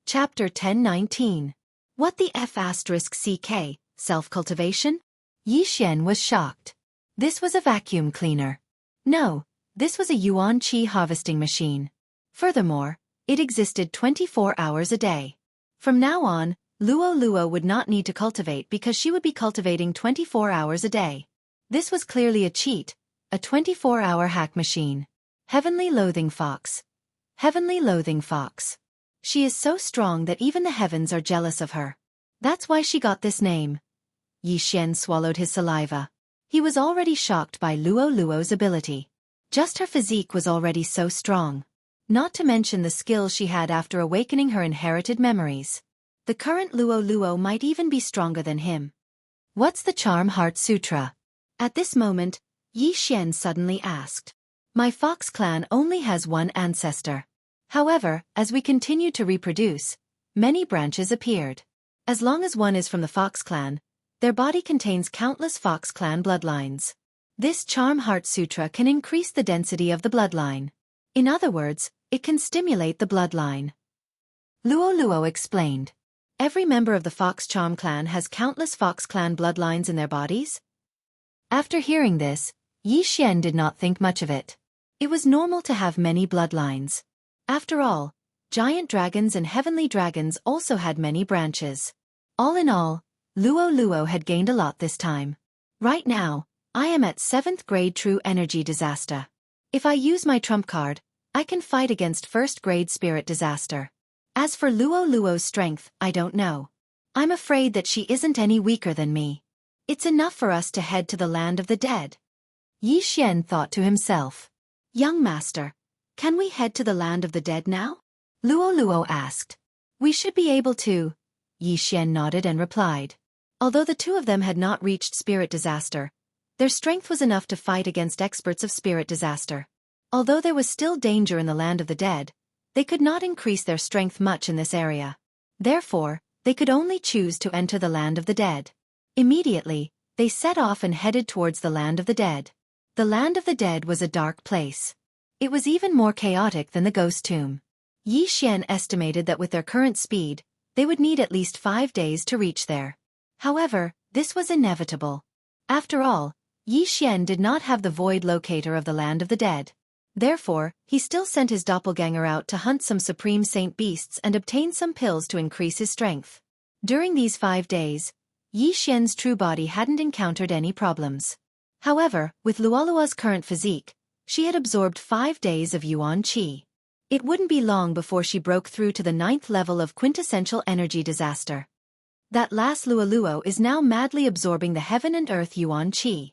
Chapter 1019. What the F***CK, self-cultivation? Yi Xian was shocked. This was a vacuum cleaner. No, this was a yuan qi harvesting machine. Furthermore, it existed 24 hours a day. From now on, Luo would not need to cultivate because she would be cultivating 24 hours a day. This was clearly a cheat, a 24-hour hack machine. Heavenly Loathing Fox. Heavenly Loathing Fox. She is so strong that even the heavens are jealous of her. That's why she got this name. Yi Xian swallowed his saliva. He was already shocked by Luo's ability. Just her physique was already so strong. Not to mention the skill she had after awakening her inherited memories. The current Luo might even be stronger than him. What's the Charm Heart Sutra? At this moment, Yi Xian suddenly asked. My fox clan only has one ancestor. However, as we continued to reproduce, many branches appeared. As long as one is from the fox clan, their body contains countless fox clan bloodlines. This Charm Heart Sutra can increase the density of the bloodline. In other words, it can stimulate the bloodline. Luo explained. Every member of the Fox Charm clan has countless Fox clan bloodlines in their bodies? After hearing this, Yi Xian did not think much of it. It was normal to have many bloodlines. After all, giant dragons and heavenly dragons also had many branches. All in all, Luo had gained a lot this time. Right now, I am at 7th grade True Energy Disaster. If I use my trump card, I can fight against 1st grade Spirit Disaster. As for Luo's strength, I don't know. I'm afraid that she isn't any weaker than me. It's enough for us to head to the land of the dead. Yi Xian thought to himself. Young master, can we head to the land of the dead now? Luo asked. We should be able to. Yi Xian nodded and replied. Although the two of them had not reached Spirit Disaster, their strength was enough to fight against experts of Spirit Disaster. Although there was still danger in the land of the dead, they could not increase their strength much in this area. Therefore, they could only choose to enter the land of the dead. Immediately, they set off and headed towards the land of the dead. The land of the dead was a dark place. It was even more chaotic than the ghost tomb. Yi Xian estimated that with their current speed, they would need at least 5 days to reach there. However, this was inevitable. After all, Yi Xian did not have the void locator of the land of the dead. Therefore, he still sent his doppelganger out to hunt some supreme saint beasts and obtain some pills to increase his strength. During these 5 days, Yi Xian's true body hadn't encountered any problems. However, with Luo's current physique, she had absorbed 5 days of yuan qi. It wouldn't be long before she broke through to the 9th level of quintessential energy disaster. That last Luo is now madly absorbing the heaven and earth yuan qi.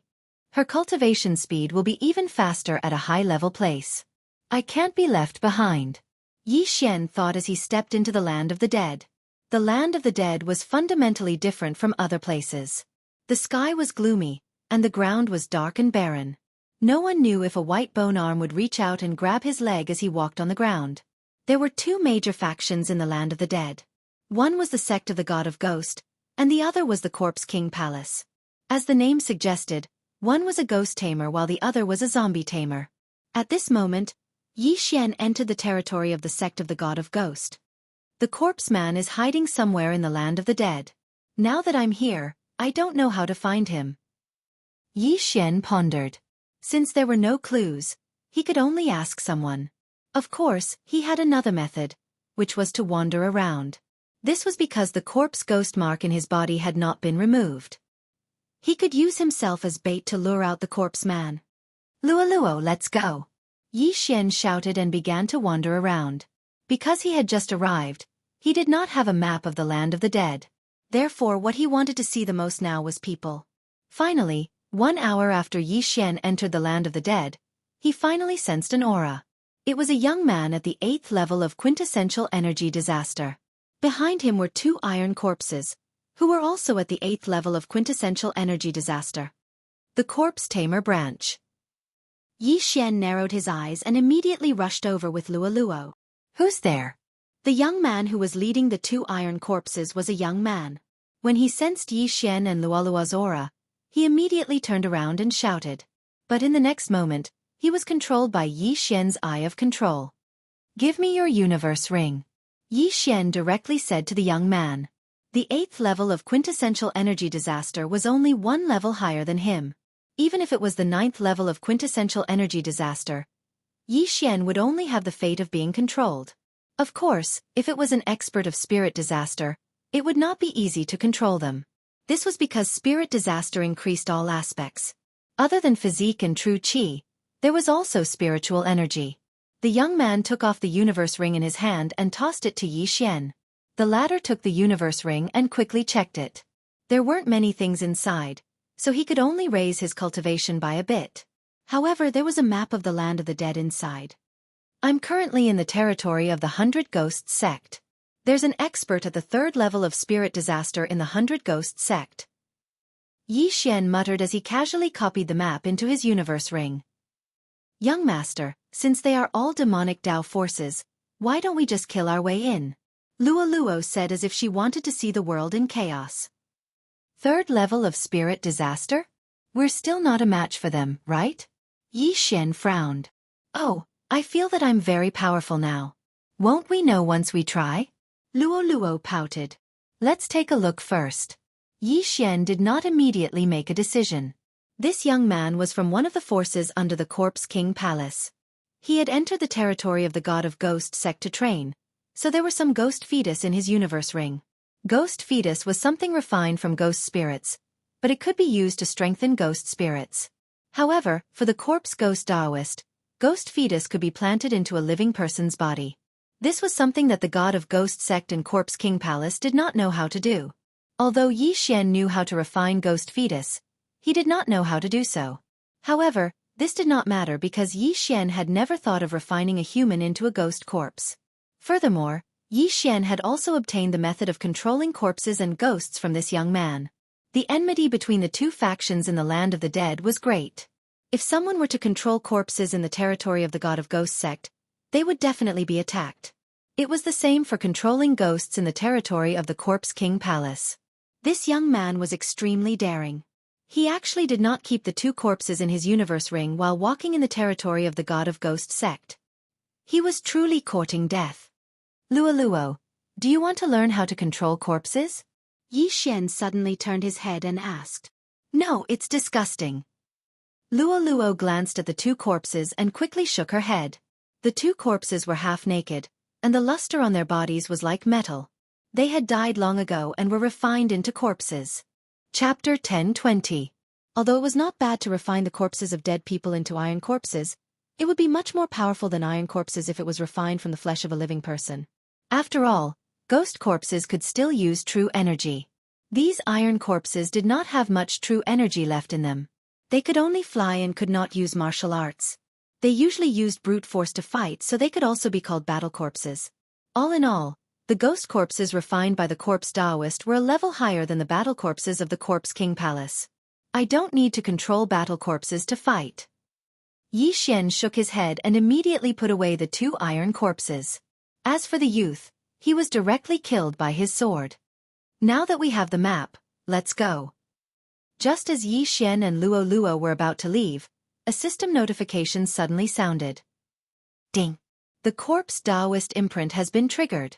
Her cultivation speed will be even faster at a high-level place. I can't be left behind. Yi Xian thought as he stepped into the land of the dead. The land of the dead was fundamentally different from other places. The sky was gloomy, and the ground was dark and barren. No one knew if a white bone arm would reach out and grab his leg as he walked on the ground. There were 2 major factions in the land of the dead. One was the sect of the God of Ghost, and the other was the Corpse King Palace. As the name suggested, one was a ghost tamer while the other was a zombie tamer. At this moment, Yi Xian entered the territory of the sect of the God of Ghost. The corpse man is hiding somewhere in the land of the dead. Now that I'm here, I don't know how to find him. Yi Xian pondered. Since there were no clues, he could only ask someone. Of course, he had another method, which was to wander around. This was because the corpse ghost mark in his body had not been removed. He could use himself as bait to lure out the corpse man. Luo, let's go. Yi Xian shouted and began to wander around. Because he had just arrived, he did not have a map of the land of the dead. Therefore, what he wanted to see the most now was people. Finally, 1 hour after Yi Xian entered the land of the dead, he finally sensed an aura. It was a young man at the 8th level of quintessential energy disaster. Behind him were 2 iron corpses, who were also at the 8th level of quintessential energy disaster. The corpse tamer branch. Yi Xian narrowed his eyes and immediately rushed over with Luo. Who's there? The young man who was leading the 2 iron corpses was a young man. When he sensed Yi Xian and Luo's aura, he immediately turned around and shouted. But in the next moment, he was controlled by Yi Xian's eye of control. Give me your universe ring. Yi Xian directly said to the young man. The 8th level of quintessential energy disaster was only one level higher than him. Even if it was the 9th level of quintessential energy disaster, Yi Xian would only have the fate of being controlled. Of course, if it was an expert of spirit disaster, it would not be easy to control them. This was because spirit disaster increased all aspects. Other than physique and true qi, there was also spiritual energy. The young man took off the universe ring in his hand and tossed it to Yi Xian. The latter took the universe ring and quickly checked it. There weren't many things inside, so he could only raise his cultivation by a bit. However, there was a map of the land of the dead inside. I'm currently in the territory of the 100 Ghosts sect. There's an expert at the 3rd level of spirit disaster in the 100 Ghosts sect. Yi Xian muttered as he casually copied the map into his universe ring. Young master, since they are all demonic Tao forces, why don't we just kill our way in? Luo Luo said as if she wanted to see the world in chaos. 3rd level of spirit disaster? We're still not a match for them, right? Yi Xian frowned. Oh, I feel that I'm very powerful now. Won't we know once we try? Luo Luo pouted. Let's take a look first. Yi Xian did not immediately make a decision. This young man was from one of the forces under the Corpse King Palace. He had entered the territory of the God of Ghost sect to train, so there was some ghost fetus in his universe ring. Ghost fetus was something refined from ghost spirits, but it could be used to strengthen ghost spirits. However, for the corpse ghost Taoist, ghost fetus could be planted into a living person's body. This was something that the God of Ghost sect and Corpse King Palace did not know how to do. Although Yi Xian knew how to refine ghost fetus, he did not know how to do so. However, this did not matter because Yi Xian had never thought of refining a human into a ghost corpse. Furthermore, Yi Xian had also obtained the method of controlling corpses and ghosts from this young man. The enmity between the two factions in the land of the dead was great. If someone were to control corpses in the territory of the God of Ghost sect, they would definitely be attacked. It was the same for controlling ghosts in the territory of the Corpse King Palace. This young man was extremely daring. He actually did not keep the 2 corpses in his universe ring while walking in the territory of the God of Ghost sect. He was truly courting death. Luo Luo, do you want to learn how to control corpses? Yi Xian suddenly turned his head and asked. No, it's disgusting. Luo Luo glanced at the 2 corpses and quickly shook her head. The 2 corpses were half naked, and the luster on their bodies was like metal. They had died long ago and were refined into corpses. Chapter 1020. Although it was not bad to refine the corpses of dead people into iron corpses, it would be much more powerful than iron corpses if it was refined from the flesh of a living person. After all, ghost corpses could still use true energy. These iron corpses did not have much true energy left in them. They could only fly and could not use martial arts. They usually used brute force to fight, so they could also be called battle corpses. All in all, the ghost corpses refined by the Corpse Taoist were a level higher than the battle corpses of the Corpse King Palace. I don't need to control battle corpses to fight. Yi Xian shook his head and immediately put away the 2 iron corpses. As for the youth, he was directly killed by his sword. Now that we have the map, let's go. Just as Yi Xian and Luo Luo were about to leave, a system notification suddenly sounded. Ding! The Corpse Taoist imprint has been triggered.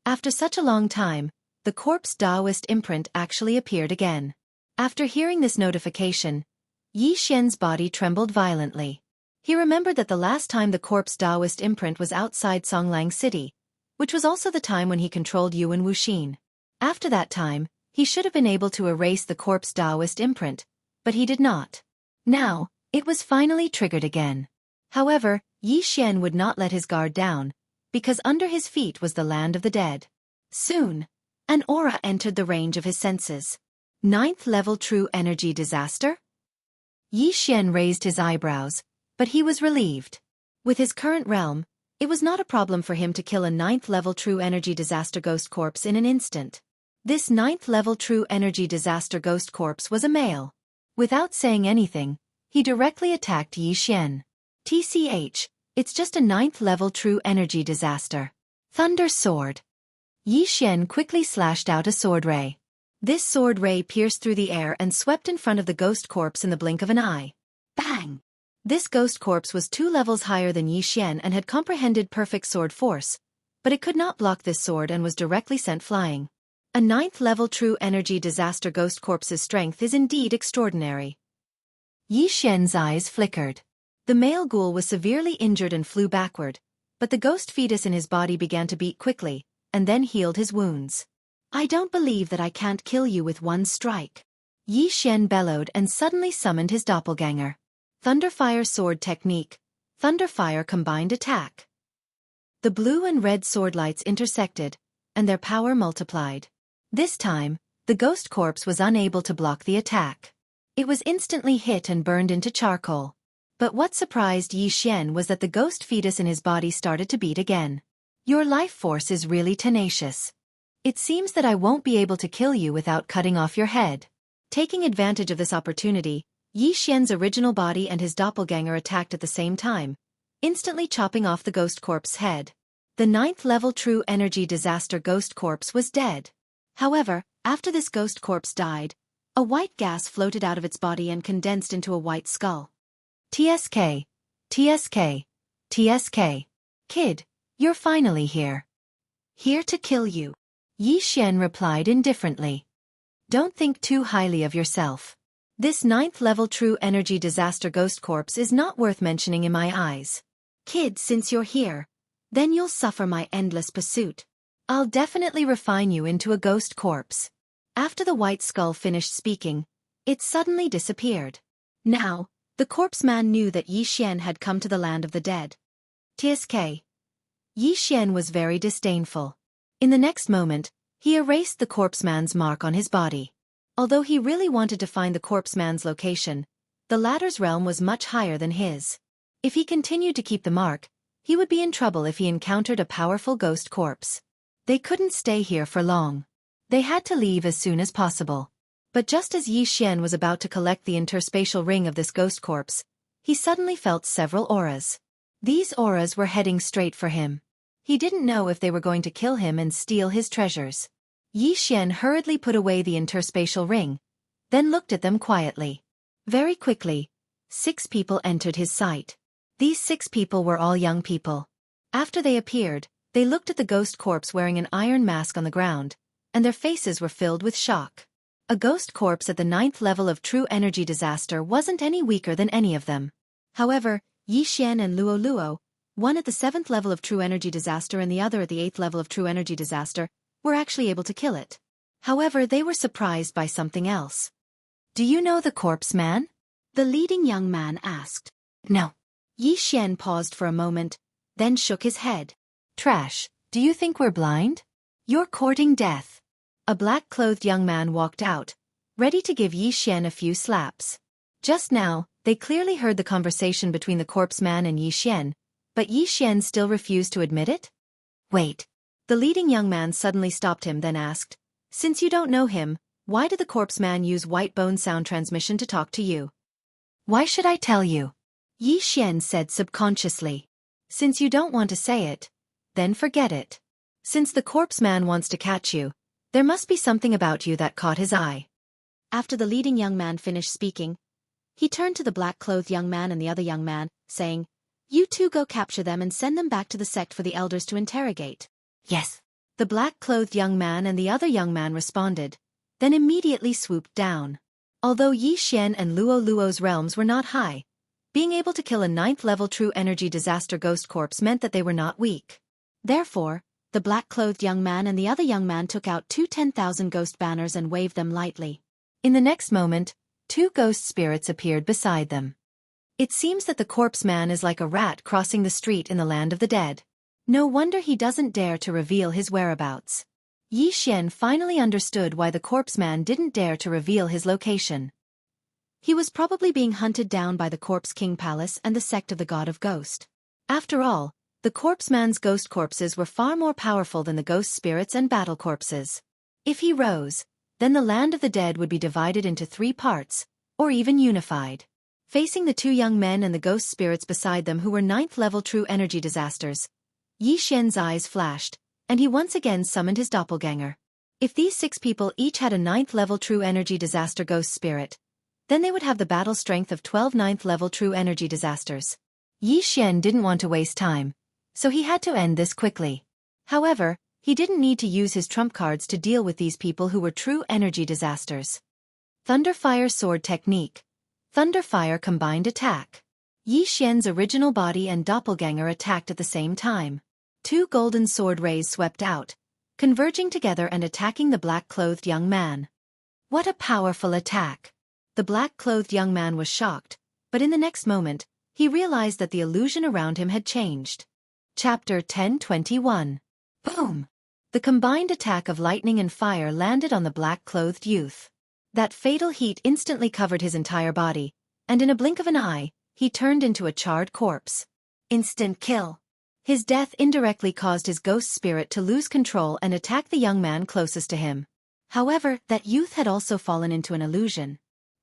After such a long time, the Corpse Taoist imprint actually appeared again. After hearing this notification, Yi Xian's body trembled violently. He remembered that the last time the Corpse Taoist imprint was outside Songlang City, which was also the time when he controlled Yuan Wuxin. After that time, he should have been able to erase the Corpse Taoist imprint, but he did not. Now, it was finally triggered again. However, Yi Xian would not let his guard down, because under his feet was the land of the dead. Soon, an aura entered the range of his senses. 9th level true energy disaster? Yi Xian raised his eyebrows, but he was relieved. With his current realm, it was not a problem for him to kill a 9th level true energy disaster ghost corpse in an instant. This 9th level true energy disaster ghost corpse was a male. Without saying anything, he directly attacked Yi Xian. TCH, it's just a 9th level true energy disaster. Thunder Sword. Yi Xian quickly slashed out a sword ray. This sword ray pierced through the air and swept in front of the ghost corpse in the blink of an eye. Bang! This ghost corpse was 2 levels higher than Yi Xian and had comprehended perfect sword force, but it could not block this sword and was directly sent flying. A 9th level true energy disaster ghost corpse's strength is indeed extraordinary. Yi Xian's eyes flickered. The male ghoul was severely injured and flew backward, but the ghost fetus in his body began to beat quickly, and then healed his wounds. I don't believe that I can't kill you with one strike. Yi Xian bellowed and suddenly summoned his doppelganger. Thunderfire sword technique. Thunderfire combined attack. The blue and red sword lights intersected, and their power multiplied. This time, the ghost corpse was unable to block the attack. It was instantly hit and burned into charcoal. But what surprised Yi Xian was that the ghost fetus in his body started to beat again. Your life force is really tenacious. It seems that I won't be able to kill you without cutting off your head. Taking advantage of this opportunity, Yi Xian's original body and his doppelganger attacked at the same time, instantly chopping off the ghost corpse's head. The 9th level true energy disaster ghost corpse was dead. However, after this ghost corpse died, a white gas floated out of its body and condensed into a white skull. TSK. TSK. TSK. Kid, you're finally here. Here to kill you. Yi Xian replied indifferently. Don't think too highly of yourself. This 9th level true energy disaster ghost corpse is not worth mentioning in my eyes. Kid, since you're here, then you'll suffer my endless pursuit. I'll definitely refine you into a ghost corpse. After the white skull finished speaking, it suddenly disappeared. Now, the corpse man knew that Yi Xian had come to the land of the dead. TSK. Yi Xian was very disdainful. In the next moment, he erased the corpse man's mark on his body. Although he really wanted to find the corpse man's location, the latter's realm was much higher than his. If he continued to keep the mark, he would be in trouble if he encountered a powerful ghost corpse. They couldn't stay here for long. They had to leave as soon as possible. But just as Yi Xian was about to collect the interspatial ring of this ghost corpse, he suddenly felt several auras. These auras were heading straight for him. He didn't know if they were going to kill him and steal his treasures. Yi Xian hurriedly put away the interspatial ring, then looked at them quietly. Very quickly, 6 people entered his sight. These 6 people were all young people. After they appeared, they looked at the ghost corpse wearing an iron mask on the ground, and their faces were filled with shock. A ghost corpse at the 9th level of true energy disaster wasn't any weaker than any of them. However, Yi Xian and Luo Luo, one at the 7th level of true energy disaster and the other at the 8th level of true energy disaster, were actually able to kill it. However, they were surprised by something else. Do you know the corpse man? The leading young man asked. No. Yi Xian paused for a moment, then shook his head. Trash, do you think we're blind? You're courting death. A black-clothed young man walked out, ready to give Yi Xian a few slaps. Just now, they clearly heard the conversation between the corpse man and Yi Xian, but Yi Xian still refused to admit it? Wait. The leading young man suddenly stopped him, then asked, since you don't know him, why did the corpse man use white bone sound transmission to talk to you? Why should I tell you? Yi Xian said subconsciously. Since you don't want to say it, then forget it. Since the corpse man wants to catch you, there must be something about you that caught his eye. After the leading young man finished speaking, he turned to the black-clothed young man and the other young man, saying, You two go capture them and send them back to the sect for the elders to interrogate. Yes. The black-clothed young man and the other young man responded, then immediately swooped down. Although Yi Xian and Luo Luo's realms were not high, being able to kill a 9th level true energy disaster ghost corpse meant that they were not weak. Therefore, the black-clothed young man and the other young man took out 2 10,000 ghost banners and waved them lightly. In the next moment, 2 ghost spirits appeared beside them. It seems that the corpse man is like a rat crossing the street in the land of the dead. No wonder he doesn't dare to reveal his whereabouts. Yi Xian finally understood why the corpse man didn't dare to reveal his location. He was probably being hunted down by the Corpse King Palace and the sect of the God of Ghost. After all, the corpse man's ghost corpses were far more powerful than the ghost spirits and battle corpses. If he rose, then the land of the dead would be divided into 3 parts, or even unified. Facing the 2 young men and the ghost spirits beside them who were 9th level true energy disasters, Yi Xian's eyes flashed, and he once again summoned his doppelganger. If these 6 people each had a 9th level true energy disaster ghost spirit, then they would have the battle strength of 12 9th level true energy disasters. Yi Xian didn't want to waste time, so he had to end this quickly. However, he didn't need to use his trump cards to deal with these people who were true energy disasters. Thunderfire Sword Technique. Thunderfire Combined Attack. Yi Xian's original body and doppelganger attacked at the same time. Two golden sword rays swept out, converging together and attacking the black-clothed young man. What a powerful attack! The black-clothed young man was shocked, but in the next moment, he realized that the illusion around him had changed. Chapter 10:21. Boom! The combined attack of lightning and fire landed on the black-clothed youth. That fatal heat instantly covered his entire body, and in a blink of an eye, he turned into a charred corpse. Instant kill. His death indirectly caused his ghost spirit to lose control and attack the young man closest to him. However, that youth had also fallen into an illusion.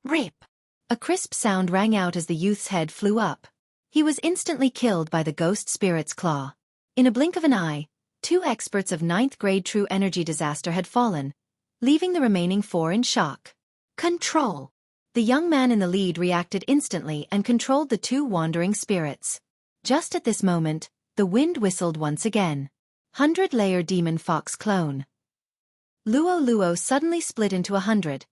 Rip! A crisp sound rang out as the youth's head flew up. He was instantly killed by the ghost spirit's claw. In a blink of an eye, 2 experts of 9th grade true energy disaster had fallen, leaving the remaining 4 in shock. Control! The young man in the lead reacted instantly and controlled the 2 wandering spirits. Just at this moment, the wind whistled once again. 100-layer demon fox clone. Luo suddenly split into 100,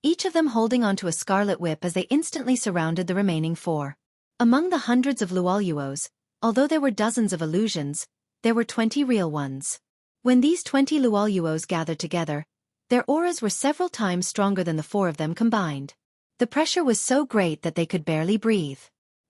each of them holding onto a scarlet whip as they instantly surrounded the remaining 4. Among the hundreds of Luoluos, although there were dozens of illusions, there were 20 real ones. When these 20 Luoluos gathered together, their auras were several times stronger than the 4 of them combined. The pressure was so great that they could barely breathe.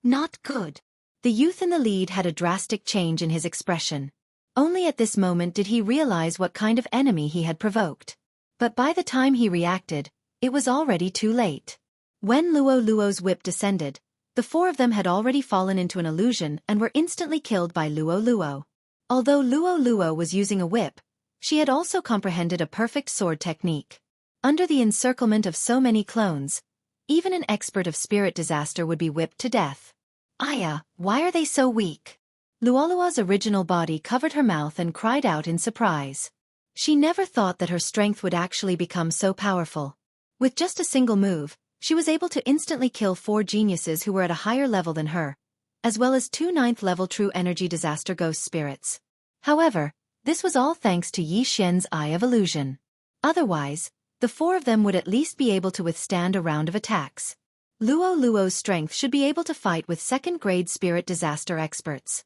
Not good. The youth in the lead had a drastic change in his expression. Only at this moment did he realize what kind of enemy he had provoked. But by the time he reacted, it was already too late. When Luo's whip descended, the 4 of them had already fallen into an illusion and were instantly killed by Luo. Although Luo was using a whip, she had also comprehended a perfect sword technique. Under the encirclement of so many clones, even an expert of spirit disaster would be whipped to death. Aya, why are they so weak? Luolua's original body covered her mouth and cried out in surprise. She never thought that her strength would actually become so powerful. With just a single move, she was able to instantly kill 4 geniuses who were at a higher level than her, as well as 2 9th-level true energy disaster ghost spirits. However, this was all thanks to Yi Xian's Eye of Illusion. Otherwise, the 4 of them would at least be able to withstand a round of attacks. Luo's strength should be able to fight with 2nd-grade spirit disaster experts.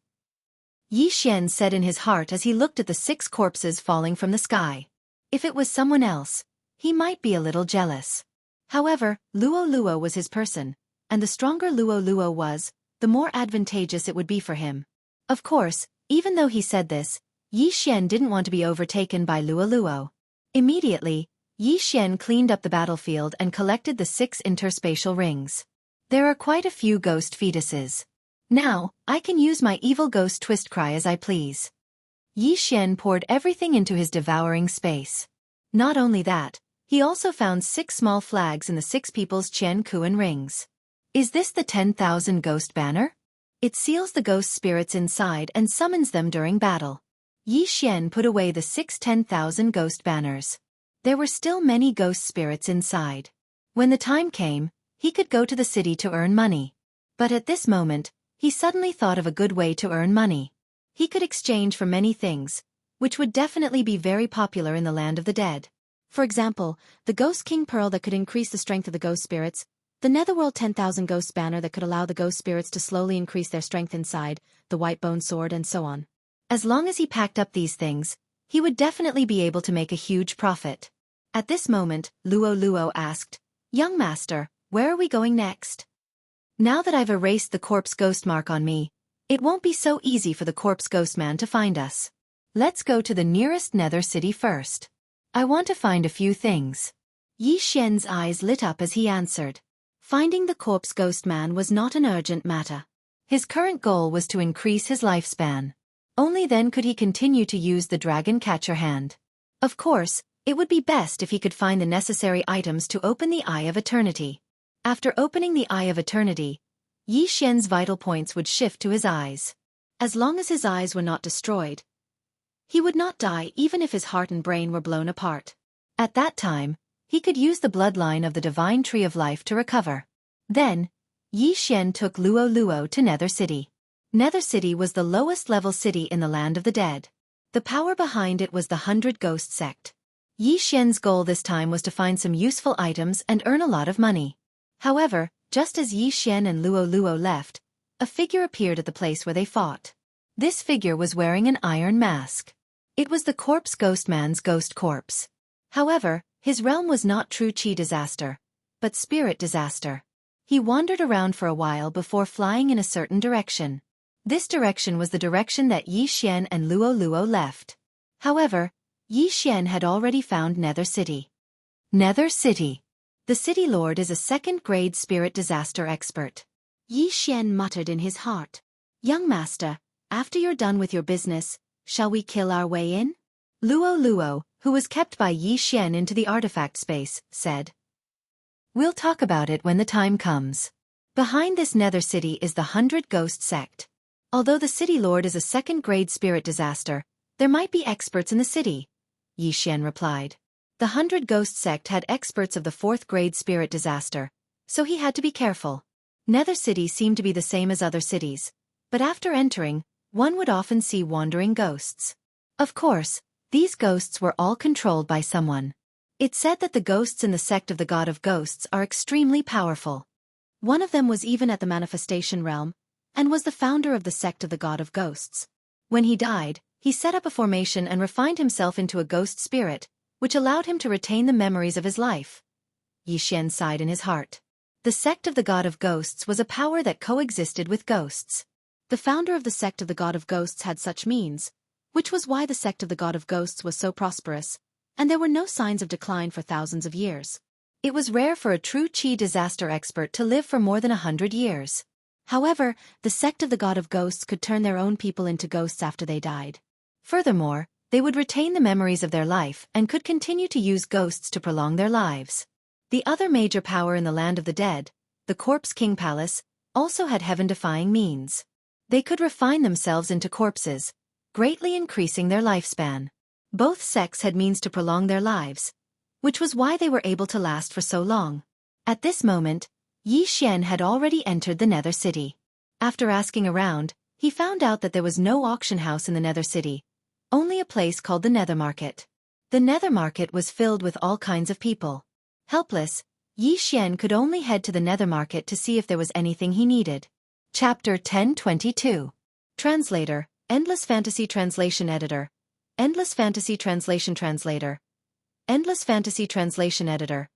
Yi Xian said in his heart as he looked at the 6 corpses falling from the sky. If it was someone else, he might be a little jealous. However, Luo was his person, and the stronger Luo was, the more advantageous it would be for him. Of course, even though he said this, Yi Xian didn't want to be overtaken by Luo. Immediately, Yi Xian cleaned up the battlefield and collected the 6 interspatial rings. There are quite a few ghost fetuses. Now, I can use my evil ghost twist cry as I please. Yi Xian poured everything into his devouring space. Not only that, he also found 6 small flags in the 6 people's Qian Kuan rings. Is this the 10,000 ghost banner? It seals the ghost spirits inside and summons them during battle. Yi Xian put away the 6 10,000 ghost banners. There were still many ghost spirits inside. When the time came, he could go to the city to earn money. But at this moment, he suddenly thought of a good way to earn money. He could exchange for many things, which would definitely be very popular in the land of the dead. For example, the Ghost King Pearl that could increase the strength of the ghost spirits, the Netherworld 10,000 Ghost Banner that could allow the ghost spirits to slowly increase their strength inside, the White Bone Sword, and so on. As long as he packed up these things, he would definitely be able to make a huge profit. At this moment, Luo asked, "Young master, where are we going next?" Now that I've erased the corpse ghost mark on me, it won't be so easy for the corpse ghost man to find us. Let's go to the nearest nether city first. I want to find a few things. Yi Xian's eyes lit up as he answered. Finding the corpse ghost man was not an urgent matter. His current goal was to increase his lifespan. Only then could he continue to use the dragon catcher hand. Of course, it would be best if he could find the necessary items to open the Eye of Eternity. After opening the Eye of Eternity, Yi Xian's vital points would shift to his eyes. As long as his eyes were not destroyed, he would not die even if his heart and brain were blown apart. At that time, he could use the bloodline of the Divine Tree of Life to recover. Then, Yi Xian took Luo to Nether City. Nether City was the lowest level city in the land of the dead. The power behind it was the 100 Ghost Sect. Yi Xian's goal this time was to find some useful items and earn a lot of money. However, just as Yi Xian and Luo left, a figure appeared at the place where they fought. This figure was wearing an iron mask. It was the corpse Ghostman's ghost corpse. However, his realm was not true chi disaster, but spirit disaster. He wandered around for a while before flying in a certain direction. This direction was the direction that Yi Xian and Luo left. However, Yi Xian had already found Nether City. Nether City. The City Lord is a second-grade spirit disaster expert. Yi Xian muttered in his heart. Young master, after you're done with your business, shall we kill our way in? Luo, who was kept by Yi Xian into the artifact space, said. We'll talk about it when the time comes. Behind this Nether City is the 100 Ghost Sect. Although the City Lord is a second-grade spirit disaster, there might be experts in the city, Yi Xian replied. The 100 Ghost Sect had experts of the 4th-grade spirit disaster, so he had to be careful. Nether City seemed to be the same as other cities, but after entering, one would often see wandering ghosts. Of course, these ghosts were all controlled by someone. It said that the ghosts in the sect of the God of Ghosts are extremely powerful. One of them was even at the manifestation realm, and was the founder of the sect of the God of Ghosts. When he died, he set up a formation and refined himself into a ghost spirit, which allowed him to retain the memories of his life. Yi Xian sighed in his heart. The sect of the God of Ghosts was a power that coexisted with ghosts. The founder of the sect of the God of Ghosts had such means, which was why the sect of the God of Ghosts was so prosperous, and there were no signs of decline for thousands of years. It was rare for a true chi disaster expert to live for more than 100 years. However, the sect of the God of Ghosts could turn their own people into ghosts after they died. Furthermore, they would retain the memories of their life and could continue to use ghosts to prolong their lives. The other major power in the land of the dead, the Corpse King Palace, also had heaven-defying means. They could refine themselves into corpses, greatly increasing their lifespan. Both sects had means to prolong their lives, which was why they were able to last for so long. At this moment, Yi Xian had already entered the Nether City. After asking around, he found out that there was no auction house in the Nether City, only a place called the Nether Market. The Nether Market was filled with all kinds of people. Helpless, Yi Xian could only head to the Nether Market to see if there was anything he needed. Chapter 1022. Translator, Endless Fantasy Translation Editor. Endless Fantasy Translation Translator. Endless Fantasy Translation Editor.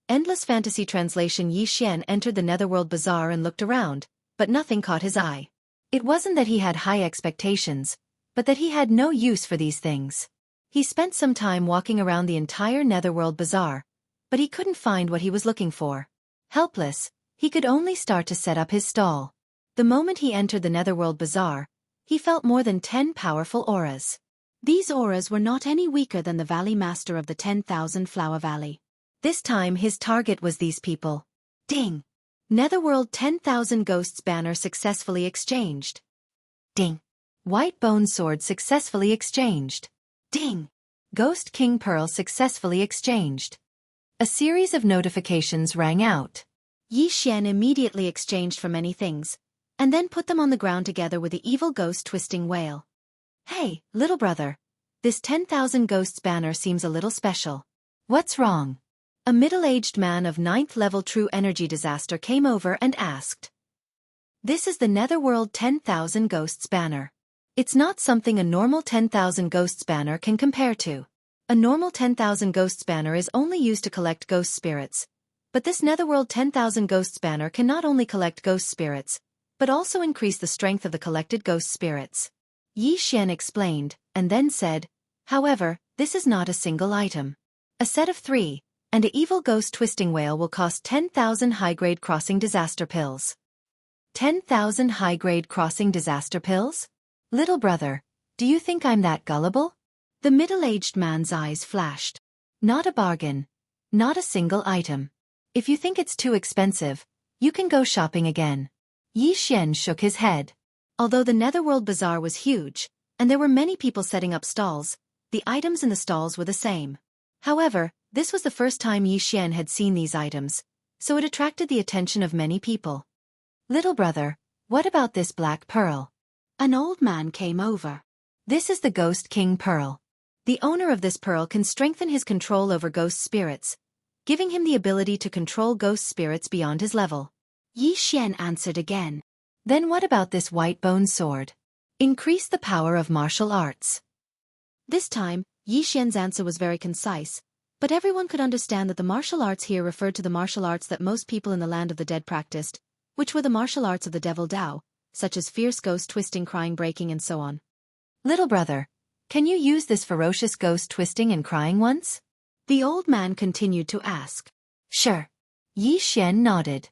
Endless Fantasy Translation. Yi Xian entered the Netherworld Bazaar and looked around, but nothing caught his eye. It wasn't that he had high expectations, but that he had no use for these things. He spent some time walking around the entire Netherworld Bazaar, but he couldn't find what he was looking for. Helpless, he could only start to set up his stall. The moment he entered the Netherworld Bazaar, he felt more than 10 powerful auras. These auras were not any weaker than the Valley Master of the 10,000 Flower Valley. This time his target was these people. Ding! Netherworld 10,000 Ghosts banner successfully exchanged. Ding! White Bone Sword successfully exchanged. Ding! Ghost King Pearl successfully exchanged. A series of notifications rang out. Yi Xian immediately exchanged for many things, and then put them on the ground together with the evil ghost twisting whale. Hey, little brother. This 10,000 Ghosts banner seems a little special. What's wrong? A middle-aged man of 9th level true energy disaster came over and asked. This is the Netherworld 10,000 Ghosts banner. It's not something a normal 10,000 Ghosts banner can compare to. A normal 10,000 Ghosts banner is only used to collect ghost spirits, but this Netherworld 10,000 Ghosts banner can not only collect ghost spirits, but also increase the strength of the collected ghost spirits. Yi Xian explained, and then said, however, this is not a single item. A set of 3, and a evil ghost twisting whale will cost 10,000 high-grade crossing disaster pills. 10,000 high-grade crossing disaster pills? Little brother, do you think I'm that gullible? The middle-aged man's eyes flashed. Not a bargain. Not a single item. If you think it's too expensive, you can go shopping again. Yi Xian shook his head. Although the Netherworld Bazaar was huge, and there were many people setting up stalls, the items in the stalls were the same. However, this was the first time Yi Xian had seen these items, so it attracted the attention of many people. Little brother, what about this black pearl? An old man came over. This is the Ghost King Pearl. The owner of this pearl can strengthen his control over ghost spirits, giving him the ability to control ghost spirits beyond his level. Yi Xian answered again. Then what about this white bone sword? Increase the power of martial arts. This time, Yi Xian's answer was very concise, but everyone could understand that the martial arts here referred to the martial arts that most people in the land of the dead practiced, which were the martial arts of the devil Dao, such as fierce ghost twisting, crying, breaking, and so on. Little brother, can you use this ferocious ghost twisting and crying once? The old man continued to ask. Sure. Yi Xian nodded.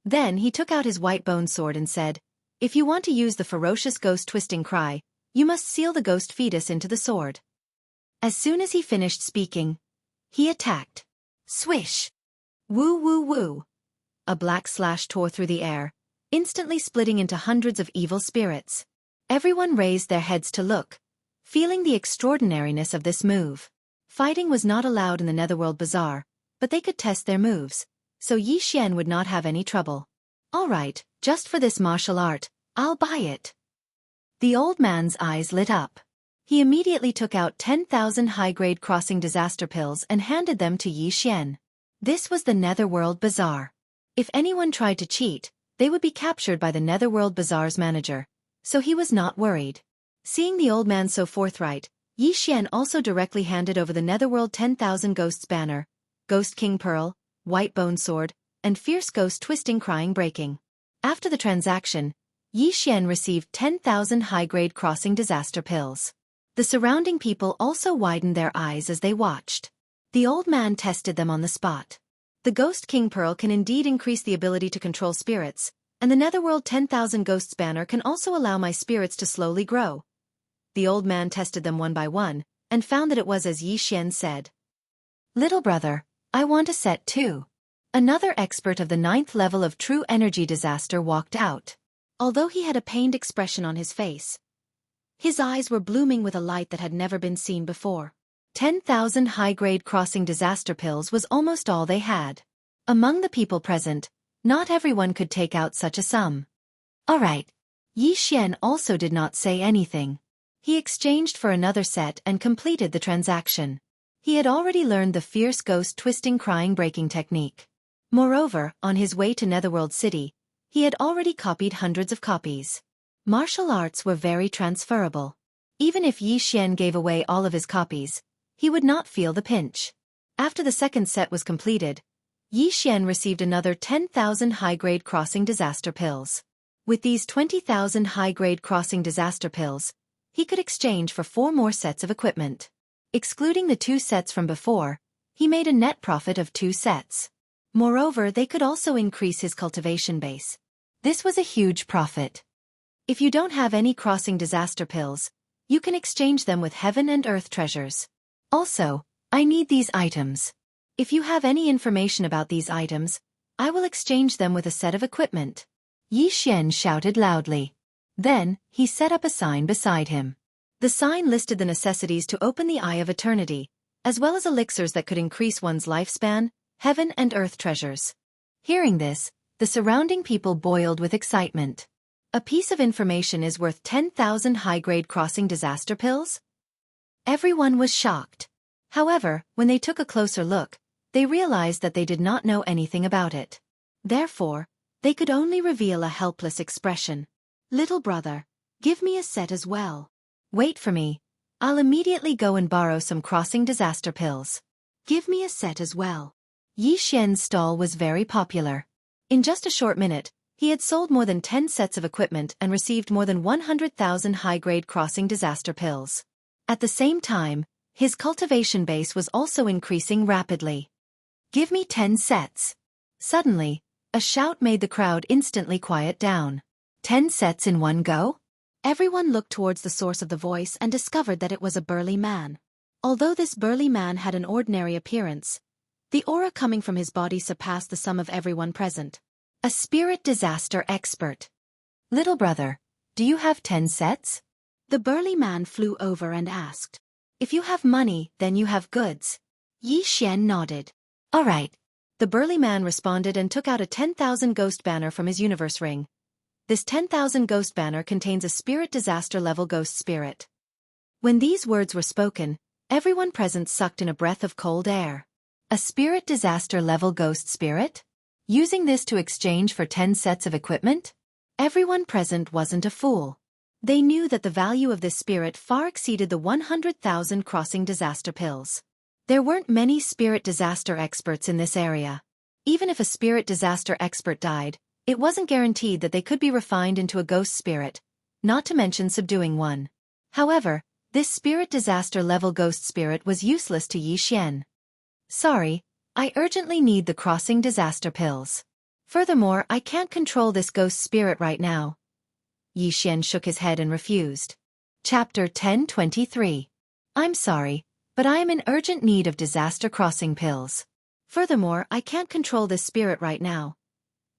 Then he took out his white bone sword and said, if you want to use the ferocious ghost twisting cry, you must seal the ghost fetus into the sword. As soon as he finished speaking, he attacked. Swish! Woo woo woo! A black slash tore through the air, instantly splitting into hundreds of evil spirits. Everyone raised their heads to look, feeling the extraordinariness of this move. Fighting was not allowed in the Netherworld Bazaar, but they could test their moves, so Yi Xian would not have any trouble. All right, just for this martial art, I'll buy it. The old man's eyes lit up. He immediately took out 10,000 high-grade crossing disaster pills and handed them to Yi Xian. This was the Netherworld Bazaar. If anyone tried to cheat, they would be captured by the Netherworld Bazaar's manager, so he was not worried. Seeing the old man so forthright, Yi Xian also directly handed over the Netherworld 10,000 Ghosts banner, Ghost King Pearl, White Bone Sword, and Fierce Ghost Twisting, Crying, Breaking. After the transaction, Yi Xian received 10,000 high-grade crossing disaster pills. The surrounding people also widened their eyes as they watched. The old man tested them on the spot. The Ghost King Pearl can indeed increase the ability to control spirits, and the Netherworld 10,000 Ghosts banner can also allow my spirits to slowly grow. The old man tested them one by one, and found that it was as Yi Xian said. Little brother, I want a set too. Another expert of the 9th level of True Energy Disaster walked out. Although he had a pained expression on his face, his eyes were blooming with a light that had never been seen before. 10,000 high-grade crossing disaster pills was almost all they had. Among the people present, not everyone could take out such a sum. All right. Yi Xian also did not say anything. He exchanged for another set and completed the transaction. He had already learned the fierce ghost twisting, crying, breaking technique. Moreover, on his way to Netherworld City, he had already copied hundreds of copies. Martial arts were very transferable. Even if Yi Xian gave away all of his copies, he would not feel the pinch. After the second set was completed, Yi Xian received another 10,000 high-grade crossing disaster pills. With these 20,000 high-grade crossing disaster pills, he could exchange for 4 more sets of equipment. Excluding the 2 sets from before, he made a net profit of 2 sets. Moreover, they could also increase his cultivation base. This was a huge profit. If you don't have any crossing disaster pills, you can exchange them with heaven and earth treasures. Also, I need these items. If you have any information about these items, I will exchange them with a set of equipment. Yi Xian shouted loudly. Then, he set up a sign beside him. The sign listed the necessities to open the Eye of Eternity, as well as elixirs that could increase one's lifespan, heaven and earth treasures. Hearing this, the surrounding people boiled with excitement. A piece of information is worth 10,000 high-grade crossing disaster pills? Everyone was shocked. However, when they took a closer look, they realized that they did not know anything about it. Therefore, they could only reveal a helpless expression. Little brother, give me a set as well. Wait for me. I'll immediately go and borrow some crossing disaster pills. Give me a set as well. Yi Xian's stall was very popular. In just a short minute, he had sold more than 10 sets of equipment and received more than 100,000 high-grade crossing disaster pills. At the same time, his cultivation base was also increasing rapidly. Give me 10 sets. Suddenly, a shout made the crowd instantly quiet down. 10 sets in one go? Everyone looked towards the source of the voice and discovered that it was a burly man. Although this burly man had an ordinary appearance, the aura coming from his body surpassed the sum of everyone present. A spirit disaster expert. Little brother, do you have 10 sets? The burly man flew over and asked. If you have money, then you have goods. Yi Xian nodded. All right. The burly man responded and took out a 10,000 ghost banner from his universe ring. This 10,000 ghost banner contains a spirit disaster level ghost spirit. When these words were spoken, everyone present sucked in a breath of cold air. A spirit disaster level ghost spirit? Using this to exchange for 10 sets of equipment? Everyone present wasn't a fool. They knew that the value of this spirit far exceeded the 100,000 crossing disaster pills. There weren't many spirit disaster experts in this area. Even if a spirit disaster expert died, it wasn't guaranteed that they could be refined into a ghost spirit, not to mention subduing one. However, this spirit disaster level ghost spirit was useless to Yi Xian. Sorry, I urgently need the crossing disaster pills. Furthermore, I can't control this ghost spirit right now. Yi Xian shook his head and refused. Chapter 1023. I'm sorry, but I am in urgent need of disaster crossing pills. Furthermore, I can't control this spirit right now.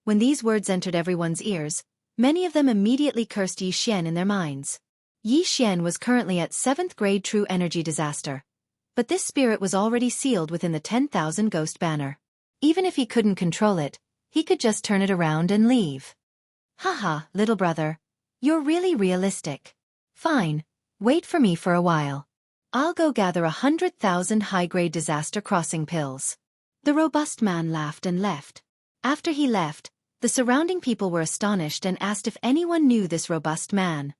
When these words entered everyone's ears, many of them immediately cursed Yi Xian in their minds. Yi Xian was currently at 7th grade true energy disaster. But this spirit was already sealed within the 10,000 ghost banner. Even if he couldn't control it, he could just turn it around and leave. Haha, little brother. You're really realistic. Fine, wait for me for a while. I'll go gather 100,000 high-grade disaster crossing pills. The robust man laughed and left. After he left, the surrounding people were astonished and asked if anyone knew this robust man.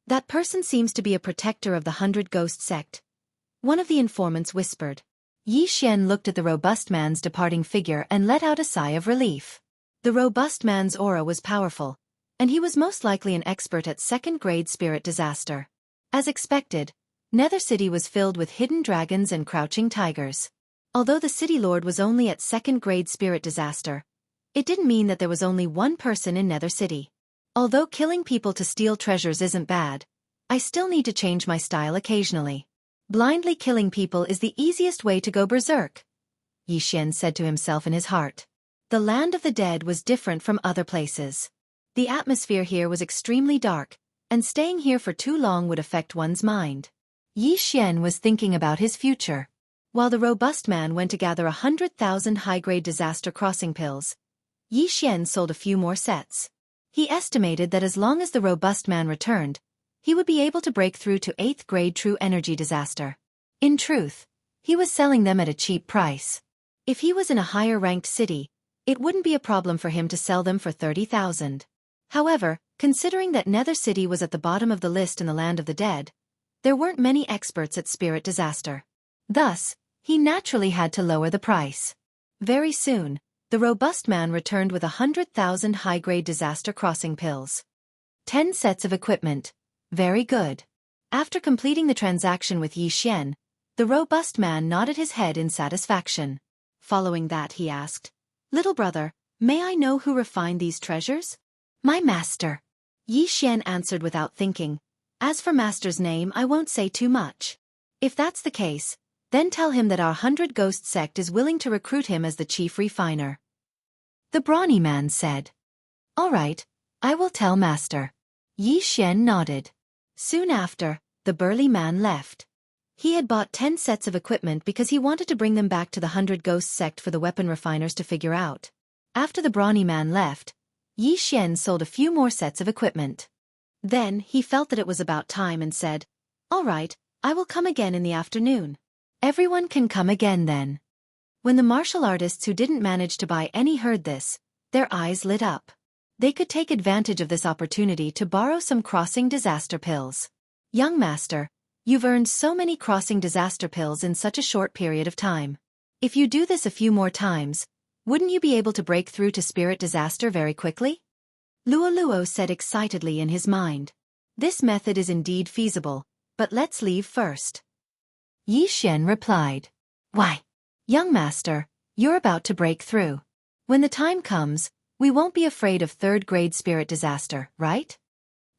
That person seems to be a protector of the 100 Ghost sect. One of the informants whispered. Yi Xian looked at the robust man's departing figure and let out a sigh of relief. The robust man's aura was powerful, and he was most likely an expert at 2nd grade spirit disaster. As expected, Nether City was filled with hidden dragons and crouching tigers. Although the city lord was only at 2nd grade spirit disaster, it didn't mean that there was only one person in Nether City. Although killing people to steal treasures isn't bad, I still need to change my style occasionally. Blindly killing people is the easiest way to go berserk, Yi Xian said to himself in his heart. The land of the dead was different from other places. The atmosphere here was extremely dark, and staying here for too long would affect one's mind. Yi Xian was thinking about his future. While the robust man went to gather 100,000 high-grade disaster crossing pills, Yi Xian sold a few more sets. He estimated that as long as the robust man returned, he would be able to break through to 8th grade true energy disaster. In truth, he was selling them at a cheap price. If he was in a higher-ranked city, it wouldn't be a problem for him to sell them for 30,000. However, considering that Nether City was at the bottom of the list in the land of the dead, there weren't many experts at spirit disaster. Thus, he naturally had to lower the price. Very soon, the robust man returned with 100,000 high-grade disaster crossing pills. 10 sets of equipment. Very good. After completing the transaction with Yi Xian, the robust man nodded his head in satisfaction. Following that he asked, Little brother, may I know who refined these treasures? My master. Yi Xian answered without thinking. As for master's name, I won't say too much. If that's the case, then tell him that our 100 Ghost sect is willing to recruit him as the chief refiner. The brawny man said. All right, I will tell master. Yi Xian nodded. Soon after, the burly man left. He had bought 10 sets of equipment because he wanted to bring them back to the 100 Ghost sect for the weapon refiners to figure out. After the brawny man left, Yi Xian sold a few more sets of equipment. Then, he felt that it was about time and said, All right, I will come again in the afternoon. Everyone can come again then. When the martial artists who didn't manage to buy any heard this, their eyes lit up. They could take advantage of this opportunity to borrow some crossing disaster pills. Young master, you've earned so many crossing disaster pills in such a short period of time. If you do this a few more times, wouldn't you be able to break through to spirit disaster very quickly? Luo said excitedly in his mind. This method is indeed feasible, but let's leave first. Yi Xian replied. Why? Young master, you're about to break through. When the time comes, we won't be afraid of 3rd grade spirit disaster, right?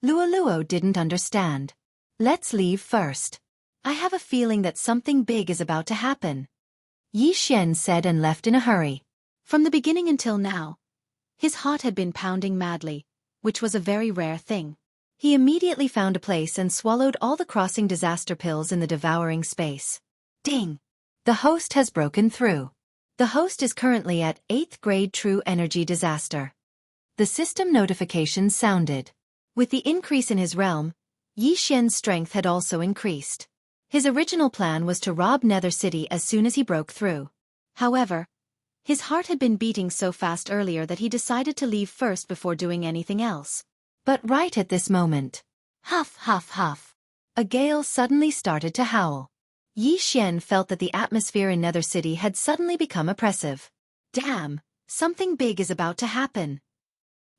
Luo didn't understand. Let's leave first. I have a feeling that something big is about to happen. Yi Xian said and left in a hurry. From the beginning until now, his heart had been pounding madly, which was a very rare thing. He immediately found a place and swallowed all the crossing disaster pills in the devouring space. Ding! The host has broken through. The host is currently at 8th grade true energy disaster. The system notification sounded. With the increase in his realm, Yi Xian's strength had also increased. His original plan was to rob Nether City as soon as he broke through. However, his heart had been beating so fast earlier that he decided to leave first before doing anything else. But right at this moment, huff, huff, huff, a gale suddenly started to howl. Yi Xian felt that the atmosphere in Nether City had suddenly become oppressive. Damn, something big is about to happen.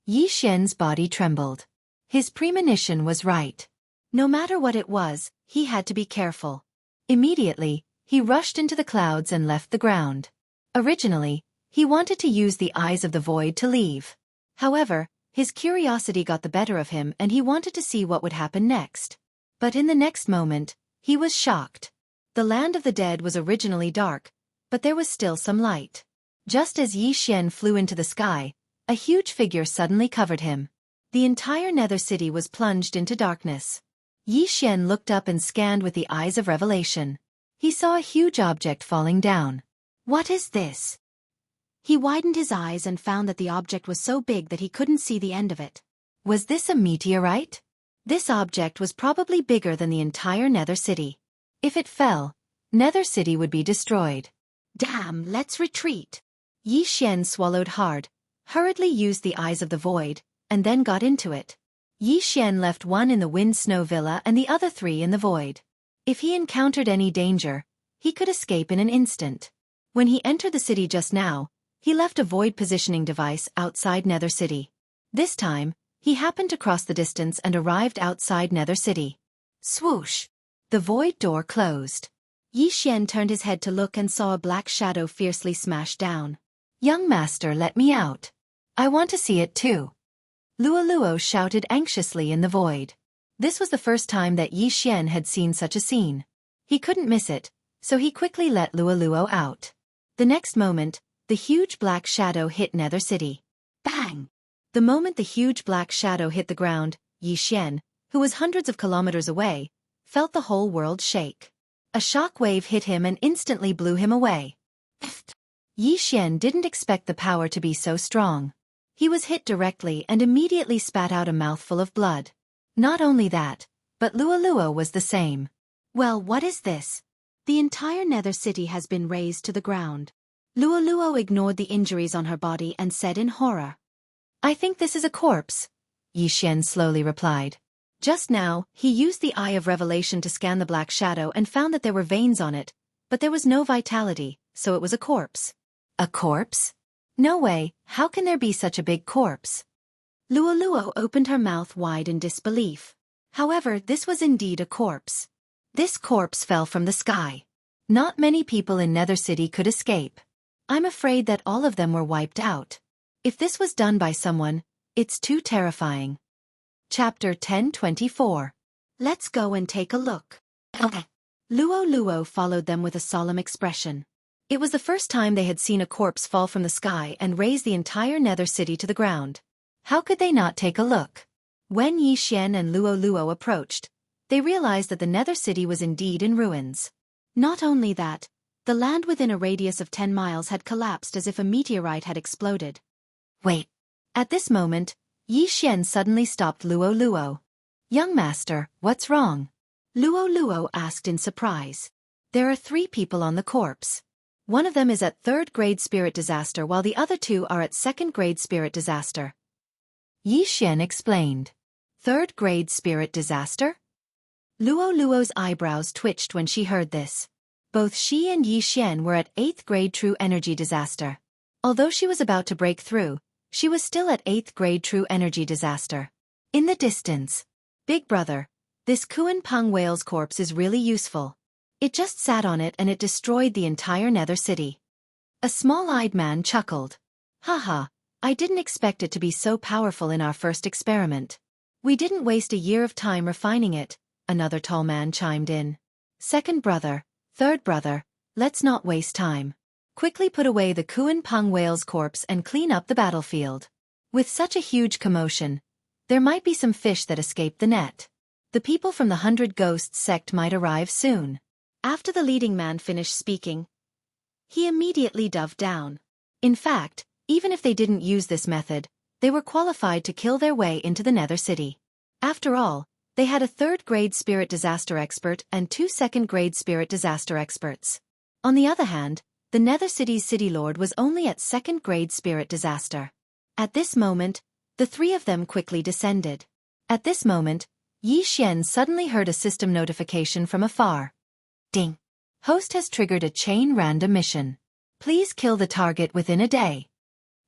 Yi Xian's body trembled. His premonition was right. No matter what it was, he had to be careful. Immediately, he rushed into the clouds and left the ground. Originally, he wanted to use the eyes of the void to leave. However, his curiosity got the better of him and he wanted to see what would happen next. But in the next moment, he was shocked. The land of the dead was originally dark, but there was still some light. Just as Yi Xian flew into the sky, a huge figure suddenly covered him. The entire Nether City was plunged into darkness. Yi Xian looked up and scanned with the eyes of revelation. He saw a huge object falling down. What is this? He widened his eyes and found that the object was so big that he couldn't see the end of it. Was this a meteorite? This object was probably bigger than the entire Nether City. If it fell, Nether City would be destroyed. Damn, let's retreat. Yi Xian swallowed hard, hurriedly used the eyes of the void, and then got into it. Yi Xian left one in the Wind Snow Villa and the other 3 in the void. If he encountered any danger, he could escape in an instant. When he entered the city just now, he left a void positioning device outside Nether City. This time, he happened to cross the distance and arrived outside Nether City. Swoosh! The void door closed. Yi Xian turned his head to look and saw a black shadow fiercely smash down. Young master, let me out. I want to see it too. Luo shouted anxiously in the void. This was the first time that Yi Xian had seen such a scene. He couldn't miss it, so he quickly let Luo out. The next moment, the huge black shadow hit Nether City. Bang! The moment the huge black shadow hit the ground, Yi Xian, who was hundreds of kilometers away, felt the whole world shake. A shock wave hit him and instantly blew him away. Yi Xian didn't expect the power to be so strong. He was hit directly and immediately spat out a mouthful of blood. Not only that, but Luo was the same. Well, what is this? The entire Nether City has been razed to the ground. Luo ignored the injuries on her body and said in horror. I think this is a corpse, Yi Xian slowly replied. Just now, he used the Eye of Revelation to scan the black shadow and found that there were veins on it, but there was no vitality, so it was a corpse. A corpse? No way, how can there be such a big corpse? Luo opened her mouth wide in disbelief. However, this was indeed a corpse. This corpse fell from the sky. Not many people in Nether City could escape. I'm afraid that all of them were wiped out. If this was done by someone, it's too terrifying. Chapter 10:24. Let's go and take a look. Luo followed them with a solemn expression. It was the first time they had seen a corpse fall from the sky and raze the entire Nether City to the ground. How could they not take a look? When Yi Xian and Luo approached, they realized that the Nether City was indeed in ruins. Not only that, the land within a radius of 10 miles had collapsed as if a meteorite had exploded. Wait. At this moment, Yi Xian suddenly stopped Luo. Young master, what's wrong? Luo asked in surprise. There are 3 people on the corpse. One of them is at 3rd grade spirit disaster while the other 2 are at 2nd grade spirit disaster. Yi Xian explained. 3rd grade spirit disaster? Luo's eyebrows twitched when she heard this. Both she and Yi Xian were at 8th grade true energy disaster. Although she was about to break through, she was still at 8th grade true energy disaster. In the distance. Big brother, this Kuan Peng whale's corpse is really useful. It just sat on it and it destroyed the entire Nether City. A small-eyed man chuckled. Haha, I didn't expect it to be so powerful in our first experiment. We didn't waste a year of time refining it, another tall man chimed in. Second brother, third brother, let's not waste time. Quickly put away the Kuan Peng whale's corpse and clean up the battlefield. With such a huge commotion, there might be some fish that escaped the net. The people from the 100 Ghosts sect might arrive soon. After the leading man finished speaking, he immediately dove down. In fact, even if they didn't use this method, they were qualified to kill their way into the Nether City. After all, They had a third-grade spirit disaster expert and 2 second-grade spirit disaster experts. On the other hand, the Nether City's City Lord was only at second-grade spirit disaster. At this moment, the 3 of them quickly descended. At this moment, Yi Xian suddenly heard a system notification from afar. Ding! Host has triggered a chain random mission. Please kill the target within a day.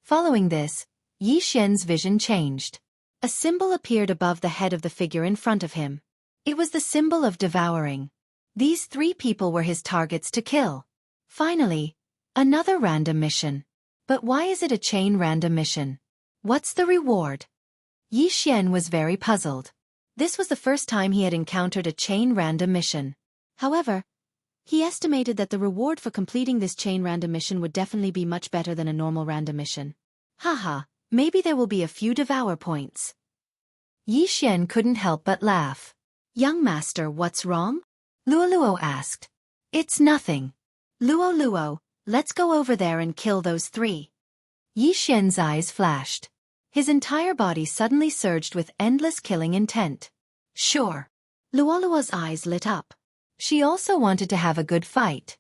Following this, Yi Xian's vision changed. A symbol appeared above the head of the figure in front of him. It was the symbol of devouring. These 3 people were his targets to kill. Finally, another random mission. But why is it a chain random mission? What's the reward? Yi Xian was very puzzled. This was the first time he had encountered a chain random mission. However, he estimated that the reward for completing this chain random mission would definitely be much better than a normal random mission. Haha, maybe there will be a few devour points. Yi Xian couldn't help but laugh. Young master, what's wrong? Luo asked. It's nothing. Luo, let's go over there and kill those 3. Yi Xian's eyes flashed. His entire body suddenly surged with endless killing intent. Sure. Luo's eyes lit up. She also wanted to have a good fight.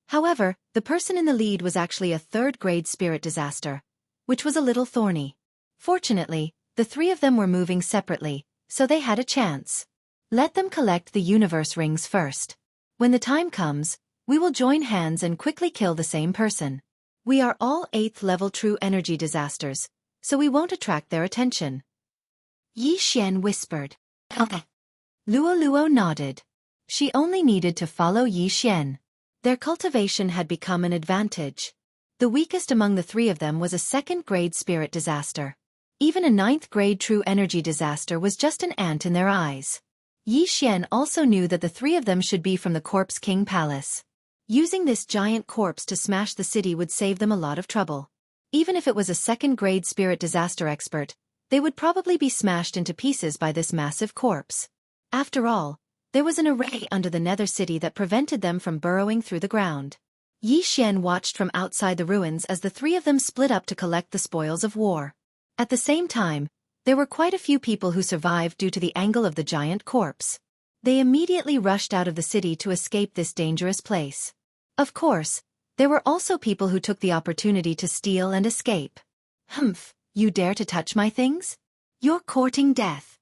However, the person in the lead was actually a third-grade spirit disaster, which was a little thorny. Fortunately, the 3 of them were moving separately, so they had a chance. Let them collect the universe rings first. When the time comes, we will join hands and quickly kill the same person. We are all 8th level true energy disasters, so we won't attract their attention. Yi Xian whispered. Okay. Luo nodded. She only needed to follow Yi Xian. Their cultivation had become an advantage. The weakest among the 3 of them was a second-grade spirit disaster. Even a 9th-grade true energy disaster was just an ant in their eyes. Yi Xian also knew that the 3 of them should be from the Corpse King Palace. Using this giant corpse to smash the city would save them a lot of trouble. Even if it was a second-grade spirit disaster expert, they would probably be smashed into pieces by this massive corpse. After all, there was an array under the Nether City that prevented them from burrowing through the ground. Yi Xian watched from outside the ruins as the 3 of them split up to collect the spoils of war. At the same time, there were quite a few people who survived due to the angle of the giant corpse. They immediately rushed out of the city to escape this dangerous place. Of course, there were also people who took the opportunity to steal and escape. Humph, you dare to touch my things? You're courting death.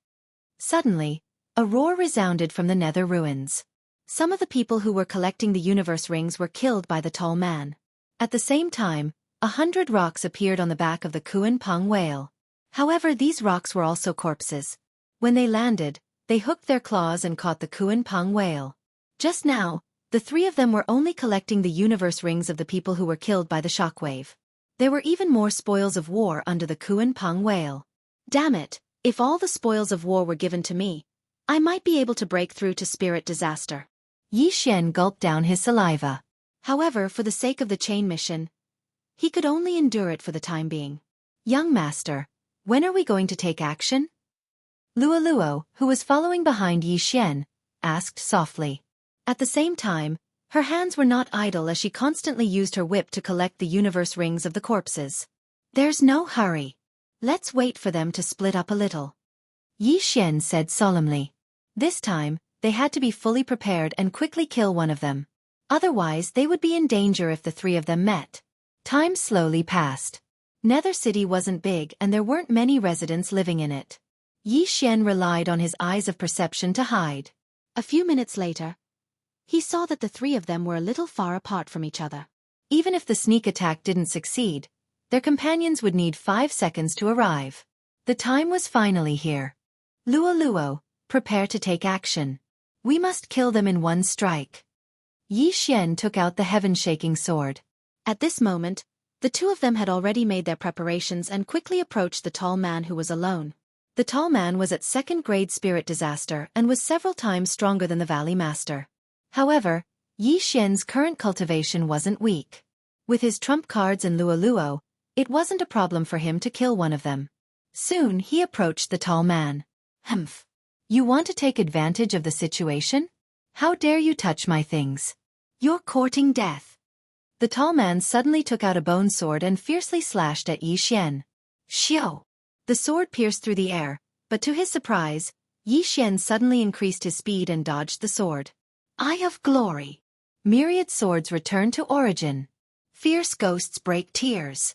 Suddenly, a roar resounded from the Nether ruins. Some of the people who were collecting the universe rings were killed by the tall man. At the same time, 100 rocks appeared on the back of the Kuan Peng whale. However, these rocks were also corpses. When they landed, they hooked their claws and caught the Kuan Peng whale. Just now, the 3 of them were only collecting the universe rings of the people who were killed by the shockwave. There were even more spoils of war under the Kuan Peng whale. Damn it, if all the spoils of war were given to me, I might be able to break through to spirit disaster. Yi Xian gulped down his saliva. However, for the sake of the chain mission, he could only endure it for the time being. Young master, when are we going to take action? Luo, who was following behind Yi Xian, asked softly. At the same time, her hands were not idle as she constantly used her whip to collect the universe rings of the corpses. There's no hurry. Let's wait for them to split up a little. Yi Xian said solemnly. This time, they had to be fully prepared and quickly kill one of them. Otherwise, they would be in danger if the 3 of them met. Time slowly passed. Nether City wasn't big and there weren't many residents living in it. Yi Xian relied on his eyes of perception to hide. A few minutes later, he saw that the 3 of them were a little far apart from each other. Even if the sneak attack didn't succeed, their companions would need 5 seconds to arrive. The time was finally here. Luo, prepare to take action. We must kill them in one strike. Yi Xian took out the heaven-shaking sword. At this moment, the 2 of them had already made their preparations and quickly approached the tall man who was alone. The tall man was at second-grade spirit disaster and was several times stronger than the Valley Master. However, Yi Xian's current cultivation wasn't weak. With his trump cards and Luo, it wasn't a problem for him to kill one of them. Soon he approached the tall man. Humph. You want to take advantage of the situation? How dare you touch my things? You're courting death. The tall man suddenly took out a bone sword and fiercely slashed at Yi Xian. Xiao! The sword pierced through the air, but to his surprise, Yi Xian suddenly increased his speed and dodged the sword. Eye of Glory. Myriad swords return to origin. Fierce ghosts break tears.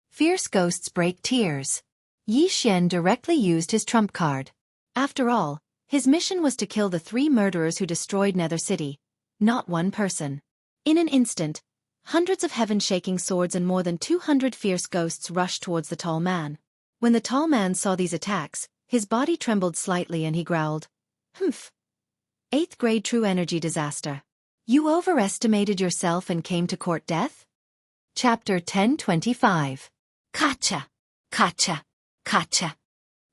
Fierce ghosts break tears. Yi Xian directly used his trump card. After all, his mission was to kill the 3 murderers who destroyed Nether City, not one person. In an instant, hundreds of heaven-shaking swords and more than 200 fierce ghosts rushed towards the tall man. When the tall man saw these attacks, his body trembled slightly and he growled, "Humph. 8th grade true energy disaster. You overestimated yourself and came to court death?" Chapter 1025. Kacha. Kacha. Kacha.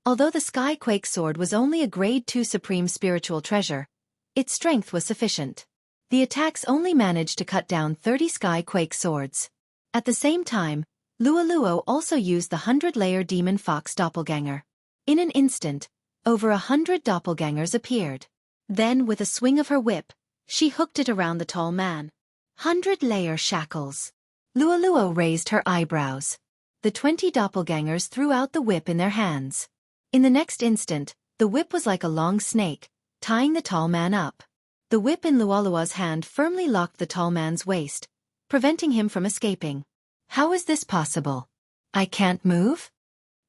Although the Skyquake sword was only a grade 2 supreme spiritual treasure, its strength was sufficient. The attacks only managed to cut down 30 Skyquake swords. At the same time, Luoluo also used the 100-layer demon fox doppelganger. In an instant, over 100 doppelgangers appeared. Then, with a swing of her whip, she hooked it around the tall man. 100-layer shackles. Luoluo raised her eyebrows. The 20 doppelgangers threw out the whip in their hands. In the next instant, the whip was like a long snake, tying the tall man up. The whip in Luoluo's hand firmly locked the tall man's waist, preventing him from escaping. How is this possible? I can't move?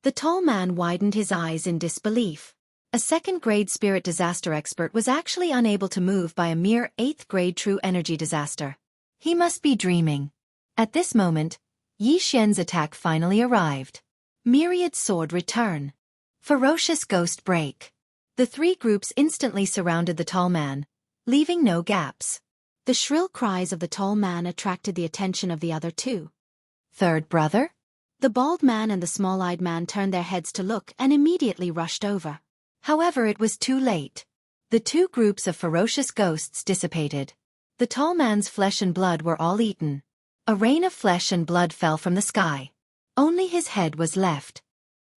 The tall man widened his eyes in disbelief. A 2nd-grade spirit disaster expert was actually unable to move by a mere 8th-grade true energy disaster. He must be dreaming. At this moment, Yi Xian's attack finally arrived. Myriad sword return. Ferocious ghost break. The 3 groups instantly surrounded the tall man, leaving no gaps. The shrill cries of the tall man attracted the attention of the other 2. Third brother? The bald man and the small-eyed man turned their heads to look and immediately rushed over. However, it was too late. The 2 groups of ferocious ghosts dissipated. The tall man's flesh and blood were all eaten. A rain of flesh and blood fell from the sky. Only his head was left.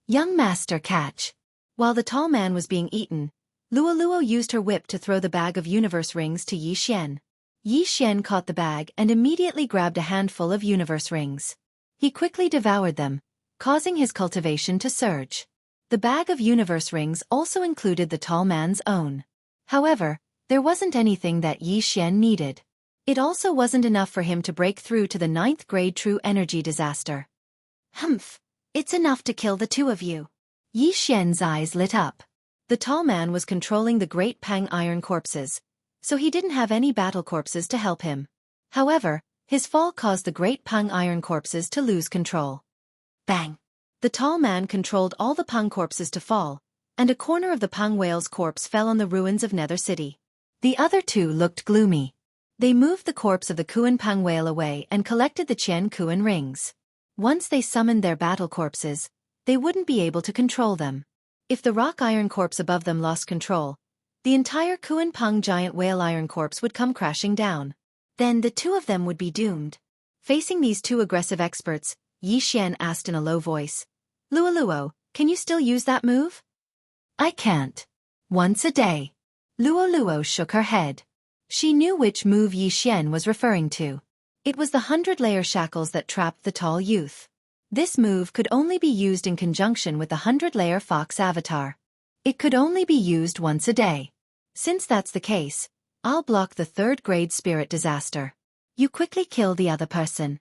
Young master, catch. While the tall man was being eaten, Luoluo used her whip to throw the bag of universe rings to Yi Xian. Yi Xian caught the bag and immediately grabbed a handful of universe rings. He quickly devoured them, causing his cultivation to surge. The bag of universe rings also included the tall man's own. However, there wasn't anything that Yi Xian needed. It also wasn't enough for him to break through to the 9th-grade true energy disaster. Humph. It's enough to kill the 2 of you. Yi Xian's eyes lit up. The tall man was controlling the Great Pang Iron Corpses, so he didn't have any battle corpses to help him. However, his fall caused the Great Pang Iron Corpses to lose control. Bang! The tall man controlled all the Pang corpses to fall, and a corner of the Pang whale's corpse fell on the ruins of Nether City. The other 2 looked gloomy. They moved the corpse of the Kuan Pang whale away and collected the Qian Kuan rings. Once they summoned their battle corpses, they wouldn't be able to control them. If the rock iron corpse above them lost control, the entire Kuan Pang giant whale iron corpse would come crashing down. Then the 2 of them would be doomed. Facing these 2 aggressive experts, Yi Xian asked in a low voice, "Luoluo, can you still use that move?" "I can't. Once a day." Luoluo shook her head. She knew which move Yi Xian was referring to. It was the 100-layer shackles that trapped the tall youth. This move could only be used in conjunction with the 100-layer fox avatar. It could only be used once a day. Since that's the case, I'll block the 3rd-grade spirit disaster. You quickly kill the other person.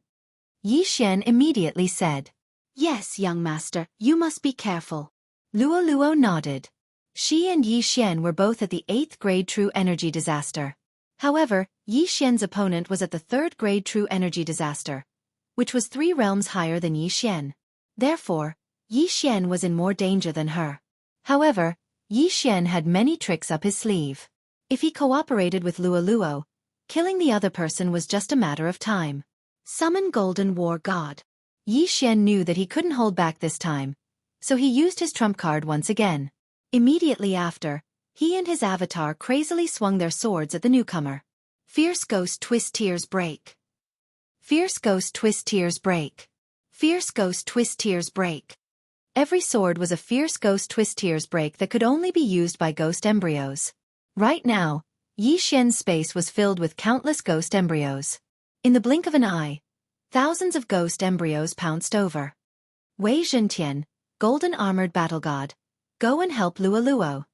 Yi Xian immediately said. Yes, young master, you must be careful. Luoluo nodded. She and Yi Xian were both at the 8th-grade true energy disaster. However, Yi Xian's opponent was at the 3rd-grade true energy disaster, which was 3 realms higher than Yi Xian. Therefore, Yi Xian was in more danger than her. However, Yi Xian had many tricks up his sleeve. If he cooperated with Luoluo, killing the other person was just a matter of time. Summon Golden War God. Yi Xian knew that he couldn't hold back this time, so he used his trump card once again. Immediately after, he and his avatar crazily swung their swords at the newcomer. Fierce Ghost Twist Tears Break. Fierce Ghost Twist Tears Break. Fierce Ghost Twist Tears Break. Every sword was a Fierce Ghost Twist Tears Break that could only be used by ghost embryos. Right now, Yi Xian's space was filled with countless ghost embryos. In the blink of an eye, thousands of ghost embryos pounced over. Wei Zhentian, Golden Armored Battle God, go and help Luoluo.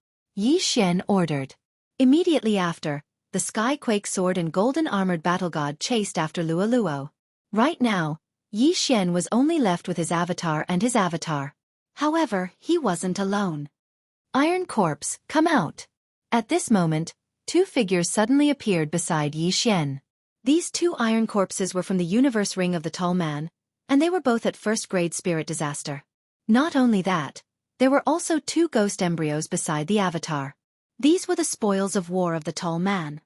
Yi Xian ordered. Immediately after, the Skyquake Sword and Golden Armored Battle God chased after Luo. Right now, Yi Xian was only left with his avatar and his avatar. However, he wasn't alone. Iron Corpse, come out! At this moment, two figures suddenly appeared beside Yi Xian. These two iron corpses were from the universe ring of the tall man, and they were both at first-grade spirit disaster. Not only that, there were also two ghost embryos beside the avatar. These were the spoils of war of the tall man.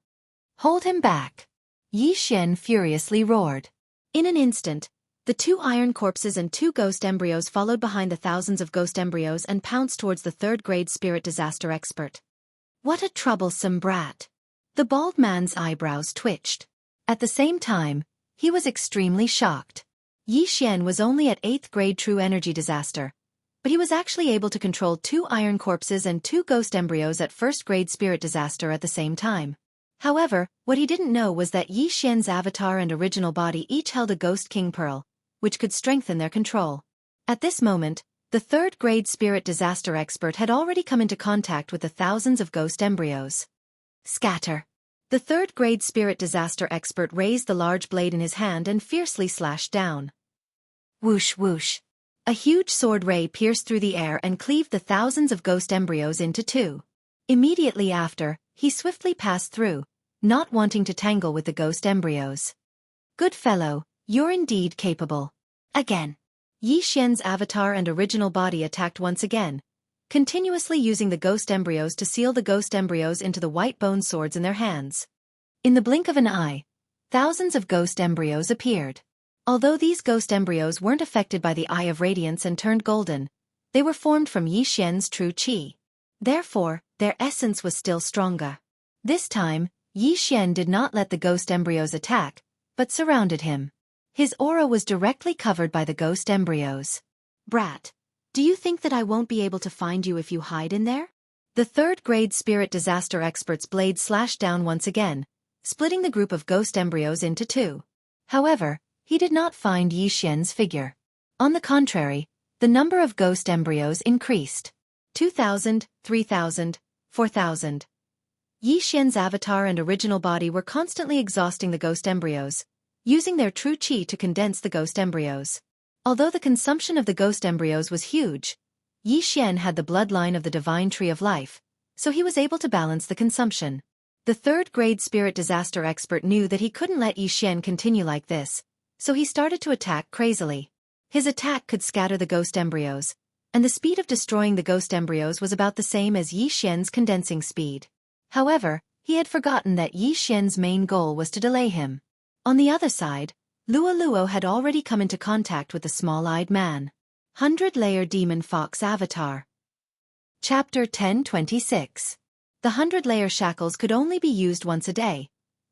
Hold him back! Yi Xian furiously roared. In an instant, the two iron corpses and two ghost embryos followed behind the thousands of ghost embryos and pounced towards the third-grade spirit disaster expert. What a troublesome brat! The bald man's eyebrows twitched. At the same time, he was extremely shocked. Yi Xian was only at 8th grade true energy disaster, but he was actually able to control two iron corpses and two ghost embryos at first-grade spirit disaster at the same time. However, what he didn't know was that Yi Xian's avatar and original body each held a ghost king pearl, which could strengthen their control. At this moment, the third-grade spirit disaster expert had already come into contact with the thousands of ghost embryos. Scatter! The third-grade spirit disaster expert raised the large blade in his hand and fiercely slashed down. Whoosh whoosh! A huge sword ray pierced through the air and cleaved the thousands of ghost embryos into two. Immediately after, he swiftly passed through, not wanting to tangle with the ghost embryos. Good fellow, you're indeed capable. Again. Yi Xian's avatar and original body attacked once again, continuously using the ghost embryos to seal the ghost embryos into the white bone swords in their hands. In the blink of an eye, thousands of ghost embryos appeared. Although these ghost embryos weren't affected by the Eye of Radiance and turned golden, they were formed from Yi Xian's true qi. Therefore, their essence was still stronger. This time, Yi Xian did not let the ghost embryos attack, but surrounded him. His aura was directly covered by the ghost embryos. Brat, do you think that I won't be able to find you if you hide in there? The third-grade spirit disaster expert's blade slashed down once again, splitting the group of ghost embryos into two. However, he did not find Yi Xian's figure. On the contrary, the number of ghost embryos increased. 2,000, 3,000, 4,000. Yi Xian's avatar and original body were constantly exhausting the ghost embryos, using their true qi to condense the ghost embryos. Although the consumption of the ghost embryos was huge, Yi Xian had the bloodline of the divine tree of life, so he was able to balance the consumption. The third-grade spirit disaster expert knew that he couldn't let Yi Xian continue like this, so he started to attack crazily. His attack could scatter the ghost embryos, and the speed of destroying the ghost embryos was about the same as Yi Xian's condensing speed. However, he had forgotten that Yi Xian's main goal was to delay him. On the other side, Luo had already come into contact with the small-eyed man. 100-layer demon fox avatar. Chapter 1026. The 100-layer shackles could only be used once a day,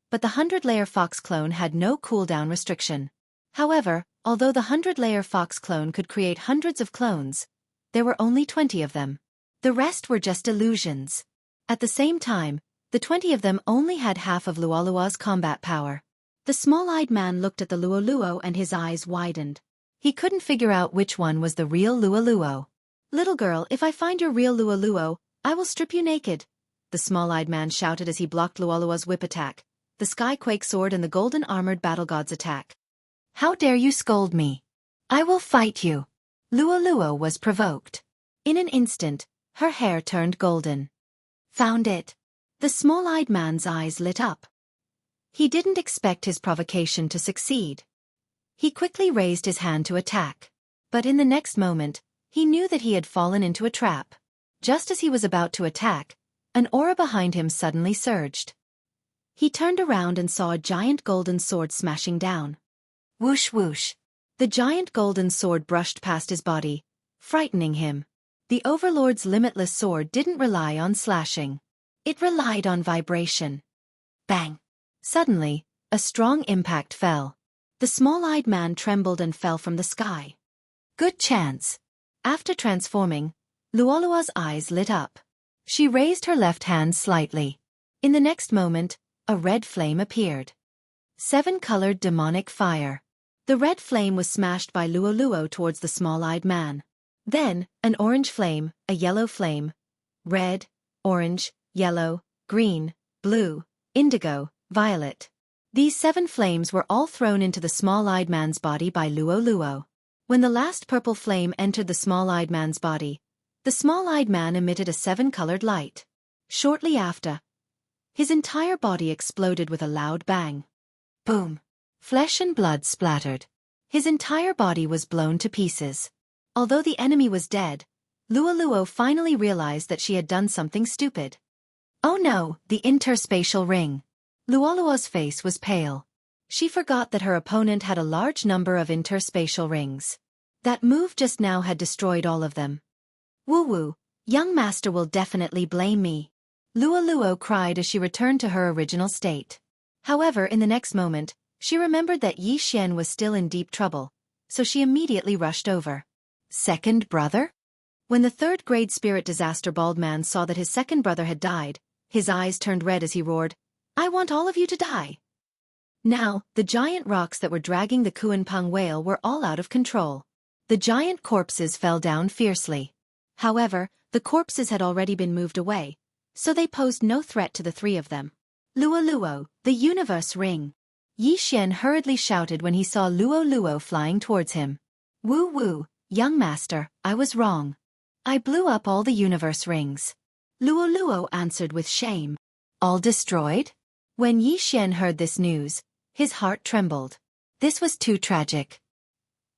but the 100-layer fox clone had no cooldown restriction. However, although the 100-layer fox clone could create hundreds of clones, there were only 20 of them. The rest were just illusions. At the same time, the 20 of them only had half of Luo's combat power. The small-eyed man looked at the Luo and his eyes widened. He couldn't figure out which one was the real Luo. Little girl, if I find your real Luo, I will strip you naked, the small-eyed man shouted as he blocked Luo's whip attack, the Skyquake Sword and the Golden Armored Battle God's attack. How dare you scold me? I will fight you. Luo was provoked. In an instant, her hair turned golden. Found it. The small-eyed man's eyes lit up. He didn't expect his provocation to succeed. He quickly raised his hand to attack. But in the next moment, he knew that he had fallen into a trap. Just as he was about to attack, an aura behind him suddenly surged. He turned around and saw a giant golden sword smashing down. Whoosh whoosh. The giant golden sword brushed past his body, frightening him. The Overlord's limitless sword didn't rely on slashing. It relied on vibration. Bang! Suddenly, a strong impact fell. The small-eyed man trembled and fell from the sky. Good chance. After transforming, Luo's eyes lit up. She raised her left hand slightly. In the next moment, a red flame appeared. 7-colored demonic fire. The red flame was smashed by Luo towards the small-eyed man. Then, an orange flame, a yellow flame, red, orange, yellow, green, blue, indigo, violet. These 7 flames were all thrown into the small-eyed man's body by Luo Luo. When the last purple flame entered the small-eyed man's body, the small-eyed man emitted a 7-colored light. Shortly after, his entire body exploded with a loud bang. Boom! Flesh and blood splattered. His entire body was blown to pieces. Although the enemy was dead, Luo Luo finally realized that she had done something stupid. Oh no, the interspatial ring. Luo Luo's face was pale. She forgot that her opponent had a large number of interspatial rings. That move just now had destroyed all of them. Woo-woo, young master will definitely blame me. Luo Luo cried as she returned to her original state. However, in the next moment, she remembered that Yi Xian was still in deep trouble, so she immediately rushed over. Second brother? When the 3rd grade spirit disaster bald man saw that his second brother had died, his eyes turned red as he roared, "I want all of you to die." Now, the giant rocks that were dragging the Kuanpeng whale were all out of control. The giant corpses fell down fiercely. However, the corpses had already been moved away, so they posed no threat to the 3 of them. Luo Luo, the universe ring. Yi Xian hurriedly shouted when he saw Luo Luo flying towards him. Woo-woo, young master, I was wrong. I blew up all the universe rings. Luo Luo answered with shame. All destroyed? When Yi Xian heard this news, his heart trembled. This was too tragic.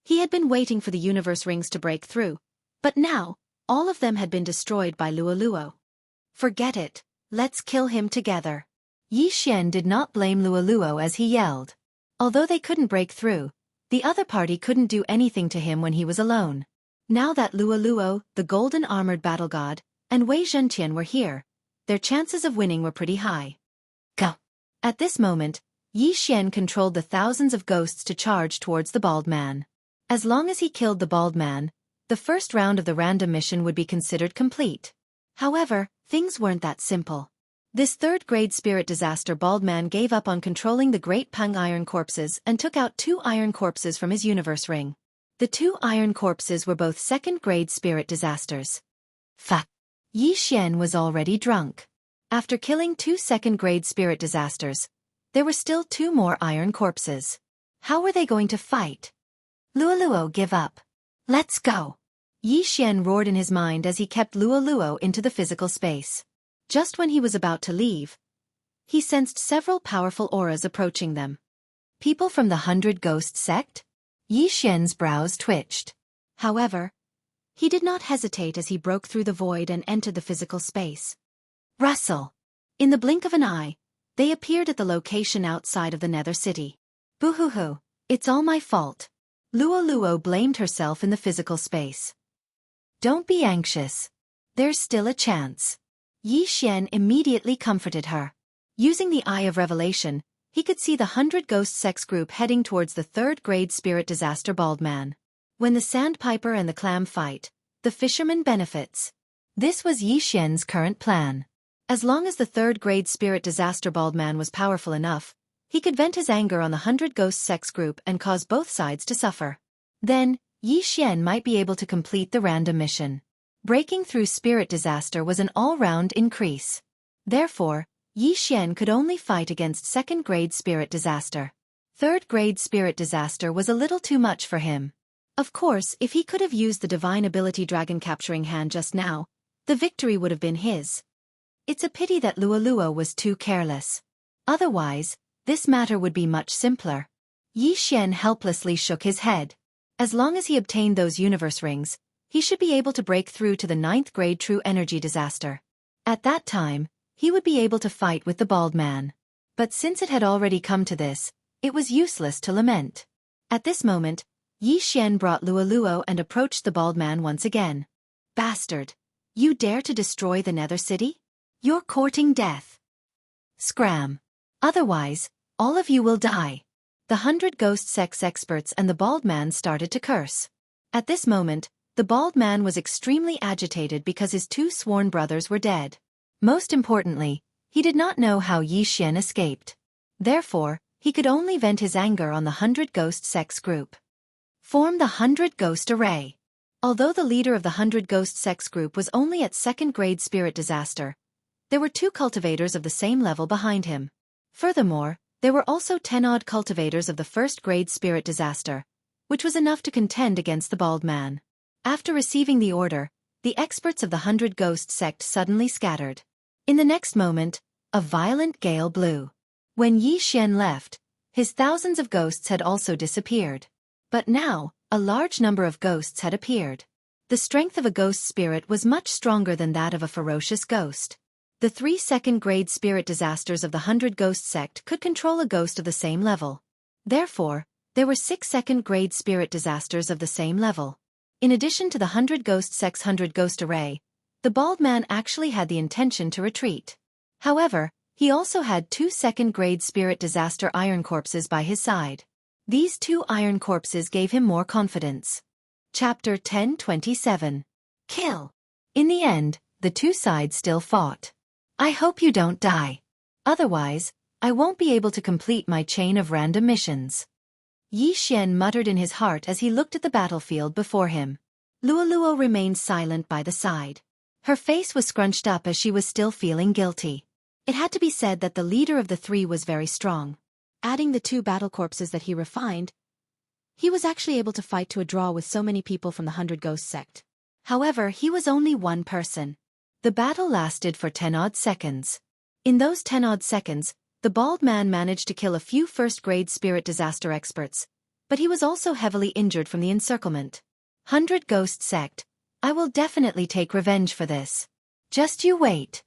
He had been waiting for the universe rings to break through, but now, all of them had been destroyed by Luo Luo. Forget it, let's kill him together. Yi Xian did not blame Luo Luo as he yelled. Although they couldn't break through, the other party couldn't do anything to him when he was alone. Now that Luo Luo, the golden armored battle god, and Wei Zhentian were here, their chances of winning were pretty high. Go! At this moment, Yi Xian controlled the thousands of ghosts to charge towards the bald man. As long as he killed the bald man, the first round of the random mission would be considered complete. However, things weren't that simple. This 3rd grade spirit disaster bald man gave up on controlling the Great Peng iron corpses and took out 2 iron corpses from his universe ring. The 2 iron corpses were both 2nd grade spirit disasters. Fuck! Yi Xian was already drunk. After killing 2 2nd grade spirit disasters, there were still 2 more iron corpses. How were they going to fight? Luo Luo, give up. Let's go! Yi Xian roared in his mind as he kept Luo Luo into the physical space. Just when he was about to leave, he sensed several powerful auras approaching them. People from the 100 Ghost sect? Yi Xian's brows twitched. However, he did not hesitate as he broke through the void and entered the physical space. Rustle! In the blink of an eye, they appeared at the location outside of the Nether City. Boo-hoo-hoo, it's all my fault. Luo Luo blamed herself in the physical space. Don't be anxious. There's still a chance. Yi Xian immediately comforted her. Using the Eye of Revelation, he could see the 100 Ghost Sex group heading towards the 3rd grade spirit disaster bald man. When the sandpiper and the clam fight, the fisherman benefits. This was Yi Xian's current plan. As long as the 3rd grade spirit disaster bald man was powerful enough, he could vent his anger on the 100 Ghost Sex group and cause both sides to suffer. Then, Yi Xian might be able to complete the random mission. Breaking through spirit disaster was an all-round increase. Therefore, Yi Xian could only fight against 2nd grade spirit disaster. 3rd grade spirit disaster was a little too much for him. Of course, if he could have used the divine ability dragon capturing hand just now, the victory would have been his. It's a pity that Luo Luo was too careless. Otherwise, this matter would be much simpler. Yi Xian helplessly shook his head. As long as he obtained those universe rings, he should be able to break through to the 9th grade true energy disaster. At that time, he would be able to fight with the bald man. But since it had already come to this, it was useless to lament. At this moment, Yi Xian brought Luo Luo and approached the bald man once again. Bastard! You dare to destroy the Nether City? You're courting death. Scram. Otherwise, all of you will die. The 100 Ghost Sex experts and the bald man started to curse. At this moment, the bald man was extremely agitated because his 2 sworn brothers were dead. Most importantly, he did not know how Yi Xian escaped. Therefore, he could only vent his anger on the 100 Ghost Sex group. Form the 100 Ghost Array. Although the leader of the 100 Ghost Sex group was only at 2nd grade spirit disaster, there were 2 cultivators of the same level behind him. Furthermore, there were also 10-odd cultivators of the first-grade spirit disaster, which was enough to contend against the bald man. After receiving the order, the experts of the 100 Ghost sect suddenly scattered. In the next moment, a violent gale blew. When Yi Xian left, his thousands of ghosts had also disappeared. But now, a large number of ghosts had appeared. The strength of a ghost spirit was much stronger than that of a ferocious ghost. The 3 second-grade spirit disasters of the 100 Ghost sect could control a ghost of the same level. Therefore, there were 6 second-grade spirit disasters of the same level. In addition to the 100 Ghost sect's 100 Ghost array, the bald man actually had the intention to retreat. However, he also had 2 second-grade spirit disaster iron corpses by his side. These 2 iron corpses gave him more confidence. Chapter 10:27. Kill. In the end, the 2 sides still fought. I hope you don't die. Otherwise, I won't be able to complete my chain of random missions. Yi Xian muttered in his heart as he looked at the battlefield before him. Luoluo remained silent by the side. Her face was scrunched up as she was still feeling guilty. It had to be said that the leader of the 3 was very strong. Adding the 2 battle corpses that he refined, he was actually able to fight to a draw with so many people from the 100 Ghost sect. However, he was only one person. The battle lasted for 10-odd seconds. In those 10-odd seconds, the bald man managed to kill a few first-grade spirit disaster experts, but he was also heavily injured from the encirclement. 100 Ghost sect, I will definitely take revenge for this. Just you wait.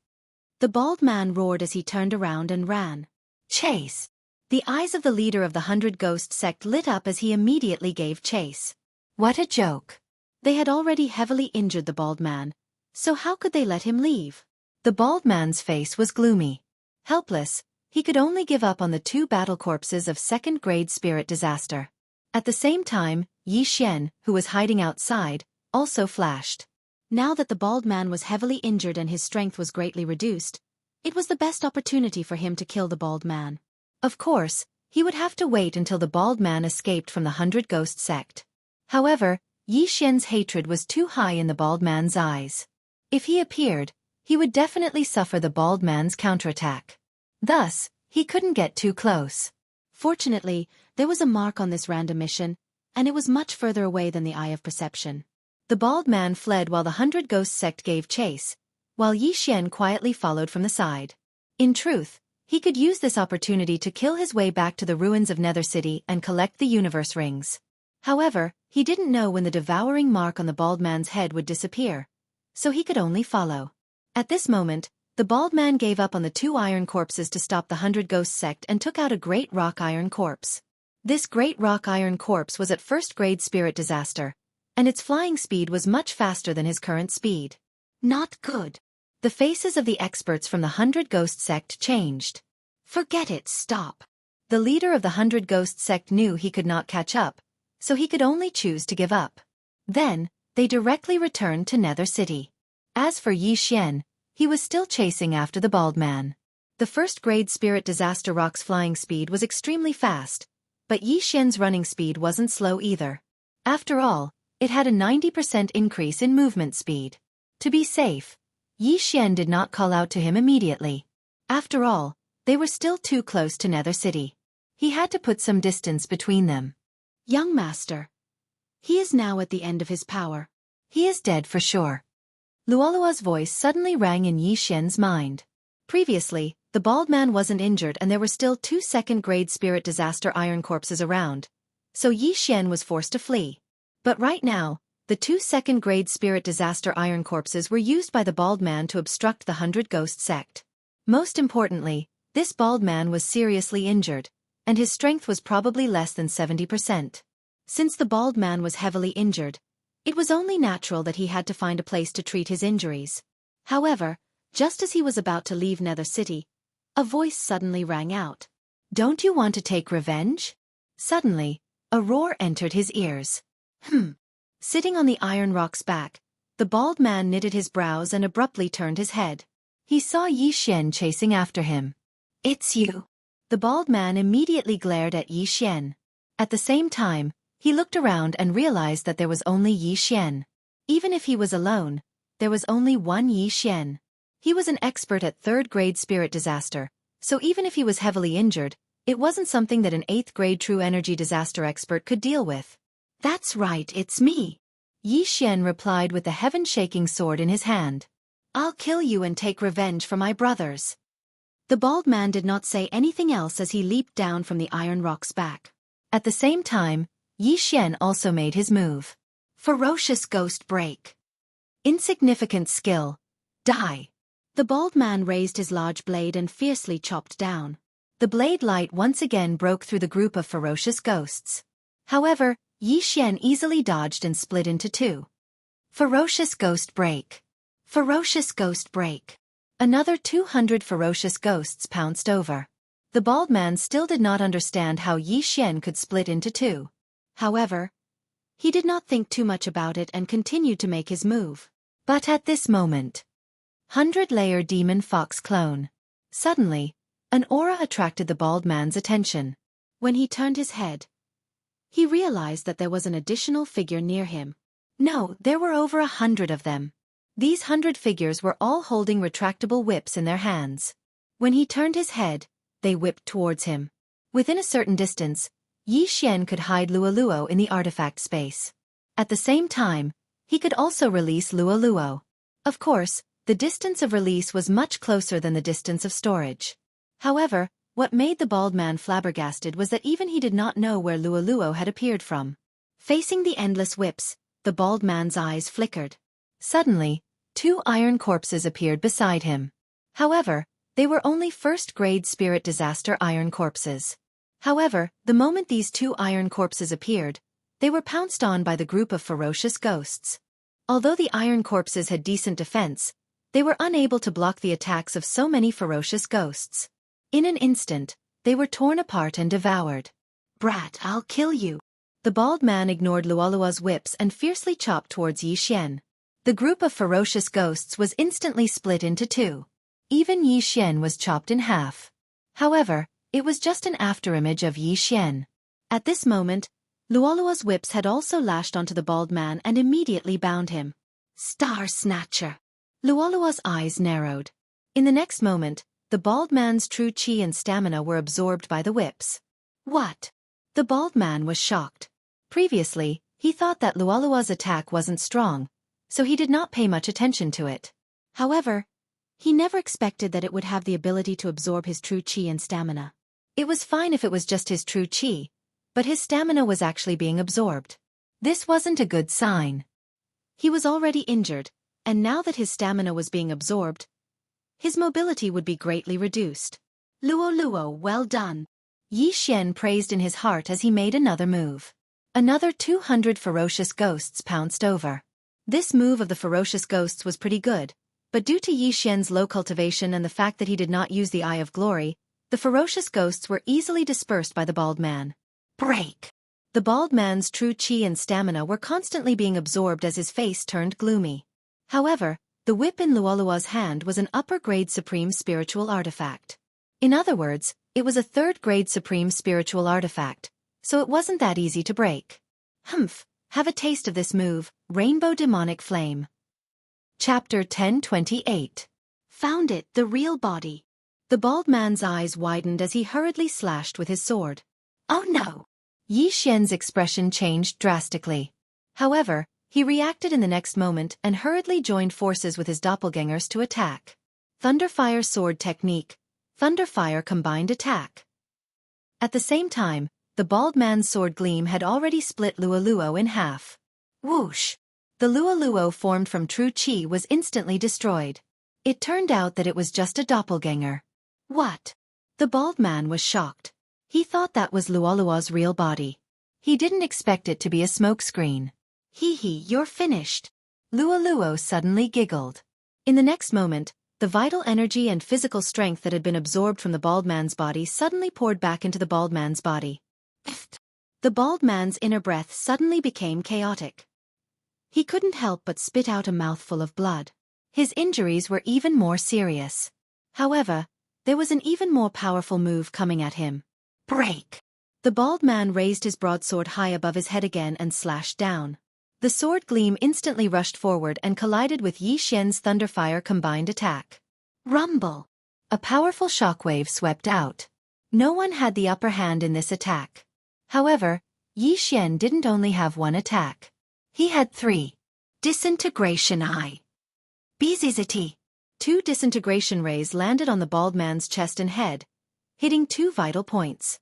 The bald man roared as he turned around and ran. Chase. The eyes of the leader of the 100 Ghost sect lit up as he immediately gave chase. What a joke. They had already heavily injured the bald man, so how could they let him leave? The bald man's face was gloomy. Helpless, he could only give up on the 2 battle corpses of second-grade spirit disaster. At the same time, Yi Xian, who was hiding outside, also flashed. Now that the bald man was heavily injured and his strength was greatly reduced, it was the best opportunity for him to kill the bald man. Of course, he would have to wait until the bald man escaped from the 100 Ghost sect. However, Yi Xian's hatred was too high in the bald man's eyes. If he appeared, he would definitely suffer the bald man's counterattack. Thus, he couldn't get too close. Fortunately, there was a mark on this random mission, and it was much further away than the eye of perception. The bald man fled while the 100 Ghost sect gave chase, while Yi Xian quietly followed from the side. In truth, he could use this opportunity to kill his way back to the ruins of Nether City and collect the universe rings. However, he didn't know when the devouring mark on the bald man's head would disappear, so he could only follow. At this moment, the bald man gave up on the 2 iron corpses to stop the 100 Ghost sect and took out a great rock iron corpse. This great rock iron corpse was at first-grade spirit disaster, and its flying speed was much faster than his current speed. Not good. The faces of the experts from the 100 Ghost sect changed. Forget it, stop. The leader of the 100 Ghost sect knew he could not catch up, so he could only choose to give up. Then, they directly returned to Nether City. As for Yi Xian, he was still chasing after the bald man. The first-grade spirit disaster rock's flying speed was extremely fast, but Yi Xian's running speed wasn't slow either. After all, it had a 90% increase in movement speed. To be safe, Yi Xian did not call out to him immediately. After all, they were still too close to Nether City. He had to put some distance between them. Young master. He is now at the end of his power. He is dead for sure. Luoluo's voice suddenly rang in Yi Xian's mind. Previously, the bald man wasn't injured and there were still 2 second-grade spirit disaster iron corpses around, so Yi Xian was forced to flee. But right now, the 2 second-grade spirit disaster iron corpses were used by the bald man to obstruct the 100 Ghost sect. Most importantly, this bald man was seriously injured, and his strength was probably less than 70%. Since the bald man was heavily injured, it was only natural that he had to find a place to treat his injuries. However, just as he was about to leave Nether City, a voice suddenly rang out. Don't you want to take revenge? Suddenly, a roar entered his ears. Sitting on the iron rock's back, the bald man knitted his brows and abruptly turned his head. He saw Yi Xian chasing after him. It's you. The bald man immediately glared at Yi Xian. At the same time, he looked around and realized that there was only Yi Xian. Even if he was alone, there was only one Yi Xian. He was an expert at third-grade spirit disaster, so even if he was heavily injured, it wasn't something that an 8th-grade true energy disaster expert could deal with. "That's right, it's me," Yi Xian replied with the heaven-shaking sword in his hand. "I'll kill you and take revenge for my brothers." The bald man did not say anything else as he leaped down from the iron rock's back. At the same time, Yi Xian also made his move. Ferocious Ghost Break. Insignificant skill. Die. The bald man raised his large blade and fiercely chopped down. The blade light once again broke through the group of ferocious ghosts. However, Yi Xian easily dodged and split into two. Ferocious Ghost Break. Ferocious Ghost Break. Another 200 ferocious ghosts pounced over. The bald man still did not understand how Yi Xian could split into two. However, he did not think too much about it and continued to make his move. But at this moment, 100-layer demon fox clone. Suddenly, an aura attracted the bald man's attention. When he turned his head, he realized that there was an additional figure near him. No, there were over 100 of them. These 100 figures were all holding retractable whips in their hands. When he turned his head, they whipped towards him. Within a certain distance, Yi Xian could hide Luoluo in the artifact space. At the same time, he could also release Luoluo. Of course, the distance of release was much closer than the distance of storage. However, what made the bald man flabbergasted was that even he did not know where Luoluo had appeared from. Facing the endless whips, the bald man's eyes flickered. Suddenly, 2 iron corpses appeared beside him. However, they were only first-grade spirit disaster iron corpses. However, the moment these 2 iron corpses appeared, they were pounced on by the group of ferocious ghosts. Although the iron corpses had decent defense, they were unable to block the attacks of so many ferocious ghosts. In an instant, they were torn apart and devoured. "Brat, I'll kill you." The bald man ignored Luoluo's whips and fiercely chopped towards Yi Xian. The group of ferocious ghosts was instantly split into 2. Even Yi Xian was chopped in half. However, it was just an afterimage of Yi Xian. At this moment, Luoluo's whips had also lashed onto the bald man and immediately bound him. Star Snatcher. Luoluo's eyes narrowed. In the next moment, the bald man's true chi and stamina were absorbed by the whips. What? The bald man was shocked. Previously, he thought that Luoluo's attack wasn't strong, so he did not pay much attention to it. However, he never expected that it would have the ability to absorb his true chi and stamina. It was fine if it was just his true chi, but his stamina was actually being absorbed. This wasn't a good sign. He was already injured, and now that his stamina was being absorbed, his mobility would be greatly reduced. Luoluo, well done. Yi Xian praised in his heart as he made another move. Another 200 ferocious ghosts pounced over. This move of the ferocious ghosts was pretty good, but due to Yi Xian's low cultivation and the fact that he did not use the Eye of Glory, the ferocious ghosts were easily dispersed by the bald man. Break! The bald man's true chi and stamina were constantly being absorbed as his face turned gloomy. However, the whip in Luoluo's hand was an upper-grade supreme spiritual artifact. In other words, it was a third-grade supreme spiritual artifact, so it wasn't that easy to break. Humph, have a taste of this move, Rainbow Demonic Flame. Chapter 1028. Found it, the real body. The bald man's eyes widened as he hurriedly slashed with his sword. Oh no! Yi Xian's expression changed drastically. However, he reacted in the next moment and hurriedly joined forces with his doppelgangers to attack. Thunderfire Sword Technique. Thunderfire Combined Attack. At the same time, the bald man's sword gleam had already split Luoluo in half. Whoosh! The Luoluo formed from true chi was instantly destroyed. It turned out that it was just a doppelganger. What? The bald man was shocked. He thought that was Luoluo's real body. He didn't expect it to be a smokescreen. Hee hee, you're finished. Luoluo suddenly giggled. In the next moment, the vital energy and physical strength that had been absorbed from the bald man's body suddenly poured back into the bald man's body. The bald man's inner breath suddenly became chaotic. He couldn't help but spit out a mouthful of blood. His injuries were even more serious. However, there was an even more powerful move coming at him. Break! The bald man raised his broadsword high above his head again and slashed down. The sword gleam instantly rushed forward and collided with Yi Xian's Thunderfire Combined Attack. Rumble. A powerful shockwave swept out. No one had the upper hand in this attack. However, Yi Xian didn't only have one attack. He had three. Disintegration Eye. BZZT. Two disintegration rays landed on the bald man's chest and head, hitting two vital points.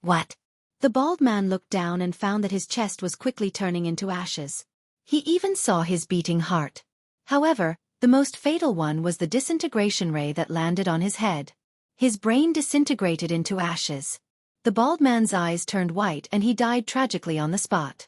What? The bald man looked down and found that his chest was quickly turning into ashes. He even saw his beating heart. However, the most fatal one was the disintegration ray that landed on his head. His brain disintegrated into ashes. The bald man's eyes turned white and he died tragically on the spot.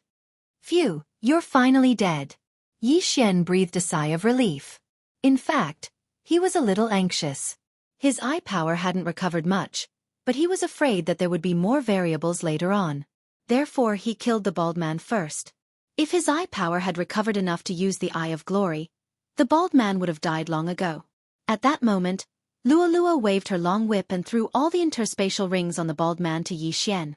Phew, you're finally dead. Yi Xian breathed a sigh of relief. In fact, he was a little anxious. His eye power hadn't recovered much, but he was afraid that there would be more variables later on. Therefore he killed the bald man first. If his eye power had recovered enough to use the Eye of Glory, the bald man would have died long ago. At that moment, Luolua waved her long whip and threw all the interspatial rings on the bald man to Yi Xian.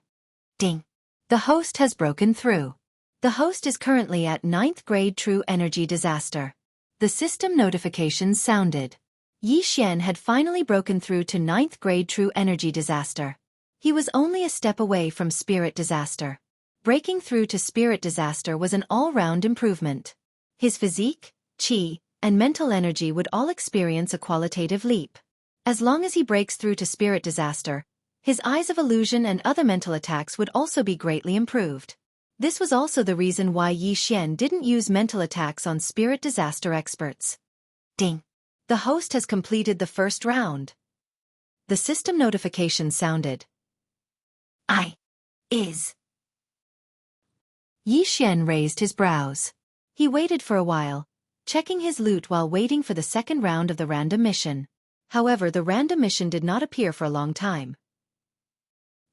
Ding! The host has broken through. The host is currently at 9th grade True Energy Disaster. The system notifications sounded. Yi Xian had finally broken through to 9th grade True Energy Disaster. He was only a step away from Spirit Disaster. Breaking through to Spirit Disaster was an all-round improvement. His physique, chi, and mental energy would all experience a qualitative leap. As long as he breaks through to Spirit Disaster, his Eyes of Illusion and other mental attacks would also be greatly improved. This was also the reason why Yi Xian didn't use mental attacks on Spirit Disaster experts. Ding! The host has completed the first round. The system notification sounded. Is. Yi Xian raised his brows. He waited for a while, checking his loot while waiting for the second round of the random mission. However, the random mission did not appear for a long time.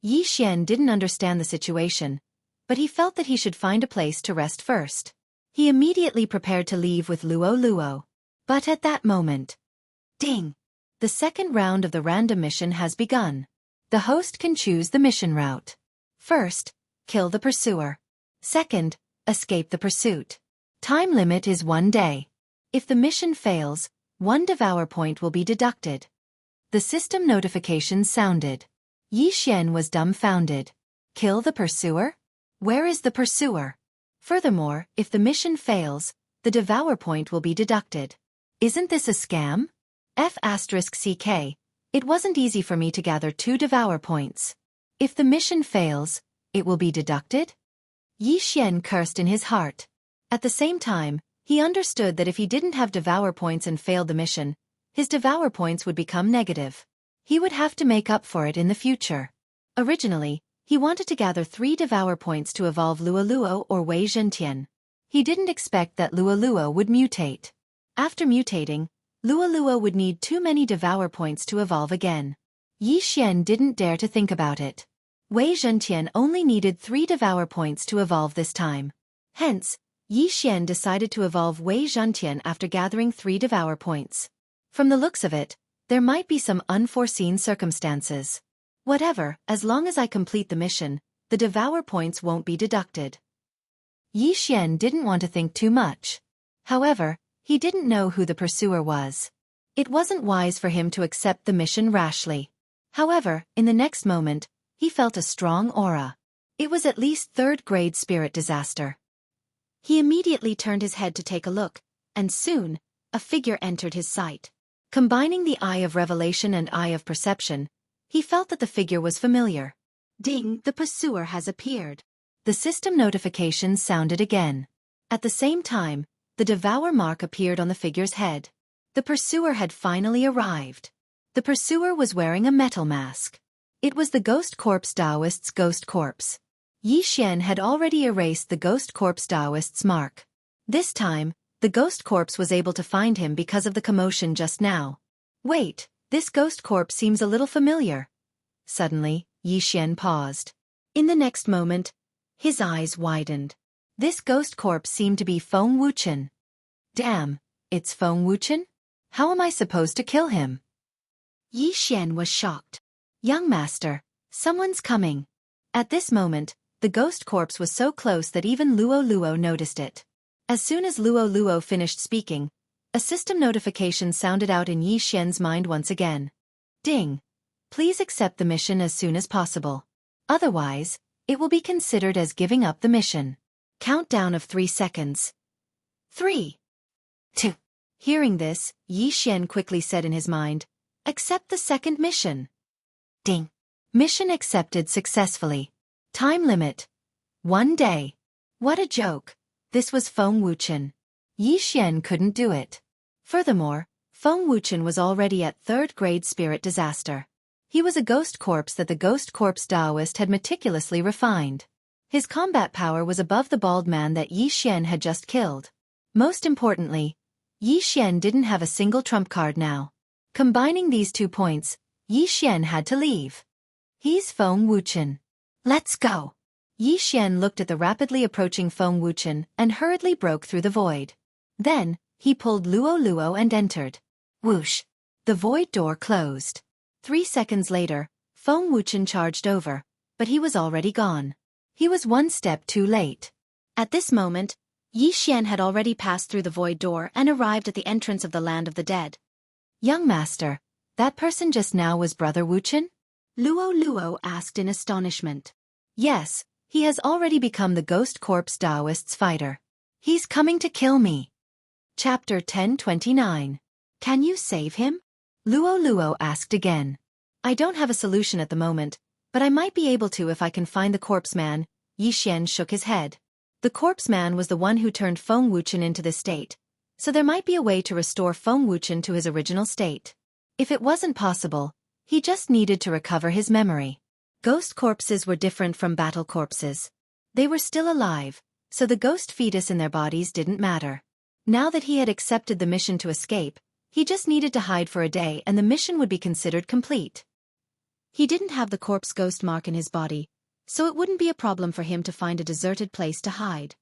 Yi Xian didn't understand the situation, but he felt that he should find a place to rest first. He immediately prepared to leave with Luo. But at that moment, ding! The second round of the random mission has begun. The host can choose the mission route. First, kill the pursuer. Second, escape the pursuit. Time limit is 1 day. If the mission fails, 1 devour point will be deducted. The system notification sounded. Yi Xian was dumbfounded. Kill the pursuer? Where is the pursuer? Furthermore, if the mission fails, the devour point will be deducted. Isn't this a scam? F***CK. It wasn't easy for me to gather 2 devour points. If the mission fails, it will be deducted? Yi Xian cursed in his heart. At the same time, he understood that if he didn't have devour points and failed the mission, his devour points would become negative. He would have to make up for it in the future. Originally, he wanted to gather 3 devour points to evolve Luo or Wei Zhentian. He didn't expect that Luo would mutate. After mutating, Luo would need too many devour points to evolve again. Yi Xian didn't dare to think about it. Wei Zhentian only needed 3 devour points to evolve this time. Hence, Yi Xian decided to evolve Wei Zhentian after gathering 3 devour points. From the looks of it, there might be some unforeseen circumstances. Whatever, as long as I complete the mission, the devour points won't be deducted. Yi Xian didn't want to think too much. However, he didn't know who the pursuer was. It wasn't wise for him to accept the mission rashly. However, in the next moment, he felt a strong aura. It was at least 3rd grade Spirit Disaster. He immediately turned his head to take a look, and soon, a figure entered his sight. Combining the Eye of Revelation and Eye of Perception, he felt that the figure was familiar. Ding! The pursuer has appeared. The system notification sounded again. At the same time, the devour mark appeared on the figure's head. The pursuer had finally arrived. The pursuer was wearing a metal mask. It was the Ghost Corpse Taoist's ghost corpse. Yi Xian had already erased the Ghost Corpse Taoist's mark. This time, the ghost corpse was able to find him because of the commotion just now. Wait, this ghost corpse seems a little familiar. Suddenly, Yi Xian paused. In the next moment, his eyes widened. This ghost corpse seemed to be Feng Wuchen. Damn, it's Feng Wuchen? How am I supposed to kill him? Yi Xian was shocked. Young master, someone's coming. At this moment, the ghost corpse was so close that even Luo noticed it. As soon as Luo finished speaking, A system notification sounded out in Yi Xian's mind once again. Ding. Please accept the mission as soon as possible. Otherwise, it will be considered as giving up the mission. Countdown of 3 seconds. 3. 2. Hearing this, Yi Xian quickly said in his mind, accept the second mission. Ding. Mission accepted successfully. Time limit. 1 day. What a joke. This was Feng Wuchen. Yi Xian couldn't do it. Furthermore, Feng Wuchen was already at 3rd grade spirit disaster. He was a ghost corpse that the ghost corpse Taoist had meticulously refined. His combat power was above the bald man that Yi Xian had just killed. Most importantly, Yi Xian didn't have a single trump card now. Combining these 2 points, Yi Xian had to leave. He's Feng Wuchen. Let's go. Yi Xian looked at the rapidly approaching Feng Wuchen and hurriedly broke through the void. Then, he pulled Luo and entered. Whoosh. The void door closed. 3 seconds later, Feng Wuchen charged over, but he was already gone. He was 1 step too late. At this moment, Yi Xian had already passed through the void door and arrived at the entrance of the land of the dead. Young master, that person just now was Brother Wuchen? Luo asked in astonishment. Yes, he has already become the ghost corpse Taoist's fighter. He's coming to kill me. Chapter 1029. Can you save him? Luo asked again. I don't have a solution at the moment, but I might be able to if I can find the corpse man. Yi Xian shook his head. The corpse man was the one who turned Feng Wuchen into this state, so there might be a way to restore Feng Wuchen to his original state. If it wasn't possible, he just needed to recover his memory. Ghost corpses were different from battle corpses. They were still alive, so the ghost fetus in their bodies didn't matter. Now that he had accepted the mission to escape, he just needed to hide for a day and the mission would be considered complete. He didn't have the corpse ghost mark in his body, so it wouldn't be a problem for him to find a deserted place to hide.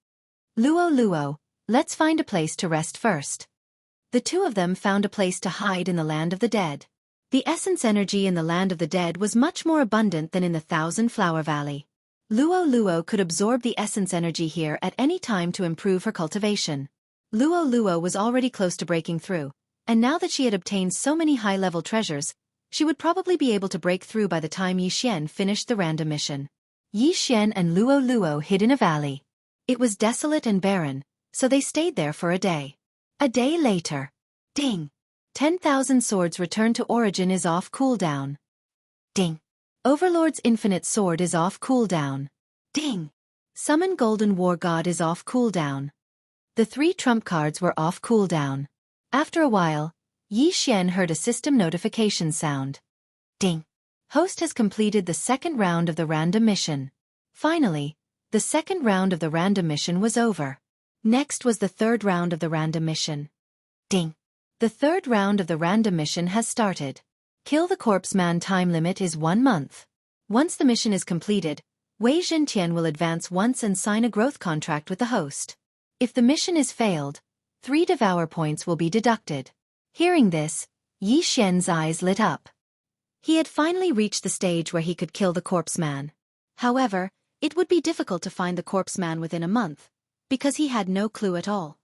Luo, let's find a place to rest first. The 2 of them found a place to hide in the land of the dead. The essence energy in the land of the dead was much more abundant than in the Thousand Flower Valley. Luo could absorb the essence energy here at any time to improve her cultivation. Luo was already close to breaking through, and now that she had obtained so many high-level treasures, she would probably be able to break through by the time Yi Xian finished the random mission. Yi Xian and Luo hid in a valley. It was desolate and barren, so they stayed there for a day. A day later. Ding! 10,000 Swords Return to Origin is off cooldown. Ding! Overlord's Infinite Sword is off cooldown. Ding! Summon Golden War God is off cooldown. The 3 trump cards were off cooldown. After a while, Yi Xian heard a system notification sound. Ding! Host has completed the 2nd round of the random mission. Finally, the 2nd round of the random mission was over. Next was the 3rd round of the random mission. Ding! The 3rd round of the random mission has started. Kill the corpse man time limit is 1 month. Once the mission is completed, Wei Zhentian will advance once and sign a growth contract with the host. If the mission is failed, 3 devour points will be deducted. Hearing this, Yi Xian's eyes lit up. He had finally reached the stage where he could kill the corpse man. However, it would be difficult to find the corpse man within a month, because he had no clue at all.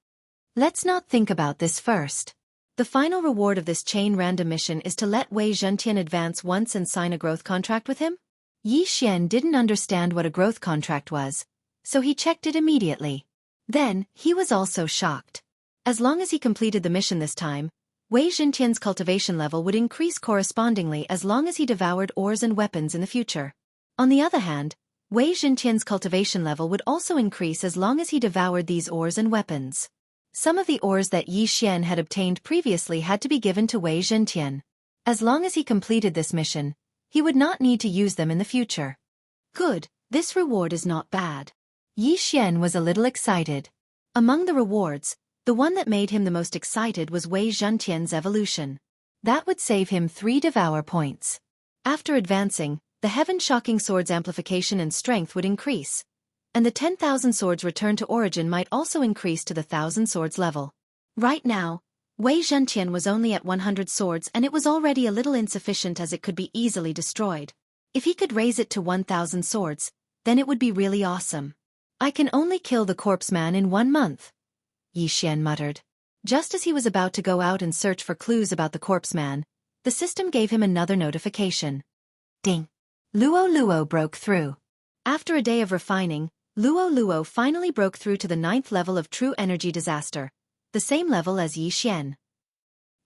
Let's not think about this first. The final reward of this chain random mission is to let Wei Zhentian advance once and sign a growth contract with him? Yi Xian didn't understand what a growth contract was, so he checked it immediately. Then, he was also shocked. As long as he completed the mission this time, Wei Zhentian's cultivation level would increase correspondingly as long as he devoured ores and weapons in the future. On the other hand, Wei Zhentian's cultivation level would also increase as long as he devoured these ores and weapons. Some of the ores that Yi Xian had obtained previously had to be given to Wei Zhentian. As long as he completed this mission, he would not need to use them in the future. Good, this reward is not bad. Yi Xian was a little excited. Among the rewards, the one that made him the most excited was Wei Zhentian's evolution. That would save him 3 devour points. After advancing, the heaven-shocking sword's amplification and strength would increase, and the 10,000 swords return to origin might also increase to the 1,000 swords level. Right now, Wei Zhentian was only at 100 swords and it was already a little insufficient as it could be easily destroyed. If he could raise it to 1,000 swords, then it would be really awesome. I can only kill the corpse man in 1 month. Yi Xian muttered. Just as he was about to go out and search for clues about the corpse man, the system gave him another notification. Ding! Luo Luo broke through. After a day of refining, Luo Luo finally broke through to the 9th level of True Energy Disaster, the same level as Yi Xian.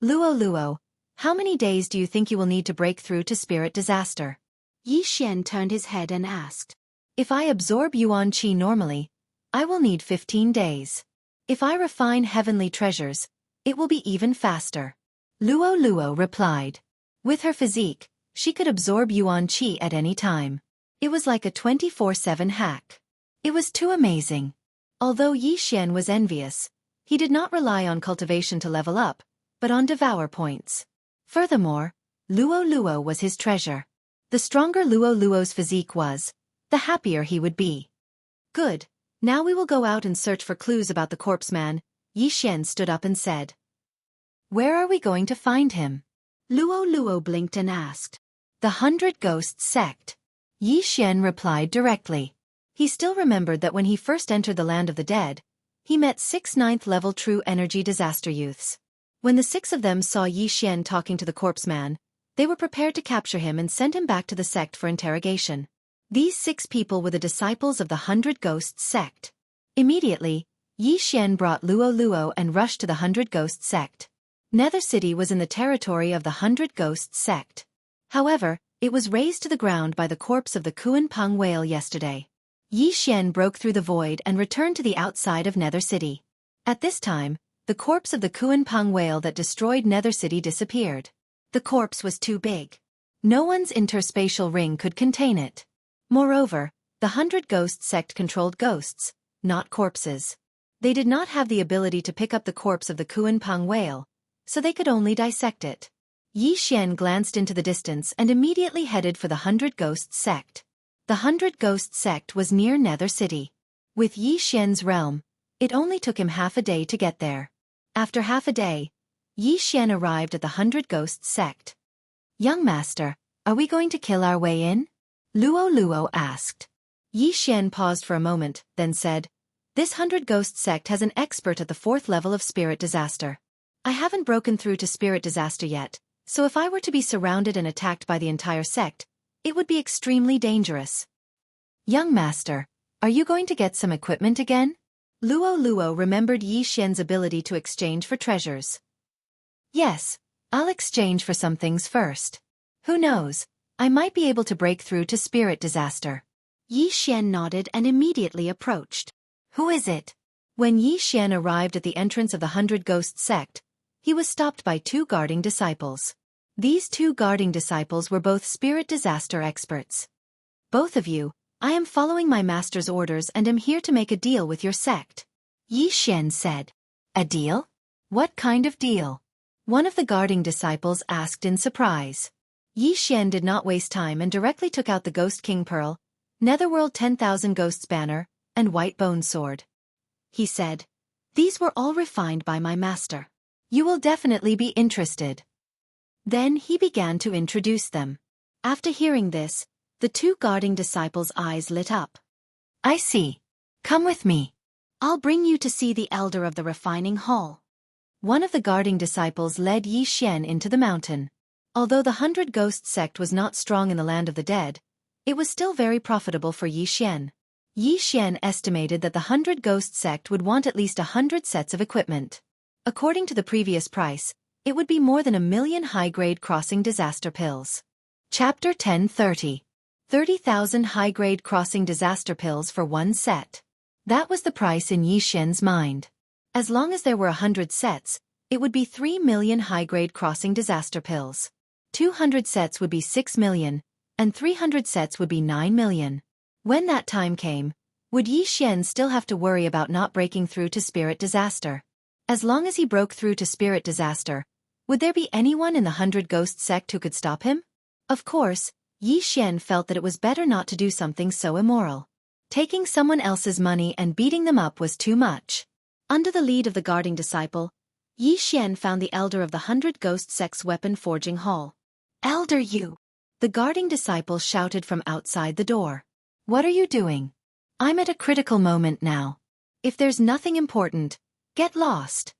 Luo Luo, how many days do you think you will need to break through to Spirit Disaster? Yi Xian turned his head and asked. If I absorb Yuan Qi normally, I will need 15 days. If I refine heavenly treasures, it will be even faster. Luo Luo replied. With her physique, she could absorb Yuan Qi at any time. It was like a 24/7 hack. It was too amazing. Although Yi Xian was envious, he did not rely on cultivation to level up, but on devour points. Furthermore, Luo Luo was his treasure. The stronger Luo Luo's physique was, the happier he would be. Good, now we will go out and search for clues about the corpse man, Yi Xian stood up and said. Where are we going to find him? Luo Luo blinked and asked. The 100 Ghosts Sect. Yi Xian replied directly. He still remembered that when he first entered the land of the dead, he met 6 9th-level True Energy Disaster youths. When the 6 of them saw Yi Xian talking to the corpse man, they were prepared to capture him and send him back to the sect for interrogation. These 6 people were the disciples of the 100 Ghosts Sect. Immediately, Yi Xian brought Luo Luo and rushed to the 100 Ghosts Sect. Nether City was in the territory of the 100 Ghosts Sect. However, it was razed to the ground by the corpse of the Kuan Peng whale yesterday. Yi Xian broke through the void and returned to the outside of Nether City. At this time, the corpse of the Kuan Peng whale that destroyed Nether City disappeared. The corpse was too big. No one's interspatial ring could contain it. Moreover, the 100 Ghost Sect controlled ghosts, not corpses. They did not have the ability to pick up the corpse of the Kuan Peng whale, so they could only dissect it. Yi Xian glanced into the distance and immediately headed for the 100 Ghost Sect. The 100 Ghost Sect was near Nether City. With Yi Xian's realm, it only took him half a day to get there. After half a day, Yi Xian arrived at the 100 Ghost Sect. Young master, are we going to kill our way in? Luo Luo asked. Yi Xian paused for a moment, then said, This 100 Ghost Sect has an expert at the 4th level of Spirit Disaster. I haven't broken through to Spirit Disaster yet, so if I were to be surrounded and attacked by the entire sect, it would be extremely dangerous. Young master, are you going to get some equipment again? Luo Luo remembered Yi Xian's ability to exchange for treasures. Yes, I'll exchange for some things first. Who knows, I might be able to break through to Spirit Disaster. Yi Xian nodded and immediately approached. Who is it? When Yi Xian arrived at the entrance of the 100 Ghost Sect, he was stopped by 2 guarding disciples. These 2 guarding disciples were both Spirit Disaster experts. Both of you, I am following my master's orders and am here to make a deal with your sect. Yi Xian said. A deal? What kind of deal? One of the guarding disciples asked in surprise. Yi Xian did not waste time and directly took out the Ghost King Pearl, Netherworld 10,000 Ghosts banner, and White Bone sword. He said, These were all refined by my master. You will definitely be interested. Then he began to introduce them. After hearing this, the 2 guarding disciples' eyes lit up. I see. Come with me. I'll bring you to see the elder of the refining hall. One of the guarding disciples led Yi Xian into the mountain. Although the 100 Ghost Sect was not strong in the land of the dead, it was still very profitable for Yi Xian. Yi Xian estimated that the 100 Ghost Sect would want at least 100 sets of equipment. According to the previous price, it would be more than 1 million high-grade crossing disaster pills. Chapter 10:30. 30,000 high-grade crossing disaster pills for 1 set. That was the price in Yi Xian's mind. As long as there were 100 sets, it would be 3 million high-grade crossing disaster pills. 200 sets would be 6 million, and 300 sets would be 9 million. When that time came, would Yi Xian still have to worry about not breaking through to Spirit Disaster? As long as he broke through to Spirit Disaster, would there be anyone in the 100 Ghost Sect who could stop him? Of course, Yi Xian felt that it was better not to do something so immoral. Taking someone else's money and beating them up was too much. Under the lead of the guarding disciple, Yi Xian found the elder of the 100 Ghost Sect's weapon forging hall. Elder you! The guarding disciple shouted from outside the door. What are you doing? I'm at a critical moment now. If there's nothing important, get lost.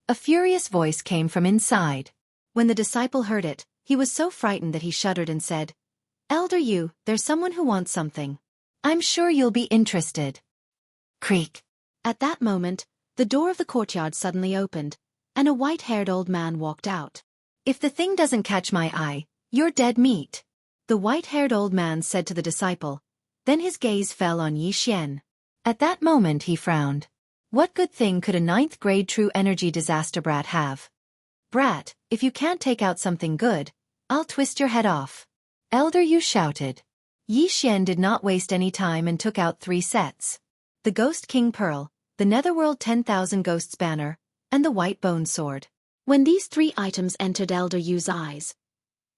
A furious voice came from inside. When the disciple heard it, he was so frightened that he shuddered and said, "Elder Yu, there's someone who wants something. I'm sure you'll be interested." Creak. At that moment, the door of the courtyard suddenly opened, and a white-haired old man walked out. "If the thing doesn't catch my eye, you're dead meat," the white-haired old man said to the disciple. Then his gaze fell on Yi Xian. At that moment he frowned. What good thing could a 9th grade true energy disaster brat have? "Brat, if you can't take out something good, I'll twist your head off," Elder Yu shouted. Yi Xian did not waste any time and took out 3 sets. The Ghost King Pearl, the Netherworld 10,000 Ghosts Banner, and the White Bone Sword. When these 3 items entered Elder Yu's eyes,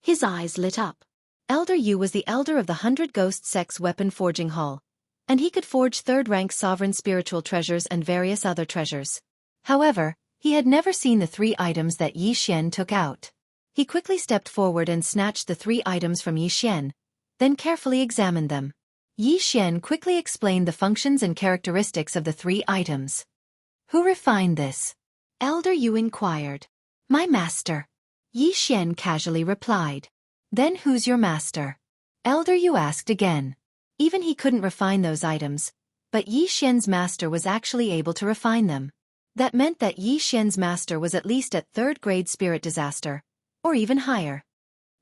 his eyes lit up. Elder Yu was the elder of the 100 Ghost Sex Weapon Forging Hall, and he could forge 3rd-rank sovereign spiritual treasures and various other treasures. However, he had never seen the 3 items that Yi Xian took out. He quickly stepped forward and snatched the 3 items from Yi Xian, then carefully examined them. Yi Xian quickly explained the functions and characteristics of the 3 items. "Who refined this?" Elder Yu inquired. "My master," Yi Xian casually replied. "Then who's your master?" Elder Yu asked again. Even he couldn't refine those items, but Yi Xian's master was actually able to refine them. That meant that Yi Xian's master was at least at 3rd grade spirit disaster, or even higher.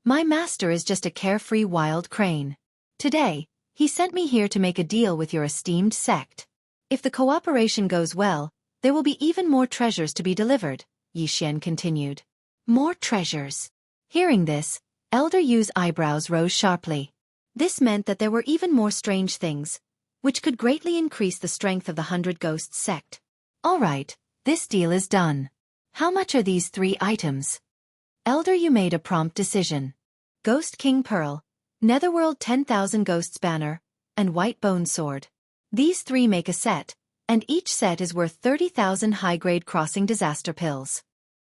"My master is just a carefree wild crane. Today, he sent me here to make a deal with your esteemed sect. If the cooperation goes well, there will be even more treasures to be delivered," Yi Xian continued. "More treasures." Hearing this, Elder Yu's eyebrows rose sharply. This meant that there were even more strange things, which could greatly increase the strength of the 100 Ghosts sect. "All right, this deal is done. How much are these 3 items?" Elder Yu made a prompt decision. Ghost King Pearl, Netherworld 10,000 Ghosts Banner, and White Bone Sword. These 3 make a set, and each set is worth 30,000 high-grade crossing disaster pills.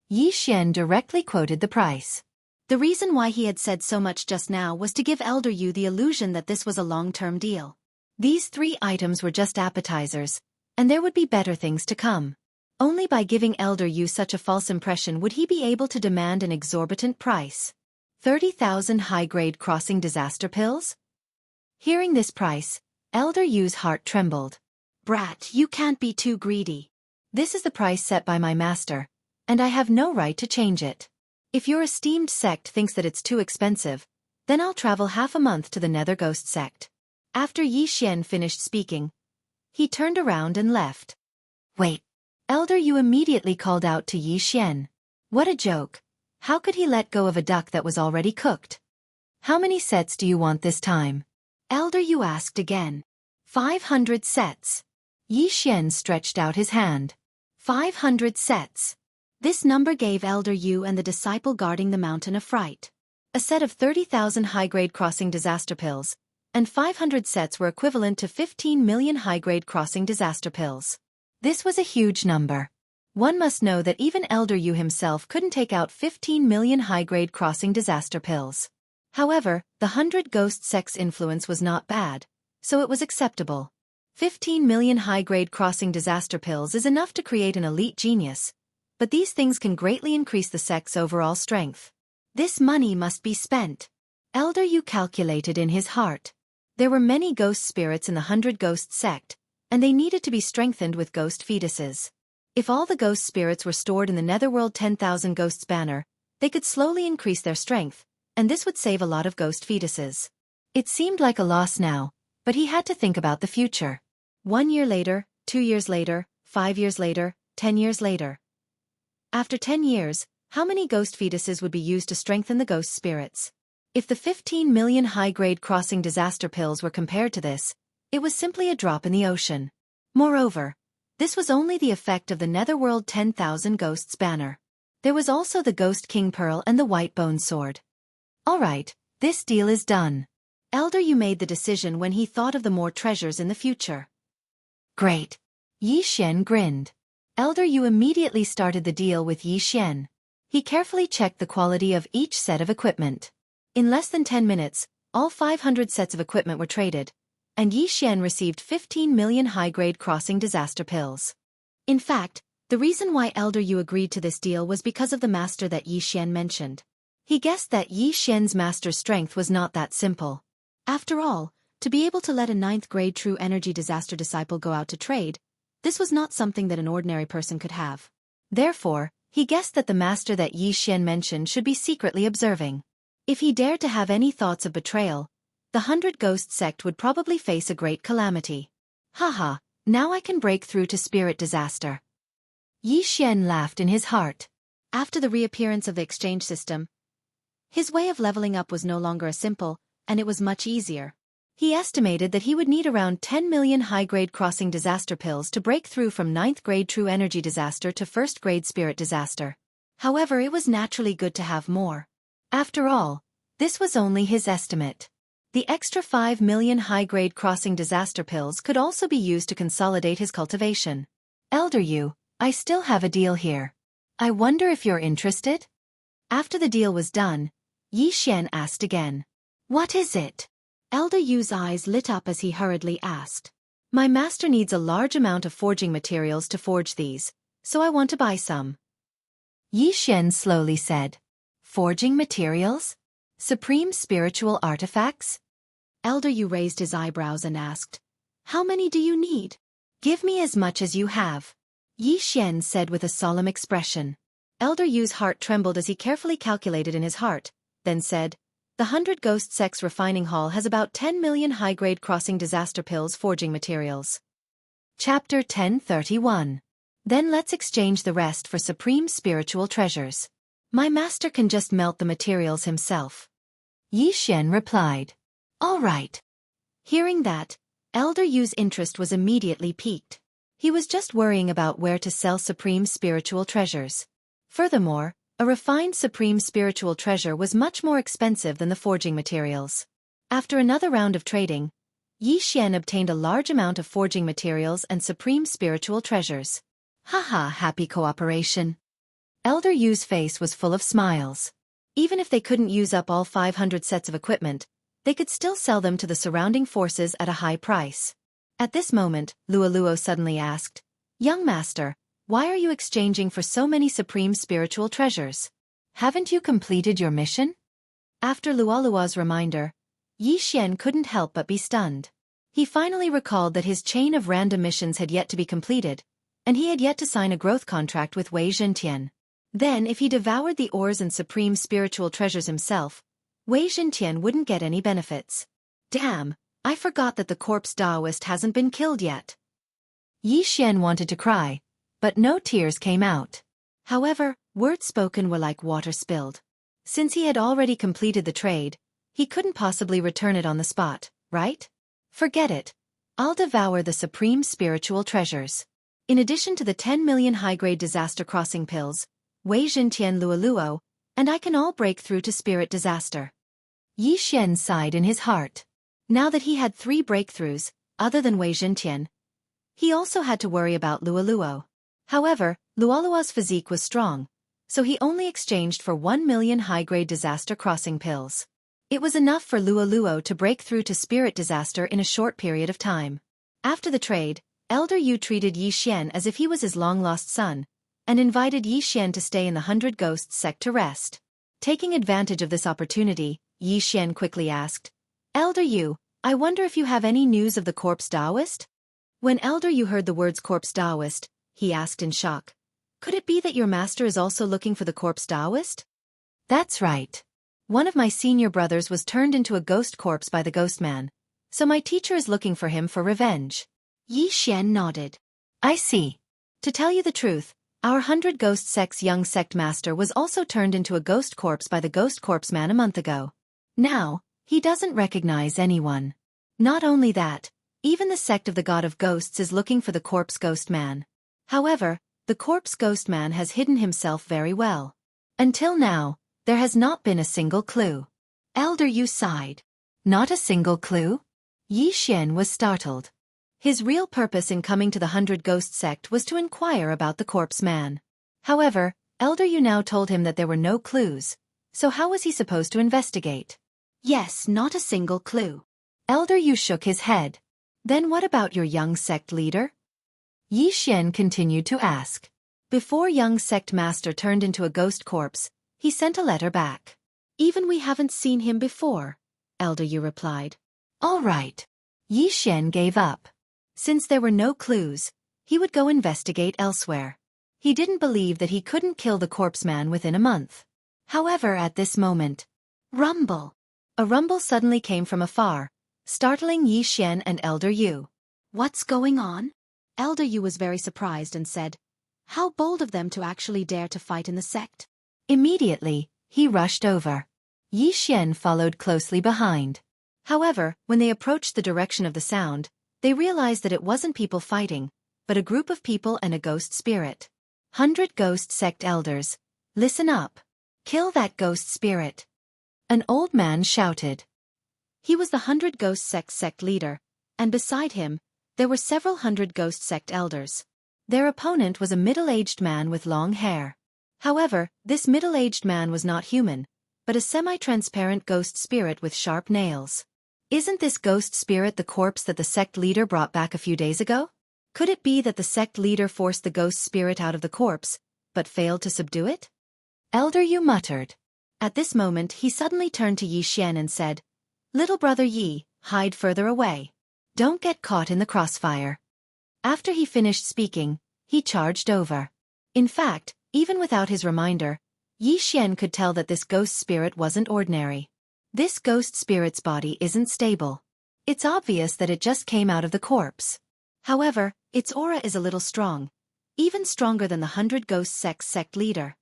Yi Xian directly quoted the price. The reason why he had said so much just now was to give Elder Yu the illusion that this was a long-term deal. These 3 items were just appetizers, and there would be better things to come. Only by giving Elder Yu such a false impression would he be able to demand an exorbitant price. 30,000 high-grade crossing disaster pills? Hearing this price, Elder Yu's heart trembled. "Brat, you can't be too greedy. This is the price set by my master, and I have no right to change it. If your esteemed sect thinks that it's too expensive, then I'll travel half a month to the Nether Ghost sect." After Yi Xian finished speaking, he turned around and left. "Wait." Elder Yu immediately called out to Yi Xian. "What a joke. How could he let go of a duck that was already cooked? How many sets do you want this time?" Elder Yu asked again. 500 sets. Yi Xian stretched out his hand. 500 sets. This number gave Elder Yu and the disciple guarding the mountain a fright. A set of 30,000 high-grade crossing disaster pills, and 500 sets were equivalent to 15 million high-grade crossing disaster pills. This was a huge number. One must know that even Elder Yu himself couldn't take out 15 million high-grade crossing disaster pills. However, the 100 Ghost Sect's influence was not bad, so it was acceptable. 15 million high-grade crossing disaster pills is enough to create an elite genius, but these things can greatly increase the sect's overall strength. This money must be spent. Elder Yu calculated in his heart. There were many ghost spirits in the 100 Ghost sect, and they needed to be strengthened with ghost fetuses. If all the ghost spirits were stored in the Netherworld 10,000 Ghosts Banner, they could slowly increase their strength, and this would save a lot of ghost fetuses. It seemed like a loss now, but he had to think about the future. 1 year later, 2 years later, 5 years later, 10 years later. After 10 years, how many ghost fetuses would be used to strengthen the ghost spirits? If the 15 million high-grade crossing disaster pills were compared to this, it was simply a drop in the ocean. Moreover, this was only the effect of the Netherworld 10,000 Ghosts Banner. There was also the Ghost King Pearl and the White Bone Sword. All right, this deal is done. Elder Yu made the decision when he thought of the more treasures in the future. Great. Yi Xian grinned. Elder Yu immediately started the deal with Yi Xian. He carefully checked the quality of each set of equipment. In less than 10 minutes, all 500 sets of equipment were traded, and Yi Xian received 15 million high-grade crossing disaster pills. In fact, The reason why Elder Yu agreed to this deal was because of the master that Yi Xian mentioned. He guessed that Yi Xian's master's strength was not that simple. After all, to be able to let a 9th grade true energy disaster disciple go out to trade, this was not something that an ordinary person could have. Therefore, he guessed that the master that Yi Xian mentioned should be secretly observing. If he dared to have any thoughts of betrayal, the 100 Ghost sect would probably face a great calamity. Haha, now I can break through to spirit disaster. Yi Xian laughed in his heart. After the reappearance of the exchange system, his way of leveling up was no longer as simple, and it was much easier. He estimated that he would need around 10 million high-grade crossing disaster pills to break through from 9th grade true energy disaster to 1st grade spirit disaster. However, it was naturally good to have more. After all, this was only his estimate. The extra 5 million high-grade crossing disaster pills could also be used to consolidate his cultivation. Elder Yu, I still have a deal here. I wonder if you're interested? After the deal was done, Yi Xian asked again. What is it? Elder Yu's eyes lit up as he hurriedly asked. My master needs a large amount of forging materials to forge these, so I want to buy some. Yi Xian slowly said. Forging materials? Supreme spiritual artifacts? Elder Yu raised his eyebrows and asked. How many do you need? Give me as much as you have. Yi Xian said with a solemn expression. Elder Yu's heart trembled as he carefully calculated in his heart, then said, The 100 Ghost Sect's refining hall has about 10 million high-grade crossing disaster pills forging materials. Chapter 1031. Then let's exchange the rest for supreme spiritual treasures. My master can just melt the materials himself. Yi Xian replied. All right. Hearing that, Elder Yu's interest was immediately piqued. He was just worrying about where to sell supreme spiritual treasures. Furthermore, a refined supreme spiritual treasure was much more expensive than the forging materials. After another round of trading, Yi Xian obtained a large amount of forging materials and supreme spiritual treasures. Haha, happy cooperation. Elder Yu's face was full of smiles. Even if they couldn't use up all 500 sets of equipment, they could still sell them to the surrounding forces at a high price. At this moment, Luoluo suddenly asked, Young master, why are you exchanging for so many supreme spiritual treasures? Haven't you completed your mission? After Luoluo's reminder, Yi Xian couldn't help but be stunned. He finally recalled that his chain of random missions had yet to be completed, and he had yet to sign a growth contract with Wei Zhentian. Then if he devoured the ores and supreme spiritual treasures himself, Wei Zhentian wouldn't get any benefits. Damn, I forgot that the corpse Taoist hasn't been killed yet. Yi Xian wanted to cry, but no tears came out. However, words spoken were like water spilled. Since he had already completed the trade, he couldn't possibly return it on the spot, right? Forget it. I'll devour the supreme spiritual treasures. In addition to the 10 million high-grade disaster crossing pills, Wei Zhentian Luoluo, and I can all break through to spirit disaster. Yi Xian sighed in his heart. Now that he had 3 breakthroughs, other than Wei Zhentian, he also had to worry about Luoluo. However, Luoluo's physique was strong, so he only exchanged for 1 million high-grade disaster crossing pills. It was enough for Luoluo to break through to spirit disaster in a short period of time. After the trade, Elder Yu treated Yi Xian as if he was his long-lost son, and invited Yi Xian to stay in the 100 Ghosts sect to rest. Taking advantage of this opportunity, Yi Xian quickly asked, Elder Yu, I wonder if you have any news of the corpse Taoist? When Elder Yu heard the words corpse Taoist, he asked in shock. Could it be that your master is also looking for the corpse Taoist? That's right. One of my senior brothers was turned into a ghost corpse by the ghost man, so my teacher is looking for him for revenge. Yi Xian nodded. I see. To tell you the truth, our 100 Ghost Sect's young sect master was also turned into a ghost corpse by the ghost corpse man a month ago. Now, he doesn't recognize anyone. Not only that, even the sect of the God of Ghosts is looking for the corpse ghost man. However, the corpse ghost man has hidden himself very well. Until now, there has not been a single clue. Elder Yu sighed. Not a single clue? Yi Xian was startled. His real purpose in coming to the 100 Ghost sect was to inquire about the corpse man. However, Elder Yu now told him that there were no clues, so how was he supposed to investigate? Yes, not a single clue. Elder Yu shook his head. Then what about your young sect leader? Yi Xian continued to ask. Before young sect master turned into a ghost corpse, he sent a letter back. Even we haven't seen him before, Elder Yu replied. All right. Yi Xian gave up. Since there were no clues, he would go investigate elsewhere. He didn't believe that he couldn't kill the corpse man within a month. However, at this moment, rumble. A rumble suddenly came from afar, startling Yi Xian and Elder Yu. What's going on? Elder Yu was very surprised and said, how bold of them to actually dare to fight in the sect. Immediately, he rushed over. Yi Xian followed closely behind. However, when they approached the direction of the sound, they realized that it wasn't people fighting, but a group of people and a ghost spirit. 100 ghost sect elders, listen up. Kill that ghost spirit. An old man shouted. He was the 100 ghost sect leader, and beside him, there were several hundred ghost sect elders. Their opponent was a middle-aged man with long hair. However, this middle-aged man was not human, but a semi-transparent ghost spirit with sharp nails. Isn't this ghost spirit the corpse that the sect leader brought back a few days ago? Could it be that the sect leader forced the ghost spirit out of the corpse, but failed to subdue it? Elder Yu muttered. At this moment he suddenly turned to Yi Xian and said, Little brother Yi, hide further away. Don't get caught in the crossfire. After he finished speaking, he charged over. In fact, even without his reminder, Yi Xian could tell that this ghost spirit wasn't ordinary. This ghost spirit's body isn't stable. It's obvious that it just came out of the corpse. However, its aura is a little strong, even stronger than the 100 ghost sect leader.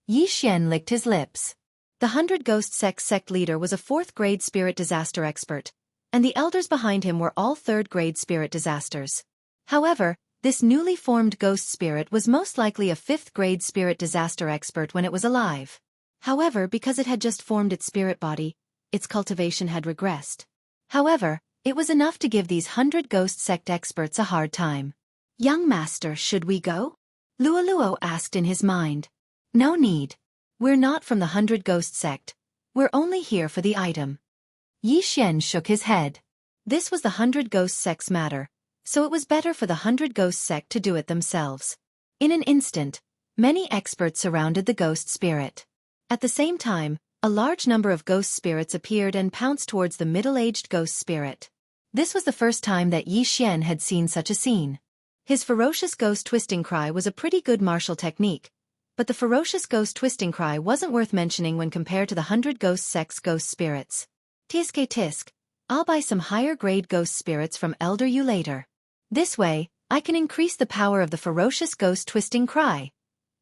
Yi Xian licked his lips. The 100 ghost sect leader was a 4th grade spirit disaster expert, and the elders behind him were all 3rd grade spirit disasters. However, this newly formed ghost spirit was most likely a 5th grade spirit disaster expert when it was alive. However, because it had just formed its spirit body, its cultivation had regressed. However, it was enough to give these 100 ghost sect experts a hard time. Young master, should we go? Luo asked in his mind. No need. We're not from the 100 ghost sect. We're only here for the item. Yi Xian shook his head. This was the 100 ghost sect's matter, so it was better for the 100 ghost sect to do it themselves. In an instant, many experts surrounded the ghost spirit. At the same time, a large number of ghost spirits appeared and pounced towards the middle-aged ghost spirit. This was the first time that Yi Xian had seen such a scene. His ferocious ghost twisting cry was a pretty good martial technique, but the ferocious ghost twisting cry wasn't worth mentioning when compared to the 100 ghost sect's ghost spirits. Tisk, I'll buy some higher-grade ghost spirits from Elder Yu later. This way, I can increase the power of the ferocious ghost twisting cry,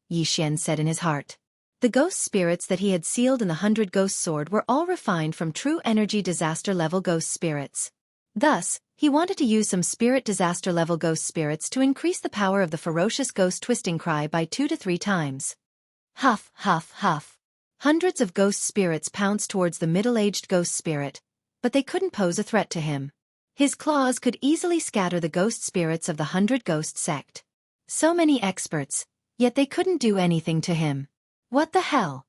Yi Xian said in his heart. The ghost spirits that he had sealed in the 100 ghost sword were all refined from true energy disaster level ghost spirits. Thus, he wanted to use some spirit disaster level ghost spirits to increase the power of the ferocious ghost twisting cry by 2 to 3 times. Huff, huff, huff. Hundreds of ghost spirits pounced towards the middle-aged ghost spirit, but they couldn't pose a threat to him. His claws could easily scatter the ghost spirits of the 100 ghost sect. So many experts, yet they couldn't do anything to him. What the hell?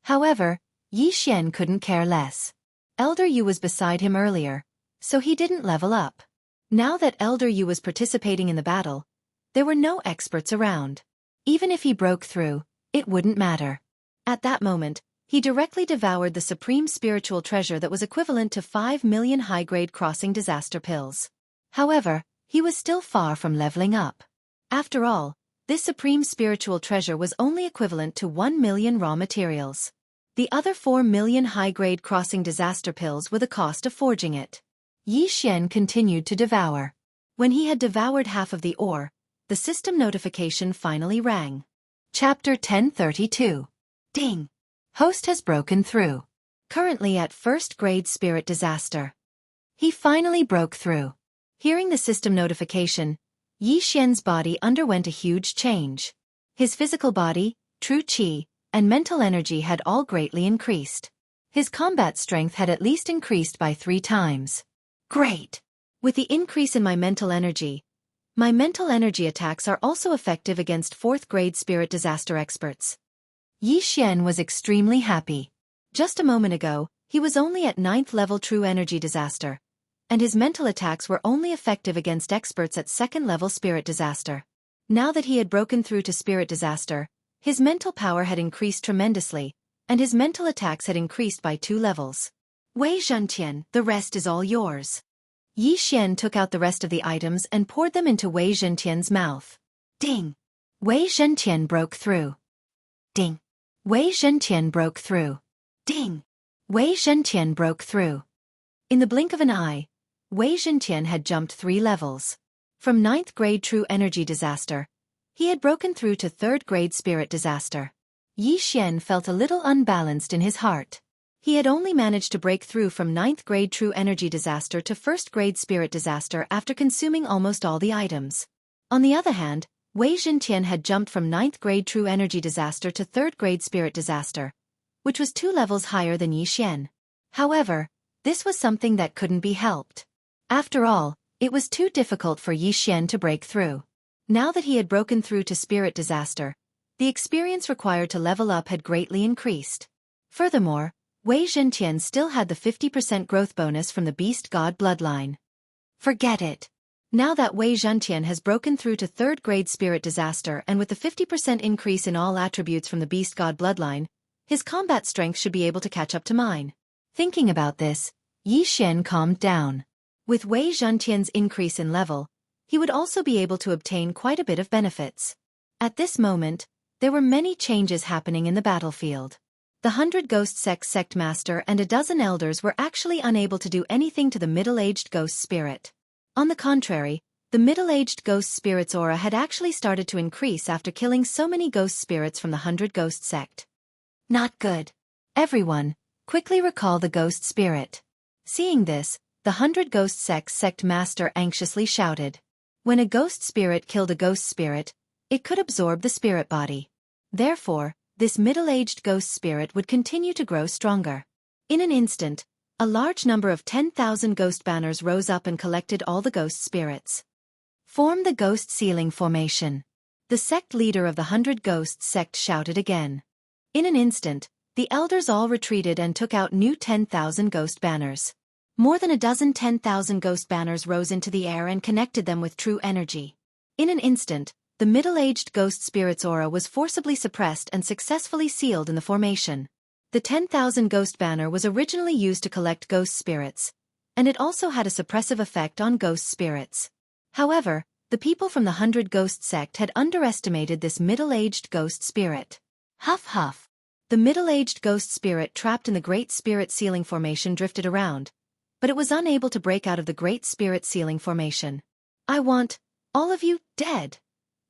However, Yi Xian couldn't care less. Elder Yu was beside him earlier, so he didn't level up. Now that Elder Yu was participating in the battle, there were no experts around. Even if he broke through, it wouldn't matter. At that moment, he directly devoured the supreme spiritual treasure that was equivalent to 5 million high-grade crossing disaster pills. However, he was still far from leveling up. After all, this supreme spiritual treasure was only equivalent to 1 million raw materials. The other 4 million high-grade crossing disaster pills were the cost of forging it. Yi Xian continued to devour. When he had devoured half of the ore, the system notification finally rang. Chapter 1032. Ding! Host has broken through. Currently at 1st grade spirit disaster. He finally broke through. Hearing the system notification, Yi Xian's body underwent a huge change. His physical body, true qi, and mental energy had all greatly increased. His combat strength had at least increased by 3 times. Great! With the increase in my mental energy attacks are also effective against 4th grade spirit disaster experts. Yi Xian was extremely happy. Just a moment ago, he was only at 9th level true energy disaster, and his mental attacks were only effective against experts at 2nd level spirit disaster. Now that he had broken through to spirit disaster, his mental power had increased tremendously, and his mental attacks had increased by 2 levels. Wei Zhentian, the rest is all yours. Yi Xian took out the rest of the items and poured them into Wei Zhentian's mouth. Ding! Wei Zhentian broke through. Ding! Wei Zhentian broke through. Ding! Wei Zhentian broke through. In the blink of an eye, Wei Zhentian had jumped 3 levels. From 9th grade true energy disaster, he had broken through to 3rd grade spirit disaster. Yi Xian felt a little unbalanced in his heart. He had only managed to break through from 9th grade true energy disaster to 1st grade spirit disaster after consuming almost all the items. On the other hand, Wei Zhentian had jumped from 9th grade true energy disaster to 3rd grade spirit disaster, which was 2 levels higher than Yi Xian. However, this was something that couldn't be helped. After all, it was too difficult for Yi Xian to break through. Now that he had broken through to spirit disaster, the experience required to level up had greatly increased. Furthermore, Wei Zhentian still had the 50% growth bonus from the Beast God bloodline. Forget it. Now that Wei Zhentian has broken through to 3rd grade spirit disaster and with the 50% increase in all attributes from the Beast God bloodline, his combat strength should be able to catch up to mine. Thinking about this, Yi Xian calmed down. With Wei Zhentian's increase in level, he would also be able to obtain quite a bit of benefits. At this moment, there were many changes happening in the battlefield. The 100 Ghost Sect Master and a dozen elders were actually unable to do anything to the middle-aged ghost spirit. On the contrary, the middle-aged ghost spirit's aura had actually started to increase after killing so many ghost spirits from the 100 Ghost Sect. Not good. Everyone, quickly recall the ghost spirit. Seeing this, the 100 Ghost Sect Master anxiously shouted. When a ghost spirit killed a ghost spirit, it could absorb the spirit body. Therefore, this middle-aged ghost spirit would continue to grow stronger. In an instant, a large number of 10,000 ghost banners rose up and collected all the ghost spirits. Form the ghost ceiling formation. The sect leader of the 100 Ghost Sect shouted again. In an instant, the elders all retreated and took out new 10,000 ghost banners. More than a dozen 10,000 ghost banners rose into the air and connected them with true energy. In an instant, the middle-aged ghost spirit's aura was forcibly suppressed and successfully sealed in the formation. The 10,000 ghost banner was originally used to collect ghost spirits, and it also had a suppressive effect on ghost spirits. However, the people from the 100 Ghost Sect had underestimated this middle-aged ghost spirit. Huff huff. The middle-aged ghost spirit trapped in the Great Spirit Ceiling Formation drifted around, but it was unable to break out of the Great Spirit Ceiling Formation. I want all of you dead.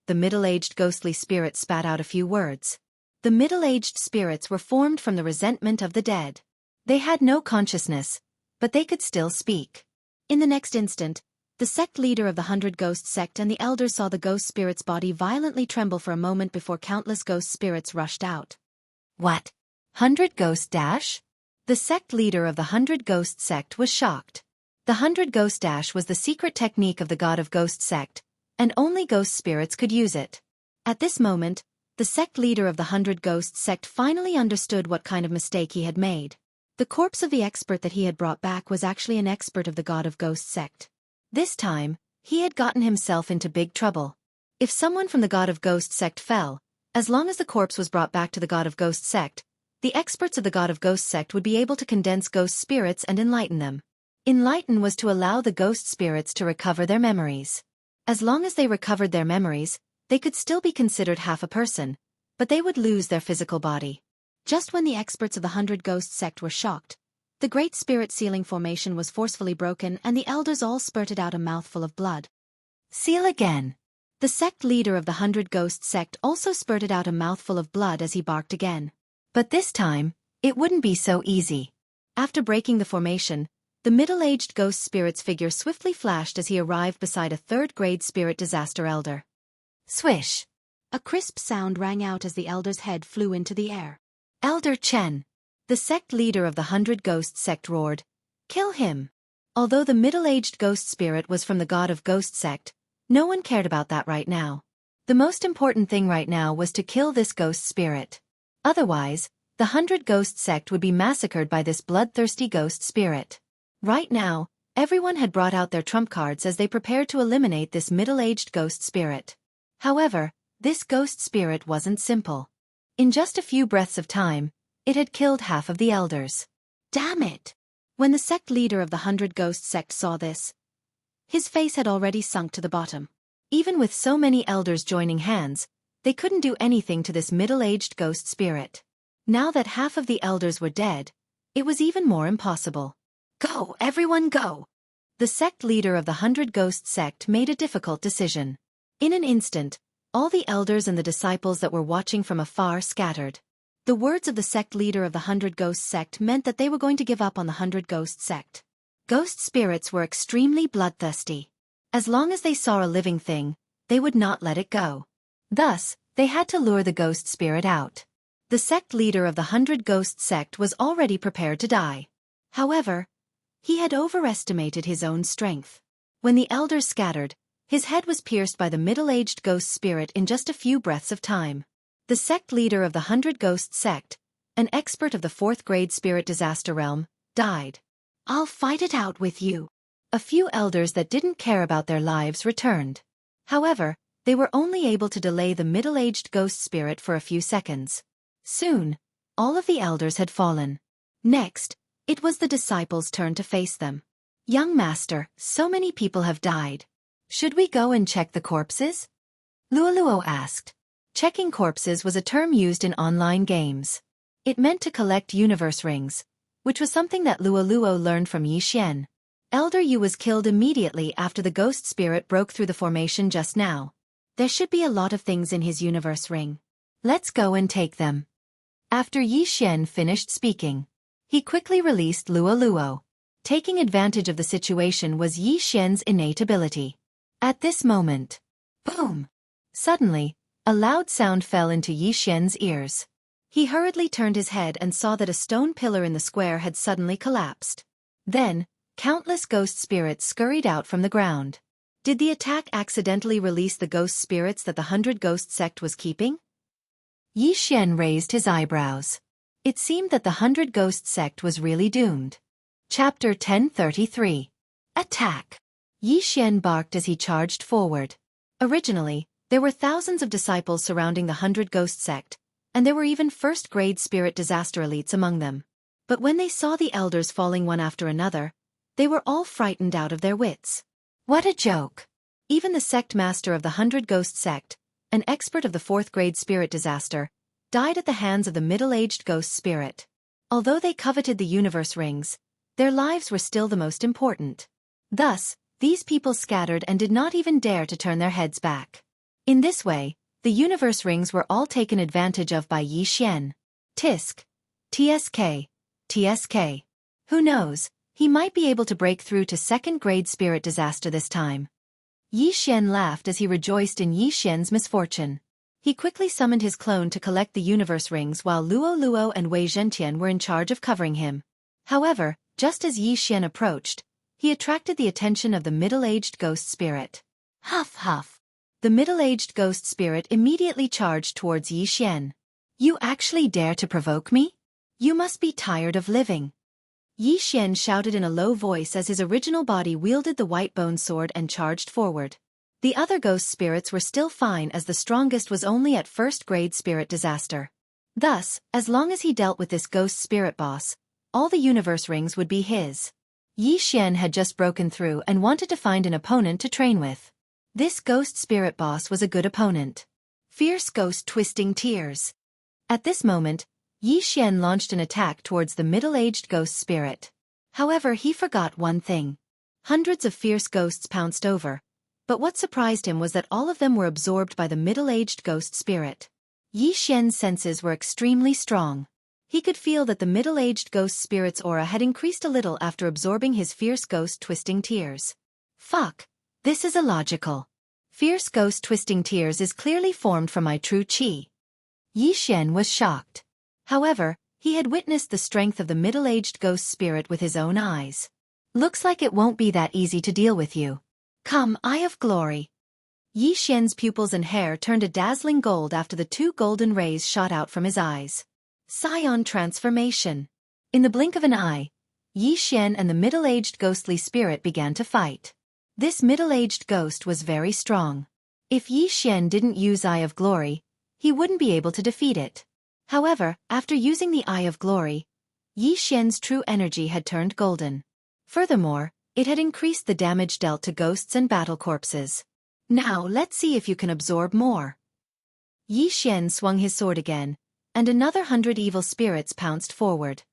The middle-aged ghostly spirit spat out a few words. The middle-aged spirits were formed from the resentment of the dead. They had no consciousness, but they could still speak. In the next instant, the sect leader of the 100 Ghost Sect and the elders saw the ghost spirit's body violently tremble for a moment before countless ghost spirits rushed out. What? 100 Ghost Dash? The sect leader of the 100 Ghost Sect was shocked. The 100 Ghost Dash was the secret technique of the God of Ghost Sect, and only ghost spirits could use it. At this moment, the sect leader of the 100 Ghost Sect finally understood what kind of mistake he had made. The corpse of the expert that he had brought back was actually an expert of the God of Ghost Sect. This time, he had gotten himself into big trouble. If someone from the God of Ghost Sect fell, as long as the corpse was brought back to the God of Ghost Sect, the experts of the God of Ghost Sect would be able to condense ghost spirits and enlighten them. Enlighten was to allow the ghost spirits to recover their memories. As long as they recovered their memories, they could still be considered half a person, but they would lose their physical body. Just when the experts of the 100 Ghost Sect were shocked, the Great Spirit Ceiling Formation was forcefully broken and the elders all spurted out a mouthful of blood. Seal again. The sect leader of the 100 Ghost Sect also spurted out a mouthful of blood as he barked again. But this time, it wouldn't be so easy. After breaking the formation, the middle-aged ghost spirit's figure swiftly flashed as he arrived beside a 3rd grade spirit disaster elder. Swish! A crisp sound rang out as the elder's head flew into the air. Elder Chen! The sect leader of the 100 Ghost Sect roared. Kill him! Although the middle-aged ghost spirit was from the God of Ghost Sect, no one cared about that right now. The most important thing right now was to kill this ghost spirit. Otherwise, the 100 Ghost Sect would be massacred by this bloodthirsty ghost spirit. Right now, everyone had brought out their trump cards as they prepared to eliminate this middle-aged ghost spirit. However, this ghost spirit wasn't simple. In just a few breaths of time, it had killed half of the elders. Damn it! When the sect leader of the 100 Ghost sect saw this, his face had already sunk to the bottom. Even with so many elders joining hands, they couldn't do anything to this middle-aged ghost spirit. Now that half of the elders were dead, it was even more impossible. Go, everyone go! The sect leader of the 100 Ghost sect made a difficult decision. In an instant, all the elders and the disciples that were watching from afar scattered. The words of the sect leader of the 100 Ghost sect meant that they were going to give up on the 100 Ghost sect. Ghost spirits were extremely bloodthirsty. As long as they saw a living thing, they would not let it go. Thus, they had to lure the ghost spirit out. The sect leader of the 100 Ghost sect was already prepared to die. However, he had overestimated his own strength. When the elders scattered, his head was pierced by the middle-aged ghost spirit in just a few breaths of time. The sect leader of the 100 Ghost sect, an expert of the 4th grade spirit disaster realm, died. I'll fight it out with you. A few elders that didn't care about their lives returned. However, they were only able to delay the middle-aged ghost spirit for a few seconds. Soon, all of the elders had fallen. Next, it was the disciples' turn to face them. Young master, so many people have died. Should we go and check the corpses? Luoluo asked. Checking corpses was a term used in online games. It meant to collect universe rings, which was something that Luoluo learned from Yixian. Elder Yu was killed immediately after the ghost spirit broke through the formation just now. There should be a lot of things in his universe ring. Let's go and take them. After Yixian finished speaking, he quickly released Luoluo. Taking advantage of the situation was Yixian's innate ability. At this moment, boom! Suddenly, a loud sound fell into Yixian's ears. He hurriedly turned his head and saw that a stone pillar in the square had suddenly collapsed. Then, countless ghost spirits scurried out from the ground. Did the attack accidentally release the ghost spirits that the 100 Ghost sect was keeping? Yixian raised his eyebrows. It seemed that the 100 Ghost sect was really doomed. Chapter 1033. Attack! Yixian barked as he charged forward. Originally, there were thousands of disciples surrounding the 100 Ghost sect, and there were even first-grade spirit disaster elites among them. But when they saw the elders falling one after another, they were all frightened out of their wits. What a joke! Even the sect master of the 100 Ghost sect, an expert of the 4th grade spirit disaster, died at the hands of the middle-aged ghost spirit. Although they coveted the universe rings, their lives were still the most important. Thus, these people scattered and did not even dare to turn their heads back. In this way, the universe rings were all taken advantage of by Yixian. Tisk. TSK. TSK. Who knows, he might be able to break through to 2nd grade spirit disaster this time. Yixian laughed as he rejoiced in Yixian's misfortune. He quickly summoned his clone to collect the universe rings while Luoluo and Wei Zhentian were in charge of covering him. However, just as Yixian approached, he attracted the attention of the middle-aged ghost spirit. Huff huff. The middle-aged ghost spirit immediately charged towards Yixian. You actually dare to provoke me? You must be tired of living. Yixian shouted in a low voice as his original body wielded the white bone sword and charged forward. The other ghost spirits were still fine as the strongest was only at 1st grade spirit disaster. Thus, as long as he dealt with this ghost spirit boss, all the universe rings would be his. Yixian had just broken through and wanted to find an opponent to train with. This ghost spirit boss was a good opponent. Fierce ghost twisting tears. At this moment, Yixian launched an attack towards the middle-aged ghost spirit. However, he forgot one thing. Hundreds of fierce ghosts pounced over, but what surprised him was that all of them were absorbed by the middle-aged ghost spirit. Yixian's senses were extremely strong. He could feel that the middle-aged ghost spirit's aura had increased a little after absorbing his fierce ghost twisting tears. Fuck! This is illogical. Fierce ghost twisting tears is clearly formed from my true chi. Yixian was shocked. However, he had witnessed the strength of the middle-aged ghost spirit with his own eyes. Looks like it won't be that easy to deal with you. Come, Eye of Glory. Yixian's pupils and hair turned a dazzling gold after the 2 golden rays shot out from his eyes. Scion transformation. In the blink of an eye, Yixian and the middle-aged ghostly spirit began to fight. This middle-aged ghost was very strong. If Yi Xian didn't use Eye of Glory, he wouldn't be able to defeat it. However, after using the Eye of Glory, Yi Xian's true energy had turned golden. Furthermore, it had increased the damage dealt to ghosts and battle corpses. Now let's see if you can absorb more. Yi Xian swung his sword again, and another 100 evil spirits pounced forward.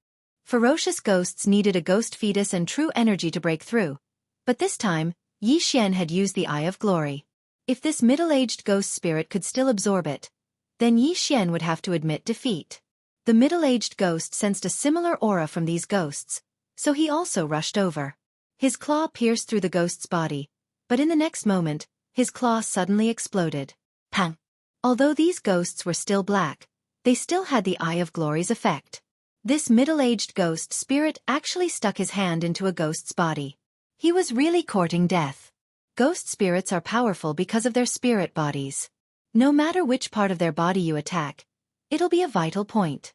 Ferocious ghosts needed a ghost fetus and true energy to break through, but this time, Yi Xian had used the Eye of Glory. If this middle-aged ghost spirit could still absorb it, then Yi Xian would have to admit defeat. The middle-aged ghost sensed a similar aura from these ghosts, so he also rushed over. His claw pierced through the ghost's body, but in the next moment, his claw suddenly exploded. Pang! Although these ghosts were still black, they still had the Eye of Glory's effect. This middle-aged ghost spirit actually stuck his hand into a ghost's body. He was really courting death. Ghost spirits are powerful because of their spirit bodies. No matter which part of their body you attack, it'll be a vital point.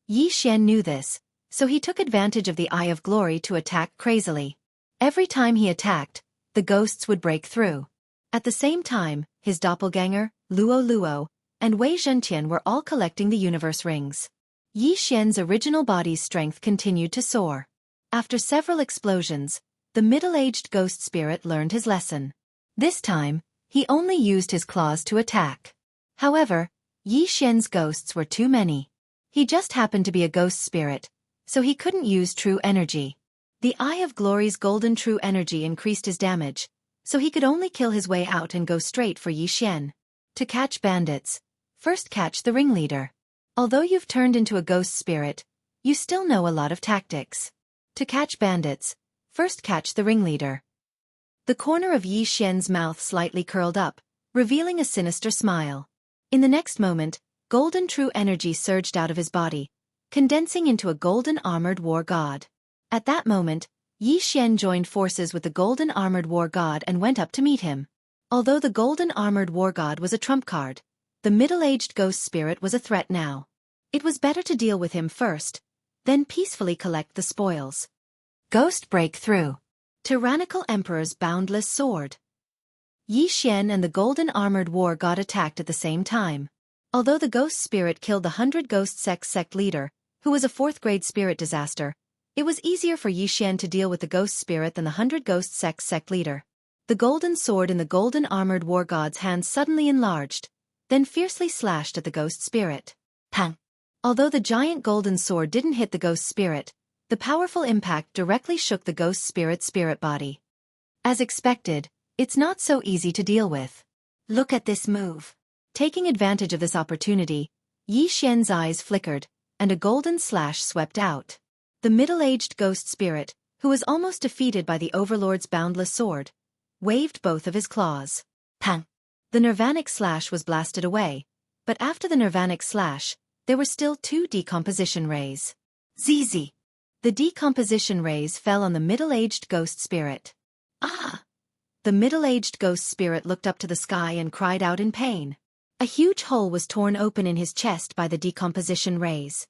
Yi Xian knew this, so he took advantage of the Eye of Glory to attack crazily. Every time he attacked, the ghosts would break through. At the same time, his doppelganger, Luo Luo, and Wei Zhentian were all collecting the universe rings. Yi Xian's original body's strength continued to soar. After several explosions, the middle-aged ghost spirit learned his lesson. This time, he only used his claws to attack. However, Yi Xian's ghosts were too many. He just happened to be a ghost spirit, so he couldn't use true energy. The Eye of Glory's golden true energy increased his damage, so he could only kill his way out and go straight for Yi Xian. To catch bandits, first catch the ringleader. Although you've turned into a ghost spirit, you still know a lot of tactics. To catch bandits, first catch the ringleader. The corner of Yi Xian's mouth slightly curled up, revealing a sinister smile. In the next moment, golden true energy surged out of his body, condensing into a golden armored war god. At that moment, Yi Xian joined forces with the golden armored war god and went up to meet him. Although the golden armored war god was a trump card, the middle-aged ghost spirit was a threat now. It was better to deal with him first, then peacefully collect the spoils. Ghost Breakthrough. Tyrannical Emperor's Boundless Sword. Yi Xian and the golden armored war god attacked at the same time. Although the ghost spirit killed the 100 Ghost sect leader, who was a 4th-grade spirit disaster, it was easier for Yi Xian to deal with the ghost spirit than the 100 Ghost sect leader. The golden sword in the golden armored war god's hand suddenly enlarged, then fiercely slashed at the ghost spirit. Pang! Although the giant golden sword didn't hit the ghost spirit, the powerful impact directly shook the ghost spirit's spirit body. As expected, it's not so easy to deal with. Look at this move. Taking advantage of this opportunity, Yi Xian's eyes flickered, and a golden slash swept out. The middle-aged ghost spirit, who was almost defeated by the Overlord's boundless sword, waved both of his claws. Pang! The nirvanic slash was blasted away, but after the nirvanic slash, there were still 2 decomposition rays. ZZ! The decomposition rays fell on the middle-aged ghost spirit. Ah! The middle-aged ghost spirit looked up to the sky and cried out in pain. A huge hole was torn open in his chest by the decomposition rays.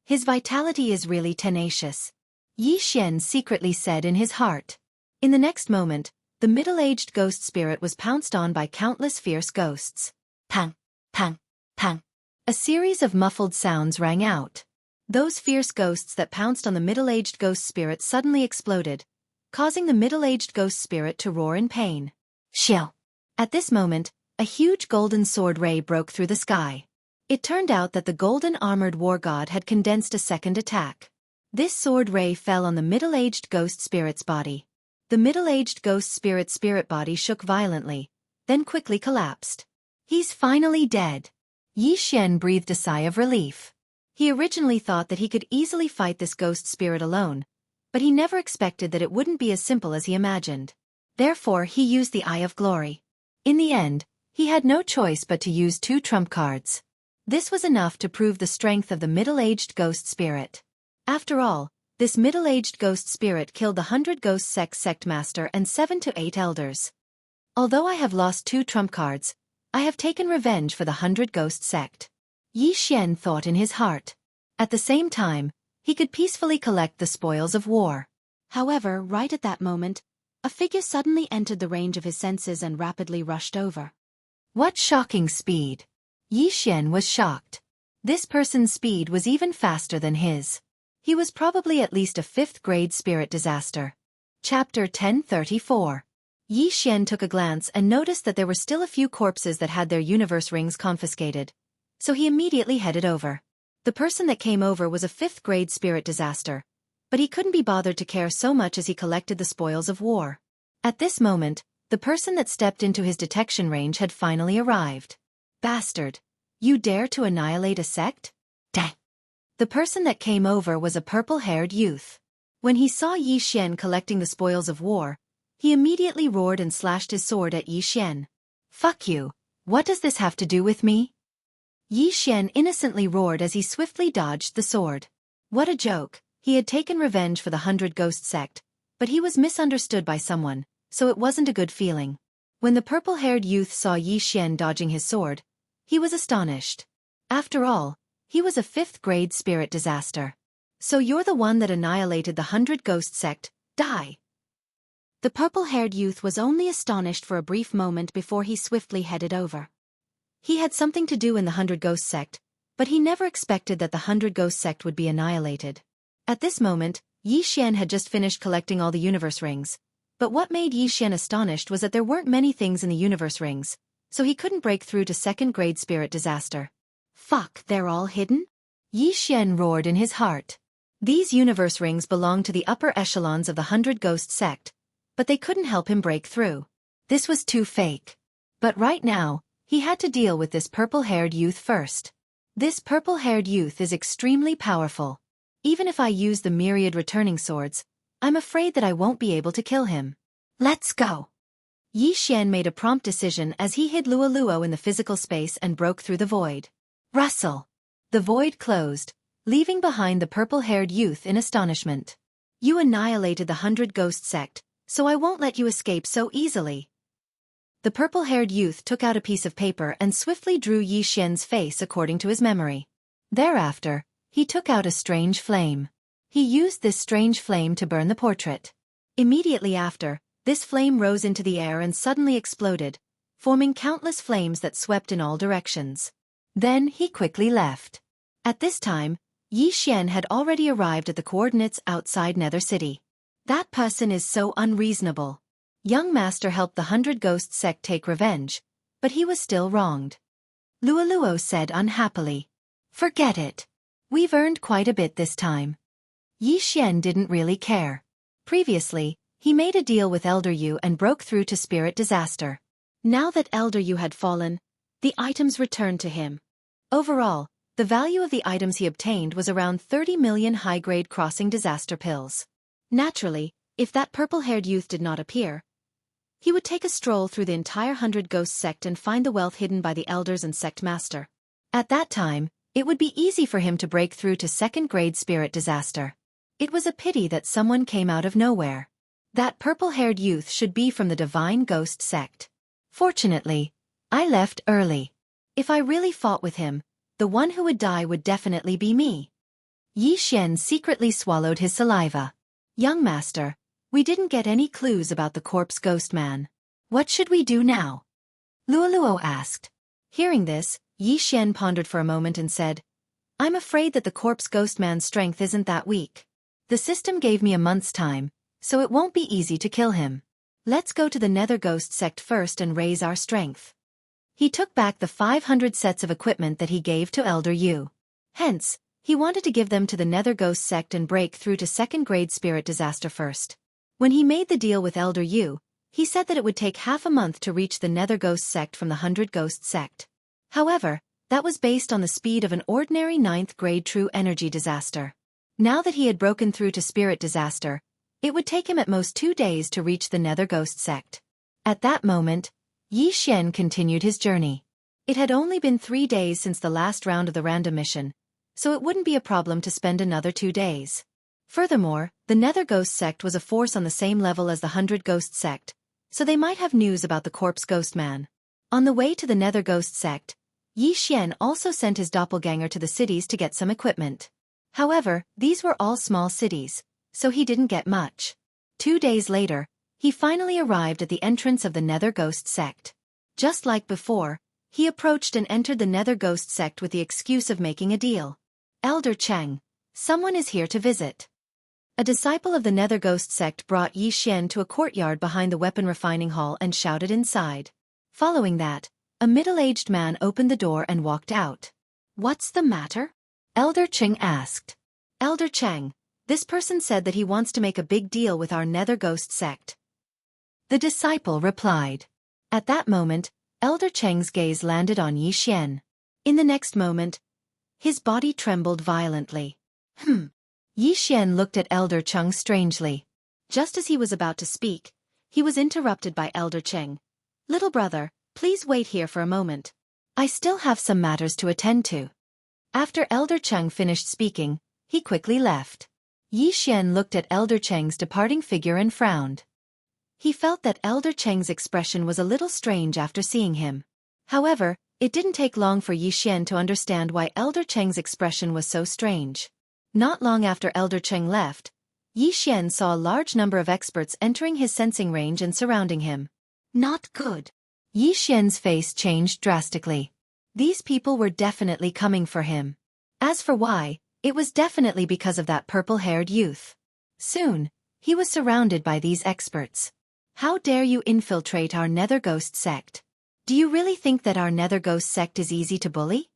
His vitality is really tenacious, Yi Xian secretly said in his heart. In the next moment, the middle-aged ghost spirit was pounced on by countless fierce ghosts. Pang! Pang! Pang! A series of muffled sounds rang out. Those fierce ghosts that pounced on the middle-aged ghost spirit suddenly exploded, causing the middle-aged ghost spirit to roar in pain. Shill! At this moment, a huge golden sword ray broke through the sky. It turned out that the golden armored war god had condensed a second attack. This sword ray fell on the middle-aged ghost spirit's body. The middle-aged ghost spirit's spirit body shook violently, then quickly collapsed. He's finally dead. Yi Xian breathed a sigh of relief. He originally thought that he could easily fight this ghost spirit alone, but he never expected that it wouldn't be as simple as he imagined. Therefore he used the Eye of Glory. In the end, he had no choice but to use 2 trump cards. This was enough to prove the strength of the middle-aged ghost spirit. After all, this middle-aged ghost spirit killed the 100 Ghost sect master and 7 to 8 elders. Although I have lost 2 trump cards, I have taken revenge for the 100 Ghost sect. Yi Xian thought in his heart. At the same time, he could peacefully collect the spoils of war. However, right at that moment, a figure suddenly entered the range of his senses and rapidly rushed over. What shocking speed! Yi Xian was shocked. This person's speed was even faster than his. He was probably at least a 5th grade spirit disaster. Chapter 1034. Yi Xian took a glance and noticed that there were still a few corpses that had their universe rings confiscated. So he immediately headed over. The person that came over was a 5th grade spirit disaster, but he couldn't be bothered to care so much as he collected the spoils of war. At this moment, the person that stepped into his detection range had finally arrived. Bastard! You dare to annihilate a sect? Dang! The person that came over was a purple-haired youth. When he saw Yi Xian collecting the spoils of war, he immediately roared and slashed his sword at Yi Xian. Fuck you! What does this have to do with me? Yi Xian innocently roared as he swiftly dodged the sword. What a joke! He had taken revenge for the 100 Ghost sect, but he was misunderstood by someone, so it wasn't a good feeling. When the purple-haired youth saw Yi Xian dodging his sword, he was astonished. After all, he was a 5th grade spirit disaster. So you're the one that annihilated the 100 Ghost sect, die! The purple-haired youth was only astonished for a brief moment before he swiftly headed over. He had something to do in the 100 Ghost sect, but he never expected that the 100 Ghost sect would be annihilated. At this moment, Yi Xian had just finished collecting all the universe rings, but what made Yi Xian astonished was that there weren't many things in the universe rings, so he couldn't break through to 2nd grade spirit disaster. Fuck, they're all hidden? Yi Xian roared in his heart. These universe rings belonged to the upper echelons of the 100 Ghost sect, but they couldn't help him break through. This was too fake. But right now, he had to deal with this purple-haired youth first. This purple-haired youth is extremely powerful. Even if I use the myriad returning swords, I'm afraid that I won't be able to kill him. Let's go! Yi Xian made a prompt decision as he hid Luo in the physical space and broke through the void. Rustle! The void closed, leaving behind the purple-haired youth in astonishment. You annihilated the 100 Ghost sect, so I won't let you escape so easily. The purple-haired youth took out a piece of paper and swiftly drew Yi Xian's face according to his memory. Thereafter, he took out a strange flame. He used this strange flame to burn the portrait. Immediately after, this flame rose into the air and suddenly exploded, forming countless flames that swept in all directions. Then he quickly left. At this time, Yi Xian had already arrived at the coordinates outside Nether City. That person is so unreasonable. Young Master helped the 100 Ghost sect take revenge, but he was still wronged. Luo said unhappily. Forget it. We've earned quite a bit this time. Yi Xian didn't really care. Previously, he made a deal with Elder Yu and broke through to Spirit Disaster. Now that Elder Yu had fallen, the items returned to him. Overall, the value of the items he obtained was around 30 million high-grade crossing disaster pills. Naturally, if that purple-haired youth did not appear, he would take a stroll through the entire 100 Ghost sect and find the wealth hidden by the elders and sect master. At that time, it would be easy for him to break through to 2nd grade spirit disaster. It was a pity that someone came out of nowhere. That purple-haired youth should be from the Divine Ghost sect. Fortunately, I left early. If I really fought with him, the one who would die would definitely be me. Yi Xian secretly swallowed his saliva. Young Master, we didn't get any clues about the corpse ghost man. What should we do now? Luo asked. Hearing this, Yi Xian pondered for a moment and said, I'm afraid that the corpse ghost man's strength isn't that weak. The system gave me a month's time, so it won't be easy to kill him. Let's go to the Nether Ghost sect first and raise our strength. He took back the 500 sets of equipment that he gave to Elder Yu. Hence, he wanted to give them to the Nether Ghost sect and break through to 2nd grade spirit disaster first. When he made the deal with Elder Yu, he said that it would take half a month to reach the Nether Ghost sect from the 100 Ghost sect. However, that was based on the speed of an ordinary 9th grade true energy disaster. Now that he had broken through to spirit disaster, it would take him at most 2 days to reach the Nether Ghost sect. At that moment, Yi Xian continued his journey. It had only been 3 days since the last round of the random mission, so it wouldn't be a problem to spend another 2 days. Furthermore, the Nether Ghost sect was a force on the same level as the 100 Ghost sect, so they might have news about the corpse ghost man. On the way to the Nether Ghost sect, Yi Xian also sent his doppelganger to the cities to get some equipment. However, these were all small cities, so he didn't get much. 2 days later, he finally arrived at the entrance of the Nether Ghost sect. Just like before, He approached and entered the Nether Ghost sect with the excuse of making a deal. Elder Cheng, someone is here to visit. A disciple of the Nether Ghost sect brought Yi Xian to a courtyard behind the weapon refining hall and shouted inside. Following that, a middle-aged man opened the door and walked out. What's the matter? Elder Cheng asked. Elder Cheng, this person said that he wants to make a big deal with our Nether Ghost sect. The disciple replied. At that moment, Elder Cheng's gaze landed on Yi Xian. In the next moment, his body trembled violently. Yi Xian looked at Elder Cheng strangely. Just as he was about to speak, he was interrupted by Elder Cheng. Little brother, please wait here for a moment. I still have some matters to attend to. After Elder Cheng finished speaking, he quickly left. Yi Xian looked at Elder Cheng's departing figure and frowned. He felt that Elder Cheng's expression was a little strange after seeing him. However, it didn't take long for Yi Xian to understand why Elder Cheng's expression was so strange. Not long after Elder Cheng left, Yi Xian saw a large number of experts entering his sensing range and surrounding him. Not good. Yi Xian's face changed drastically. These people were definitely coming for him. As for why, it was definitely because of that purple-haired youth. Soon, he was surrounded by these experts. How dare you infiltrate our Nether Ghost sect? Do you really think that our Nether Ghost sect is easy to bully?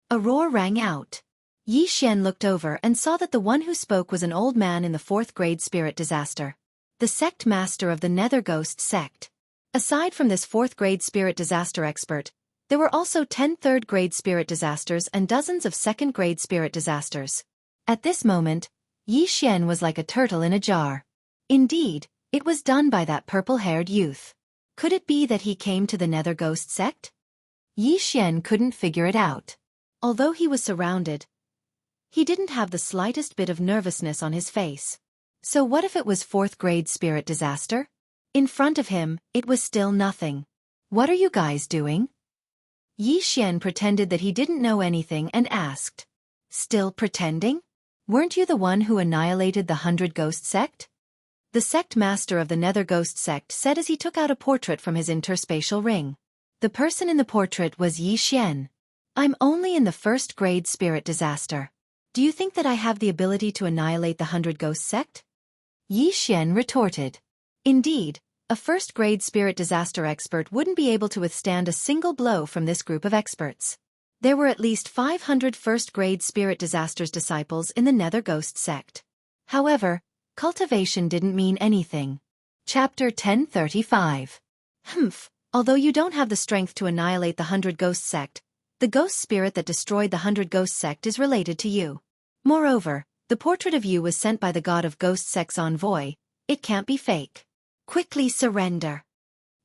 A roar rang out. Yi Xian looked over and saw that the one who spoke was an old man in the 4th grade spirit disaster. The sect master of the Nether Ghost sect. Aside from this 4th grade spirit disaster expert, there were also 10 3rd grade spirit disasters and dozens of 2nd grade spirit disasters. At this moment, Yi Xian was like a turtle in a jar. Indeed, it was done by that purple-haired youth. Could it be that he came to the Nether Ghost sect? Yi Xian couldn't figure it out. Although he was surrounded, he didn't have the slightest bit of nervousness on his face. So what if it was 4th grade spirit disaster? In front of him, it was still nothing. What are you guys doing? Yi Xian pretended that he didn't know anything and asked. Still pretending? Weren't you the one who annihilated the 100 Ghost sect? The sect master of the Nether Ghost sect said as he took out a portrait from his interspatial ring. The person in the portrait was Yi Xian. I'm only in the 1st grade spirit disaster. Do you think that I have the ability to annihilate the 100 Ghost sect? Yi Xian retorted. Indeed, a 1st grade spirit disaster expert wouldn't be able to withstand a single blow from this group of experts. There were at least 500 1st grade spirit disasters disciples in the Nether Ghost sect. However, cultivation didn't mean anything. Chapter 1035. Although you don't have the strength to annihilate the 100 Ghost sect, the ghost spirit that destroyed the 100 Ghost sect is related to you. Moreover, the portrait of you was sent by the god of Ghost sect's envoy. It can't be fake. Quickly surrender.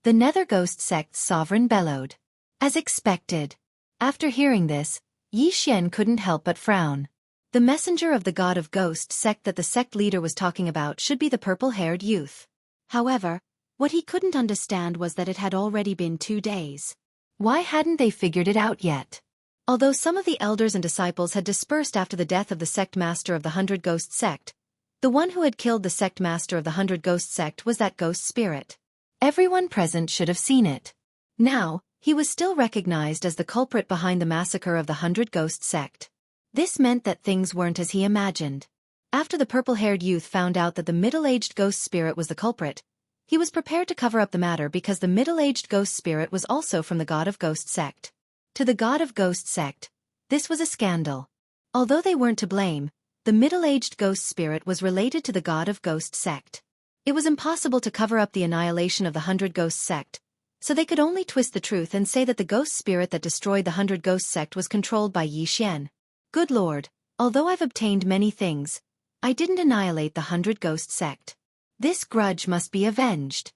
The Nether Ghost sect's sovereign bellowed. As expected. After hearing this, Yi Xian couldn't help but frown. The messenger of the god of Ghost sect that the sect leader was talking about should be the purple-haired youth. However, what he couldn't understand was that it had already been 2 days. Why hadn't they figured it out yet? Although some of the elders and disciples had dispersed after the death of the sect master of the 100 Ghost sect, the one who had killed the sect master of the 100 Ghost sect was that ghost spirit. Everyone present should have seen it. Now, he was still recognized as the culprit behind the massacre of the 100 Ghost sect. This meant that things weren't as he imagined. After the purple-haired youth found out that the middle-aged ghost spirit was the culprit, he was prepared to cover up the matter because the middle-aged ghost spirit was also from the god of Ghost sect. To the god of Ghost sect, this was a scandal. Although they weren't to blame, the middle-aged ghost spirit was related to the god of Ghost sect. It was impossible to cover up the annihilation of the 100 Ghost sect, so they could only twist the truth and say that the ghost spirit that destroyed the 100 Ghost sect was controlled by Yi Xian. Good lord, although I've obtained many things, I didn't annihilate the 100 Ghost sect. This grudge must be avenged.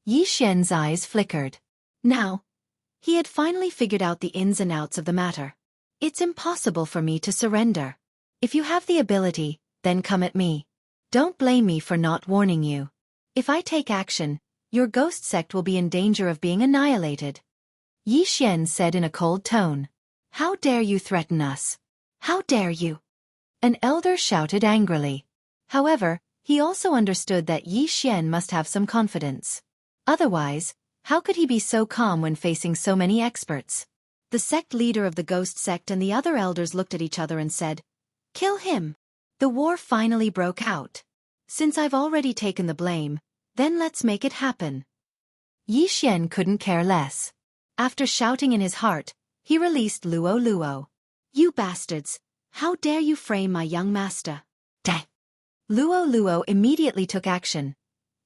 Yi Xian's eyes flickered. Now, he had finally figured out the ins and outs of the matter. It's impossible for me to surrender. If you have the ability, then come at me. Don't blame me for not warning you. If I take action, your ghost sect will be in danger of being annihilated. Yi Xian said in a cold tone. How dare you threaten us? How dare you? An elder shouted angrily. However, he also understood that Yi Xian must have some confidence. Otherwise, how could he be so calm when facing so many experts? The sect leader of the ghost sect and the other elders looked at each other and said, "Kill him." The war finally broke out. "Since I've already taken the blame, then let's make it happen." Yi Xian couldn't care less. After shouting in his heart, he released Luo Luo. "You bastards! How dare you frame my young master?" Dang! Luo Luo immediately took action,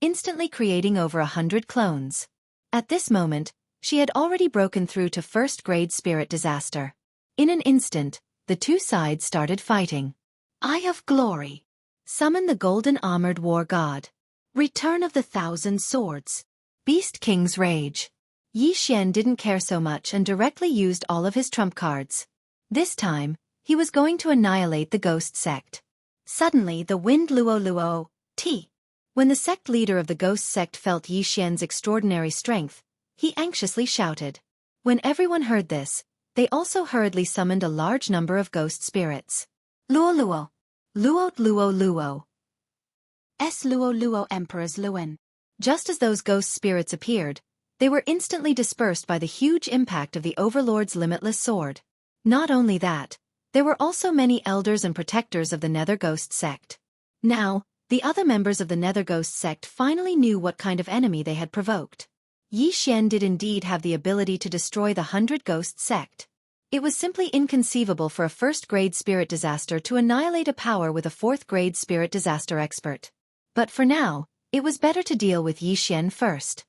instantly creating over 100 clones. At this moment, she had already broken through to first-grade spirit disaster. In an instant, the two sides started fighting. Eye of Glory. Summon the golden armored war god. Return of the Thousand Swords. Beast King's Rage. Yi Xian didn't care so much and directly used all of his trump cards. This time, he was going to annihilate the ghost sect. Suddenly the wind Luo Luo, T. When the sect leader of the ghost sect felt Yi Xian's extraordinary strength, he anxiously shouted. When everyone heard this, they also hurriedly summoned a large number of ghost spirits. Luo Luo. Luo Luo Luo. S Luo Luo Emperor's Luan. Just as those ghost spirits appeared, they were instantly dispersed by the huge impact of the Overlord's limitless sword. Not only that, there were also many elders and protectors of the Nether Ghost sect. Now, the other members of the Nether Ghost sect finally knew what kind of enemy they had provoked. Yi Xian did indeed have the ability to destroy the 100 Ghost sect. It was simply inconceivable for a first-grade spirit disaster to annihilate a power with a fourth-grade spirit disaster expert. But for now, it was better to deal with Yi Xian first.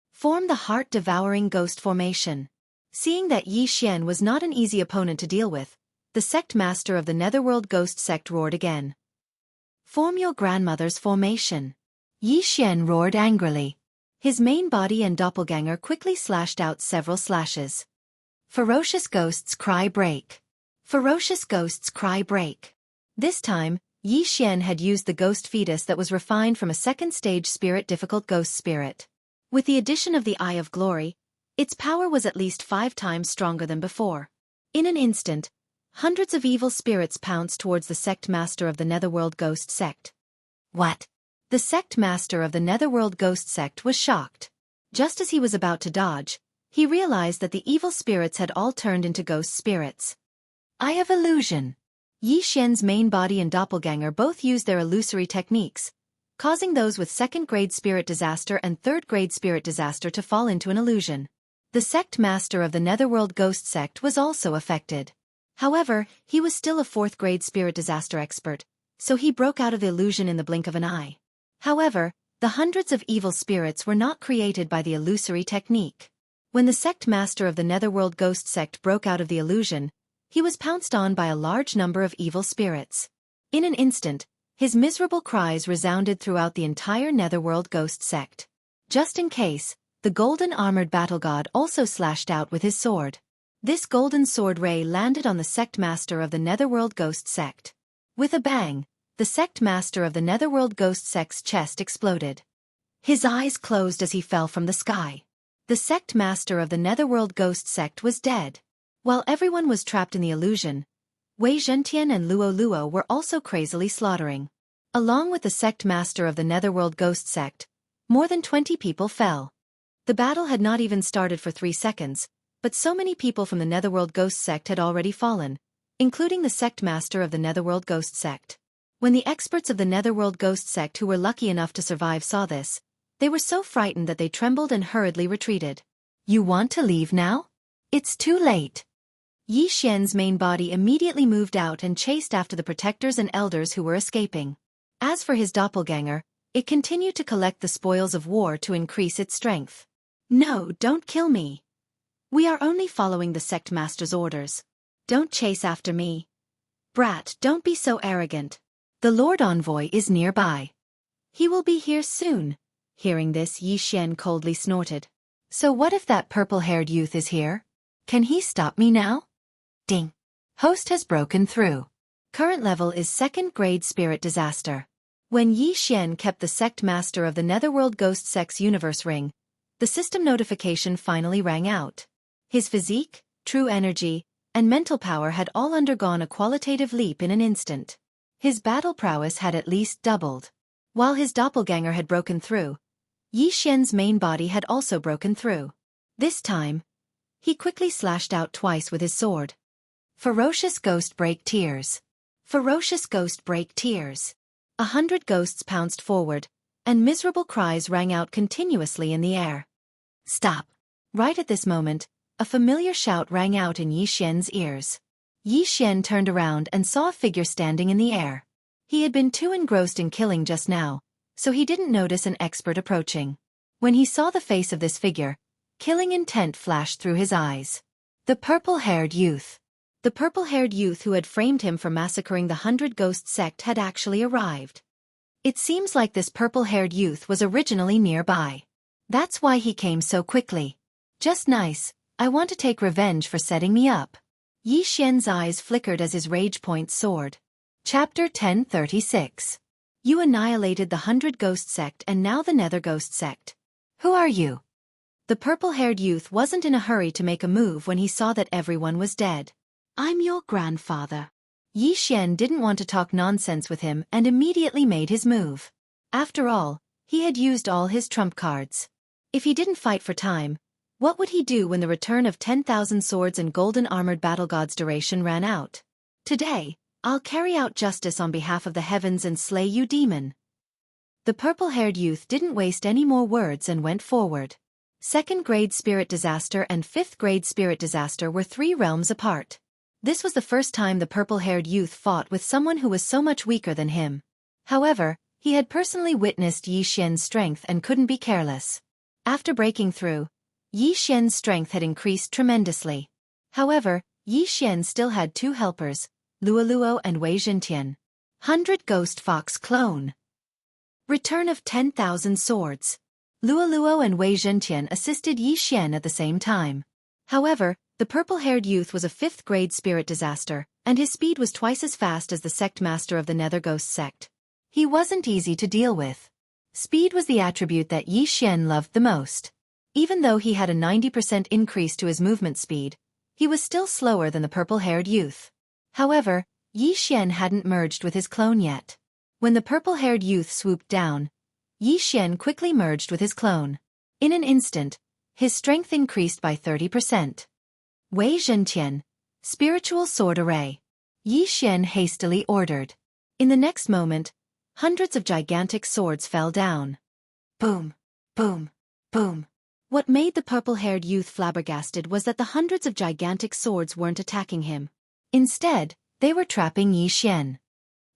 Form the heart-devouring ghost formation. Seeing that Yi Xian was not an easy opponent to deal with, the sect master of the Netherworld Ghost sect roared again. Form your grandmother's formation. Yi Xian roared angrily. His main body and doppelganger quickly slashed out several slashes. Ferocious Ghosts Cry Break. Ferocious Ghosts Cry Break. This time, Yi Xian had used the ghost fetus that was refined from a second-stage spirit difficult ghost spirit. With the addition of the Eye of Glory, its power was at least 5 times stronger than before. In an instant, hundreds of evil spirits pounced towards the sect master of the Netherworld Ghost sect. What? The sect master of the Netherworld Ghost sect was shocked. Just as he was about to dodge, he realized that the evil spirits had all turned into ghost spirits. Eye of Illusion. Yi Xian's main body and doppelganger both used their illusory techniques, causing those with second-grade spirit disaster and third-grade spirit disaster to fall into an illusion. The sect master of the Netherworld Ghost sect was also affected. However, he was still a fourth-grade spirit disaster expert, so he broke out of the illusion in the blink of an eye. However, the hundreds of evil spirits were not created by the illusory technique. When the sect master of the Netherworld Ghost sect broke out of the illusion, he was pounced on by a large number of evil spirits. In an instant, his miserable cries resounded throughout the entire Netherworld Ghost sect. Just in case, the golden armored battle god also slashed out with his sword. This golden sword ray landed on the sect master of the Netherworld Ghost sect. With a bang, the sect master of the Netherworld Ghost sect's chest exploded. His eyes closed as he fell from the sky. The sect master of the Netherworld Ghost sect was dead. While everyone was trapped in the illusion, Wei Zhentian and Luo Luo were also crazily slaughtering. Along with the sect master of the Netherworld Ghost sect, more than 20 people fell. The battle had not even started for 3 seconds, but so many people from the Netherworld Ghost sect had already fallen, including the sect master of the Netherworld Ghost sect. When the experts of the Netherworld Ghost sect who were lucky enough to survive saw this, they were so frightened that they trembled and hurriedly retreated. You want to leave now? It's too late. Yi Xian's main body immediately moved out and chased after the protectors and elders who were escaping. As for his doppelganger, it continued to collect the spoils of war to increase its strength. No, don't kill me. We are only following the sect master's orders. Don't chase after me. Brat, don't be so arrogant. The Lord Envoy is nearby. He will be here soon. Hearing this, Yi Xian coldly snorted. So what if that purple-haired youth is here? Can he stop me now? Ding. Host has broken through. Current level is second-grade spirit disaster. When Yi Xian kept the sect master of the Netherworld Ghost sect's universe ring, the system notification finally rang out. His physique, true energy, and mental power had all undergone a qualitative leap in an instant. His battle prowess had at least doubled. While his doppelganger had broken through, Yi Xian's main body had also broken through. This time, He quickly slashed out twice with his sword. Ferocious ghost break tears. Ferocious ghost break tears. 100 ghosts pounced forward, and miserable cries rang out continuously in the air. Stop! Right at this moment, a familiar shout rang out in Yi Xian's ears. Yi Xian turned around and saw a figure standing in the air. He had been too engrossed in killing just now, so he didn't notice an expert approaching. When he saw the face of this figure, killing intent flashed through his eyes. The purple-haired youth. The purple-haired youth who had framed him for massacring the 100 Ghost sect had actually arrived. It seems like this purple-haired youth was originally nearby. That's why he came so quickly. Just nice, I want to take revenge for setting me up. Yi Xian's eyes flickered as his rage point soared. Chapter 1036. You annihilated the 100 Ghost sect and now the Nether Ghost sect. Who are you? The purple-haired youth wasn't in a hurry to make a move when he saw that everyone was dead. I'm your grandfather. Yi Xian didn't want to talk nonsense with him and immediately made his move. After all, he had used all his trump cards. If he didn't fight for time, what would he do when the return of 10,000 swords and golden armored battle gods' duration ran out? Today, I'll carry out justice on behalf of the heavens and slay you, demon. The purple-haired youth didn't waste any more words and went forward. 2nd grade spirit disaster and 5th grade spirit disaster were 3 realms apart. This was the first time the purple-haired youth fought with someone who was so much weaker than him. However, he had personally witnessed Yi Xian's strength and couldn't be careless. After breaking through, Yi Xian's strength had increased tremendously. However, Yi Xian still had 2 helpers, Luoluo and Wei Zhentian. 100 Ghost Fox Clone. Return of 10,000 swords. Luoluo and Wei Zhentian assisted Yi Xian at the same time. However, the purple-haired youth was a 5th grade spirit disaster, and his speed was twice as fast as the sect master of the Nether Ghost sect. He wasn't easy to deal with. Speed was the attribute that Yi Xian loved the most. Even though he had a 90% increase to his movement speed, he was still slower than the purple-haired youth. However, Yi Xian hadn't merged with his clone yet. When the purple-haired youth swooped down, Yi Xian quickly merged with his clone. In an instant, his strength increased by 30%. Wei Zhentian, Spiritual Sword Array. Yi Xian hastily ordered. In the next moment, hundreds of gigantic swords fell down. Boom, boom, boom. What made the purple-haired youth flabbergasted was that the hundreds of gigantic swords weren't attacking him. Instead, they were trapping Yi Xian.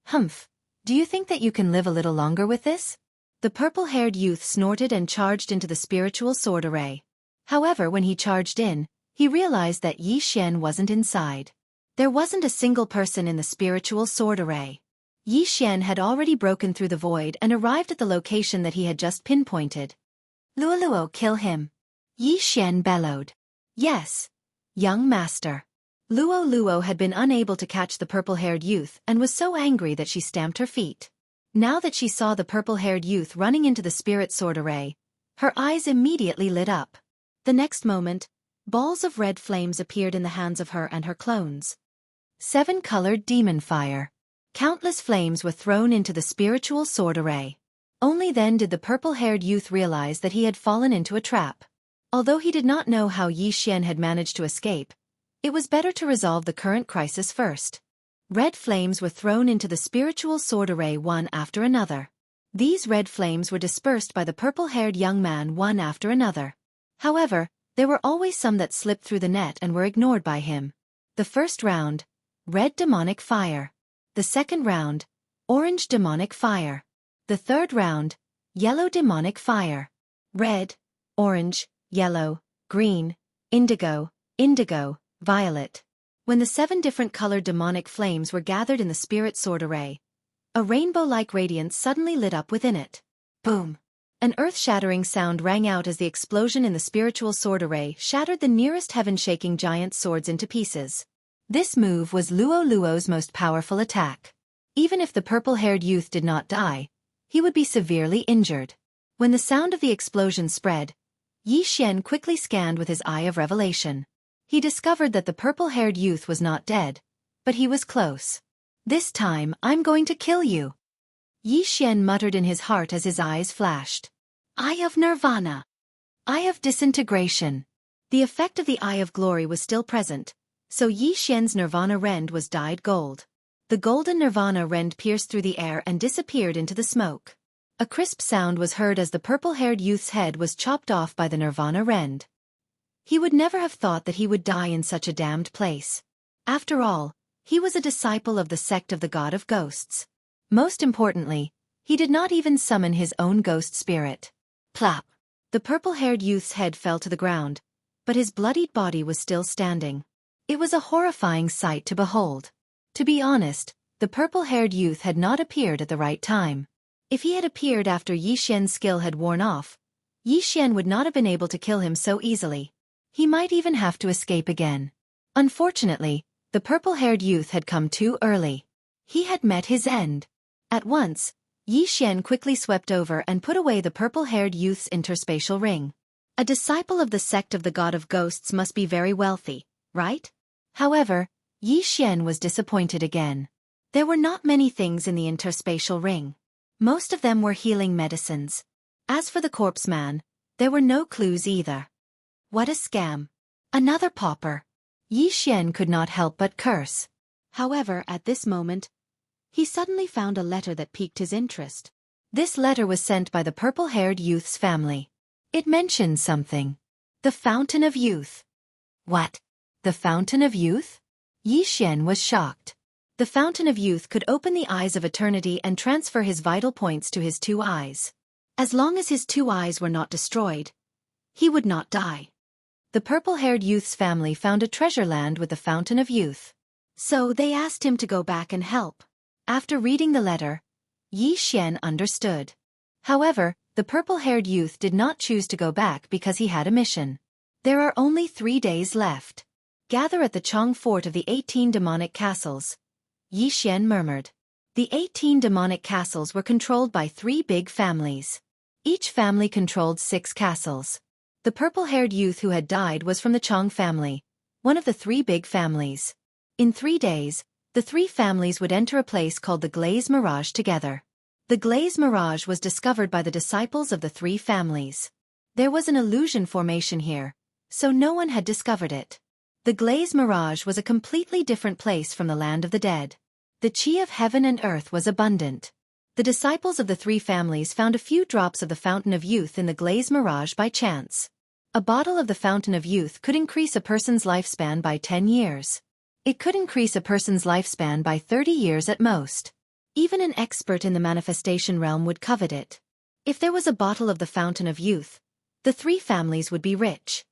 Humph, do you think that you can live a little longer with this? The purple-haired youth snorted and charged into the spiritual sword array. However, when he charged in, he realized that Yi Xian wasn't inside. There wasn't a single person in the spiritual sword array. Yi Xian had already broken through the void and arrived at the location that he had just pinpointed. Luoluo, kill him. Yi Xian bellowed. Yes, young master. Luoluo had been unable to catch the purple-haired youth and was so angry that she stamped her feet. Now that she saw the purple-haired youth running into the spirit sword array, her eyes immediately lit up. The next moment, balls of red flames appeared in the hands of her and her clones. 7-colored demon fire. Countless flames were thrown into the spiritual sword array. Only then did the purple-haired youth realize that he had fallen into a trap. Although he did not know how Yi Xian had managed to escape, it was better to resolve the current crisis first. Red flames were thrown into the spiritual sword array one after another. These red flames were dispersed by the purple-haired young man one after another. However, there were always some that slipped through the net and were ignored by him. The first round, red demonic fire. The second round, orange demonic fire. The third round, yellow demonic fire. Red, orange, yellow, green, indigo, violet. When the 7 different colored demonic flames were gathered in the spirit sword array, a rainbow-like radiance suddenly lit up within it. Boom! An earth-shattering sound rang out as the explosion in the spiritual sword array shattered the nearest heaven-shaking giant swords into pieces. This move was Luoluo's most powerful attack. Even if the purple-haired youth did not die, he would be severely injured. When the sound of the explosion spread, Yi Xian quickly scanned with his eye of revelation. He discovered that the purple-haired youth was not dead, but he was close. This time, I'm going to kill you. Yi Xian muttered in his heart as his eyes flashed. Eye of Nirvana. Eye of Disintegration. The effect of the Eye of Glory was still present, so Yi Xian's Nirvana rend was dyed gold. The golden Nirvana rend pierced through the air and disappeared into the smoke. A crisp sound was heard as the purple-haired youth's head was chopped off by the Nirvana rend. He would never have thought that he would die in such a damned place. After all, he was a disciple of the sect of the God of Ghosts. Most importantly, he did not even summon his own ghost spirit. Plop! The purple-haired youth's head fell to the ground, but his bloodied body was still standing. It was a horrifying sight to behold. To be honest, the purple-haired youth had not appeared at the right time. If he had appeared after Yi Xian's skill had worn off, Yi Xian would not have been able to kill him so easily. He might even have to escape again. Unfortunately, the purple-haired youth had come too early. He had met his end. At once, Yi Xian quickly swept over and put away the purple-haired youth's interspatial ring. A disciple of the sect of the God of Ghosts must be very wealthy, right? However, Yi Xian was disappointed again. There were not many things in the interspatial ring. Most of them were healing medicines. As for the corpse man, there were no clues either. What a scam. Another pauper. Yi Xian could not help but curse. However, at this moment, he suddenly found a letter that piqued his interest. This letter was sent by the purple-haired youth's family. It mentioned something. The Fountain of Youth. What? The Fountain of Youth? Yi Xian was shocked. The Fountain of Youth could open the eyes of eternity and transfer his vital points to his 2 eyes. As long as his 2 eyes were not destroyed, he would not die. The purple-haired youth's family found a treasure land with the Fountain of Youth. So they asked him to go back and help. After reading the letter, Yi Xian understood. However, the purple-haired youth did not choose to go back because he had a mission. There are only 3 days left. Gather at the Chong Fort of the 18 demonic castles, Yi Xian murmured. The 18 demonic castles were controlled by 3 big families. Each family controlled 6 castles. The purple-haired youth who had died was from the Chong family, one of the 3 big families. In 3 days, the 3 families would enter a place called the Glaze Mirage together. The Glaze Mirage was discovered by the disciples of the 3 families. There was an illusion formation here, so no one had discovered it. The Glaze Mirage was a completely different place from the land of the dead. The chi of heaven and earth was abundant. The disciples of the 3 families found a few drops of the Fountain of Youth in the Glaze Mirage by chance. A bottle of the Fountain of Youth could increase a person's lifespan by 10 years. It could increase a person's lifespan by 30 years at most. Even an expert in the manifestation realm would covet it. If there was a bottle of the Fountain of Youth, the 3 families would be rich.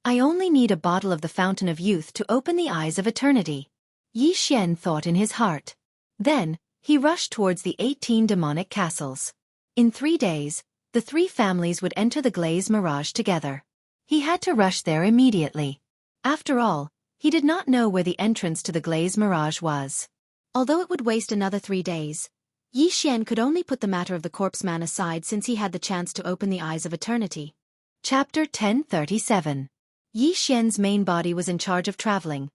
I only need a bottle of the Fountain of Youth to open the eyes of eternity, Yi Xian thought in his heart. Then, he rushed towards the 18 demonic castles. In 3 days, the 3 families would enter the Glaze Mirage together. He had to rush there immediately. After all, he did not know where the entrance to the Glaze Mirage was. Although it would waste another 3 days, Yi Xian could only put the matter of the corpse man aside since he had the chance to open the eyes of eternity. Chapter 1037. Yi Xian's main body was in charge of traveling,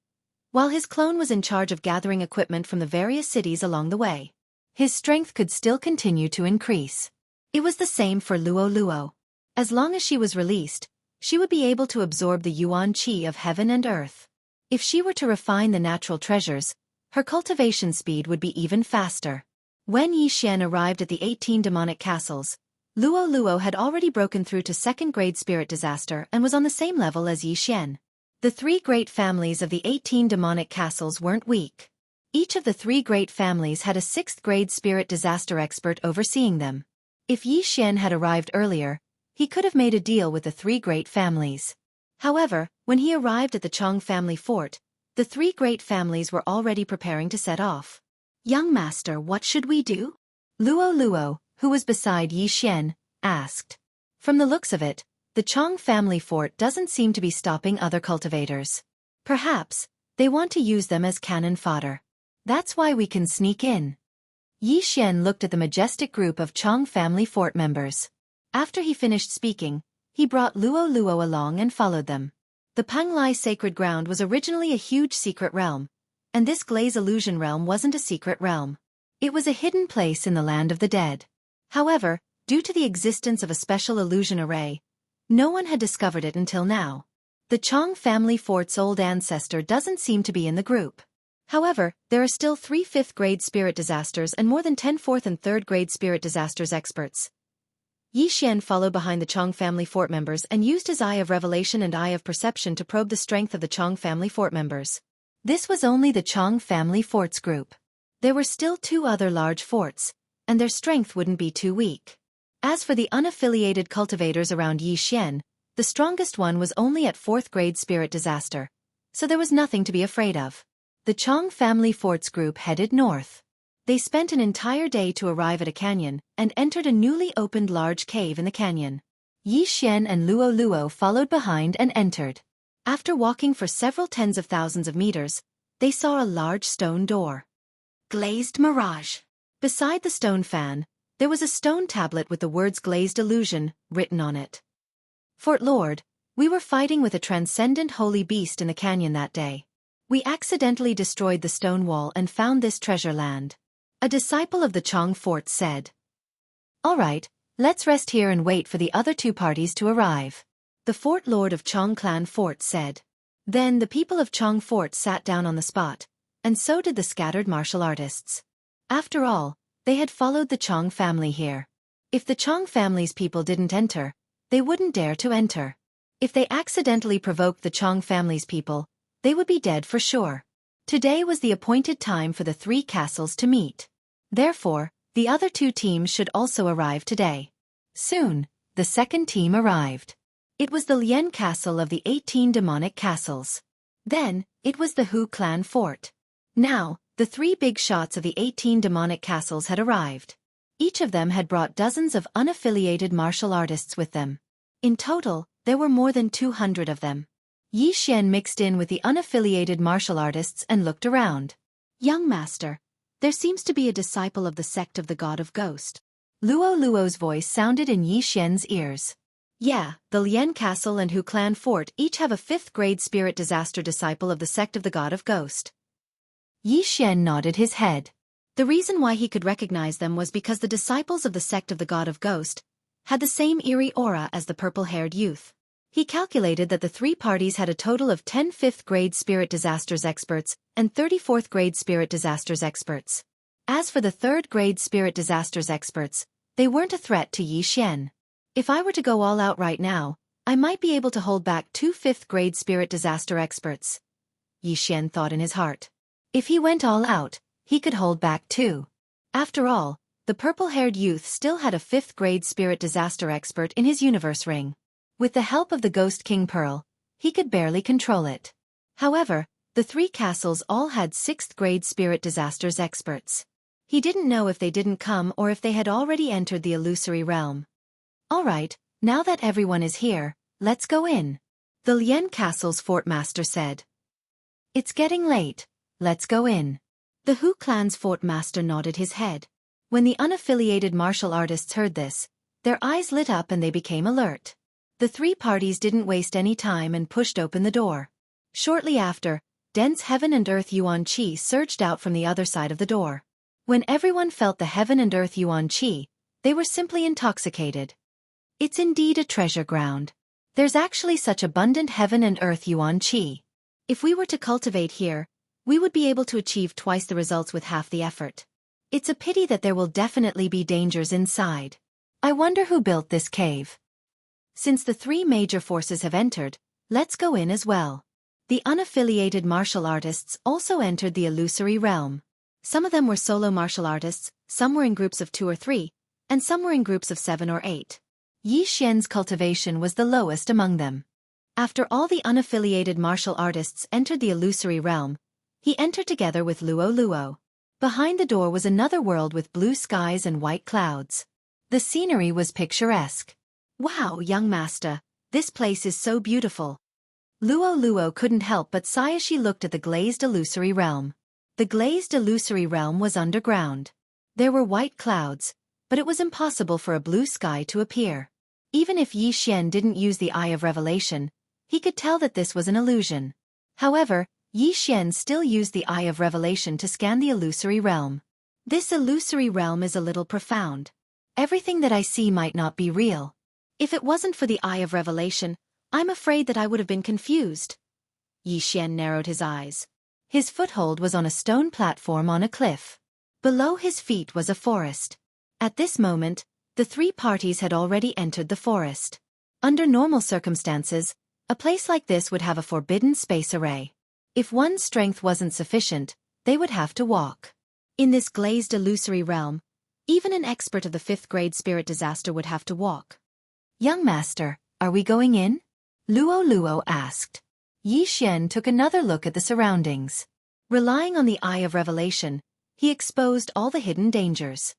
while his clone was in charge of gathering equipment from the various cities along the way. His strength could still continue to increase. It was the same for Luo Luo. As long as she was released, she would be able to absorb the yuan qi of heaven and earth. If she were to refine the natural treasures, her cultivation speed would be even faster. When Yi Xian arrived at the 18 demonic castles, Luo Luo had already broken through to 2nd grade spirit disaster and was on the same level as Yi Xian. The 3 great families of the 18 demonic castles weren't weak. Each of the 3 great families had a 6th grade spirit disaster expert overseeing them. If Yi Xian had arrived earlier, he could have made a deal with the 3 great families. However, when he arrived at the Chong family fort, the 3 great families were already preparing to set off. Young master, what should we do? Luo Luo, who was beside Yi Xian, asked. From the looks of it, the Chong family fort doesn't seem to be stopping other cultivators. Perhaps, they want to use them as cannon fodder. That's why we can sneak in. Yi Xian looked at the majestic group of Chong family fort members. After he finished speaking, he brought Luo Luo along and followed them. The Panglai sacred ground was originally a huge secret realm, and this Glaze illusion realm wasn't a secret realm. It was a hidden place in the land of the dead. However, due to the existence of a special illusion array, no one had discovered it until now. The Chong family fort's old ancestor doesn't seem to be in the group. However, there are still 3 5th-grade spirit disasters and more than 10 4th and 3rd-grade spirit disasters experts. Yi Xian followed behind the Chong family fort members and used his Eye of Revelation and Eye of Perception to probe the strength of the Chong family fort members. This was only the Chong family fort's group. There were still 2 other large forts, and their strength wouldn't be too weak. As for the unaffiliated cultivators around Yi Xian, the strongest one was only at 4th-grade spirit disaster, so there was nothing to be afraid of. The Chong family fort's group headed north. They spent an entire day to arrive at a canyon and entered a newly opened large cave in the canyon. Yi Xian and Luo Luo followed behind and entered. After walking for several tens of thousands of meters, they saw a large stone door. Glazed Mirage. Beside the stone fan, there was a stone tablet with the words Glazed Illusion written on it. Fort Lord, we were fighting with a transcendent holy beast in the canyon that day. We accidentally destroyed the stone wall and found this treasure land. A disciple of the Chong fort said. All right, let's rest here and wait for the other 2 parties to arrive. The Fort Lord of Chong Clan Fort said. Then the people of Chong Fort sat down on the spot, and so did the scattered martial artists. After all, they had followed the Chong family here. If the Chong family's people didn't enter, they wouldn't dare to enter. If they accidentally provoked the Chong family's people, they would be dead for sure. Today was the appointed time for the 3 castles to meet. Therefore, the other 2 teams should also arrive today. Soon, the second team arrived. It was the Lien Castle of the 18 demonic castles. Then, it was the Hu Clan Fort. Now, the 3 big shots of the 18 demonic castles had arrived. Each of them had brought dozens of unaffiliated martial artists with them. In total, there were more than 200 of them. Yi Xian mixed in with the unaffiliated martial artists and looked around. Young master, there seems to be a disciple of the sect of the God of Ghost. Luo Luo's voice sounded in Yi Xian's ears. Yeah, the Lien Castle and Hu Clan Fort each have a 5th-grade spirit disaster disciple of the sect of the God of Ghost. Yi Xian nodded his head. The reason why he could recognize them was because the disciples of the sect of the God of Ghost had the same eerie aura as the purple-haired youth. He calculated that the 3 parties had a total of 10 5th-grade spirit disasters experts and 30 4th-grade spirit disasters experts. As for the 3rd-grade spirit disasters experts, they weren't a threat to Yi Xian. If I were to go all out right now, I might be able to hold back 2 5th-grade spirit disaster experts. Yi Xian thought in his heart. If he went all out, he could hold back 2. After all, the purple-haired youth still had a 5th-grade spirit disaster expert in his universe ring. With the help of the Ghost King Pearl, he could barely control it. However, the 3 castles all had 6th-grade spirit disasters experts. He didn't know if they didn't come or if they had already entered the illusory realm. All right, now that everyone is here, let's go in. The Lien Castle's fort master said. It's getting late, let's go in. The Hu clan's fort master nodded his head. When the unaffiliated martial artists heard this, their eyes lit up and they became alert. The 3 parties didn't waste any time and pushed open the door. Shortly after, dense heaven and earth yuan qi surged out from the other side of the door. When everyone felt the heaven and earth yuan qi, they were simply intoxicated. It's indeed a treasure ground. There's actually such abundant heaven and earth yuan qi. If we were to cultivate here, we would be able to achieve twice the results with half the effort. It's a pity that there will definitely be dangers inside. I wonder who built this cave. Since the 3 major forces have entered, let's go in as well. The unaffiliated martial artists also entered the illusory realm. Some of them were solo martial artists, some were in groups of 2 or 3, and some were in groups of 7 or 8. Yi Xian's cultivation was the lowest among them. After all the unaffiliated martial artists entered the illusory realm, he entered together with Luo Luo. Behind the door was another world with blue skies and white clouds. The scenery was picturesque. Wow, young master, this place is so beautiful. Luo Luo couldn't help but sigh as she looked at the glazed illusory realm. The glazed illusory realm was underground. There were white clouds, but it was impossible for a blue sky to appear. Even if Yi Xian didn't use the Eye of Revelation, he could tell that this was an illusion. However, Yi Xian still used the Eye of Revelation to scan the illusory realm. This illusory realm is a little profound. Everything that I see might not be real. If it wasn't for the Eye of Revelation, I'm afraid that I would have been confused. Yi Xian narrowed his eyes. His foothold was on a stone platform on a cliff. Below his feet was a forest. At this moment, the three parties had already entered the forest. Under normal circumstances, a place like this would have a forbidden space array. If one's strength wasn't sufficient, they would have to walk. In this glazed illusory realm, even an expert of the 5th grade spirit disaster would have to walk. Young master, are we going in? Luo asked. Yi Xian took another look at the surroundings. Relying on the eye of revelation, he exposed all the hidden dangers.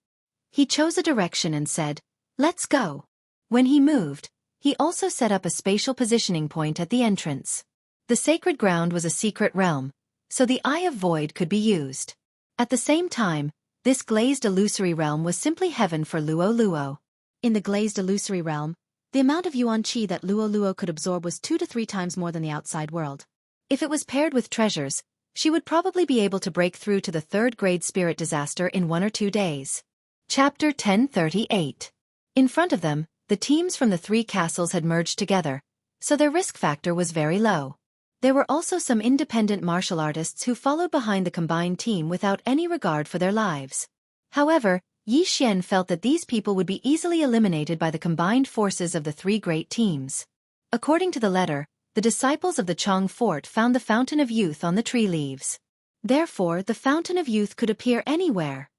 He chose a direction and said, "Let's go." When he moved, he also set up a spatial positioning point at the entrance. The sacred ground was a secret realm, so the Eye of Void could be used. At the same time, this glazed illusory realm was simply heaven for Luo. In the glazed illusory realm, the amount of yuan qi that Luo could absorb was 2 to 3 times more than the outside world. If it was paired with treasures, she would probably be able to break through to the 3rd grade spirit disaster in 1 or 2 days. Chapter 1038. In front of them, the teams from the 3 castles had merged together, so their risk factor was very low. There were also some independent martial artists who followed behind the combined team without any regard for their lives. However, Yi Xian felt that these people would be easily eliminated by the combined forces of the 3 great teams. According to the letter, the disciples of the Chong Fort found the Fountain of Youth on the tree leaves. Therefore, the Fountain of Youth could appear anywhere.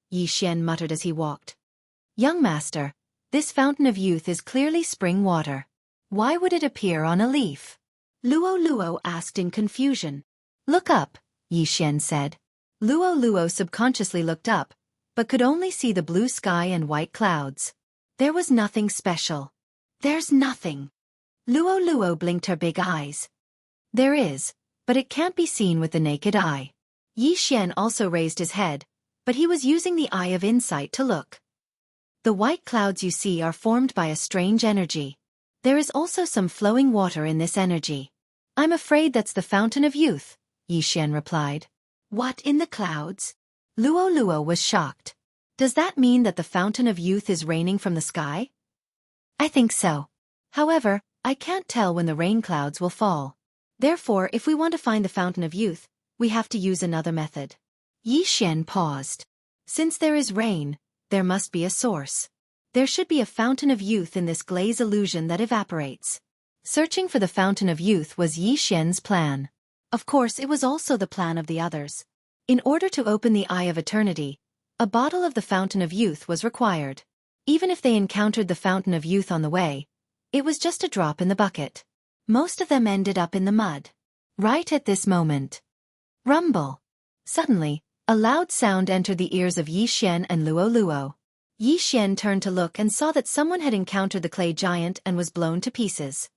Yi Xian muttered as he walked. Young master, this Fountain of Youth is clearly spring water. Why would it appear on a leaf? Luo asked in confusion. Look up, Yi Xian said. Luo subconsciously looked up, but could only see the blue sky and white clouds. There was nothing special. There's nothing. Luo blinked her big eyes. There is, but it can't be seen with the naked eye. Yi Xian also raised his head, but he was using the eye of insight to look. The white clouds you see are formed by a strange energy. There is also some flowing water in this energy. I'm afraid that's the Fountain of Youth, Yi Xian replied. What in the clouds? Luo was shocked. Does that mean that the Fountain of Youth is raining from the sky? I think so. However, I can't tell when the rain clouds will fall. Therefore, if we want to find the Fountain of Youth, we have to use another method. Yi Xian paused. Since there is rain, there must be a source. There should be a Fountain of Youth in this glaze illusion that evaporates. Searching for the Fountain of Youth was Yi Xian's plan. Of course, it was also the plan of the others. In order to open the Eye of Eternity, a bottle of the Fountain of Youth was required. Even if they encountered the Fountain of Youth on the way, it was just a drop in the bucket. Most of them ended up in the mud. Right at this moment. Rumble. Suddenly, a loud sound entered the ears of Yi Xian and Luo. Yi Xian turned to look and saw that someone had encountered the clay giant and was blown to pieces.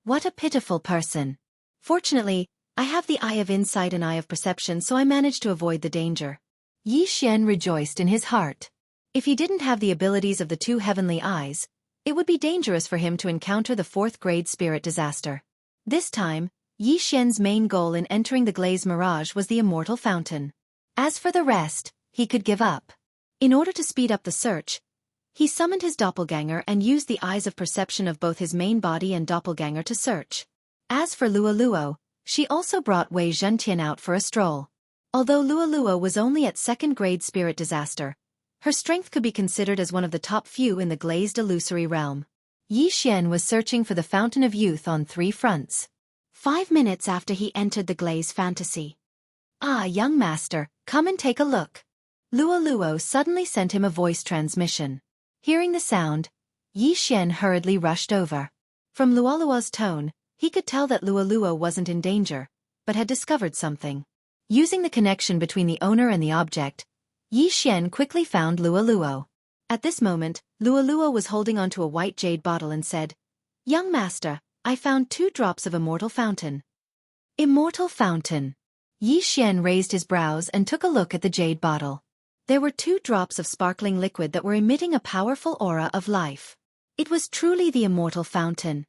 What a pitiful person. Fortunately, I have the Eye of Insight and Eye of Perception, so I managed to avoid the danger. Yi Xian rejoiced in his heart. If he didn't have the abilities of the 2 heavenly eyes, it would be dangerous for him to encounter the 4th grade spirit disaster. This time, Yi Xian's main goal in entering the glaze mirage was the immortal fountain. As for the rest, he could give up. In order to speed up the search, he summoned his doppelganger and used the eyes of perception of both his main body and doppelganger to search. As for Luo, she also brought Wei Zhentian out for a stroll. Although Luo was only at 2nd grade spirit disaster, her strength could be considered as one of the top few in the glazed illusory realm. Yi Xian was searching for the Fountain of Youth on 3 fronts. 5 minutes after he entered the glaze fantasy. Ah, young master, come and take a look. Luo suddenly sent him a voice transmission. Hearing the sound, Yi Xian hurriedly rushed over. From Luo's tone, he could tell that Luo wasn't in danger, but had discovered something. Using the connection between the owner and the object, Yi Xian quickly found Luo. At this moment, Luo was holding onto a white jade bottle and said, Young master, I found 2 drops of immortal fountain. Immortal fountain. Yi Xian raised his brows and took a look at the jade bottle. There were 2 drops of sparkling liquid that were emitting a powerful aura of life. It was truly the immortal fountain.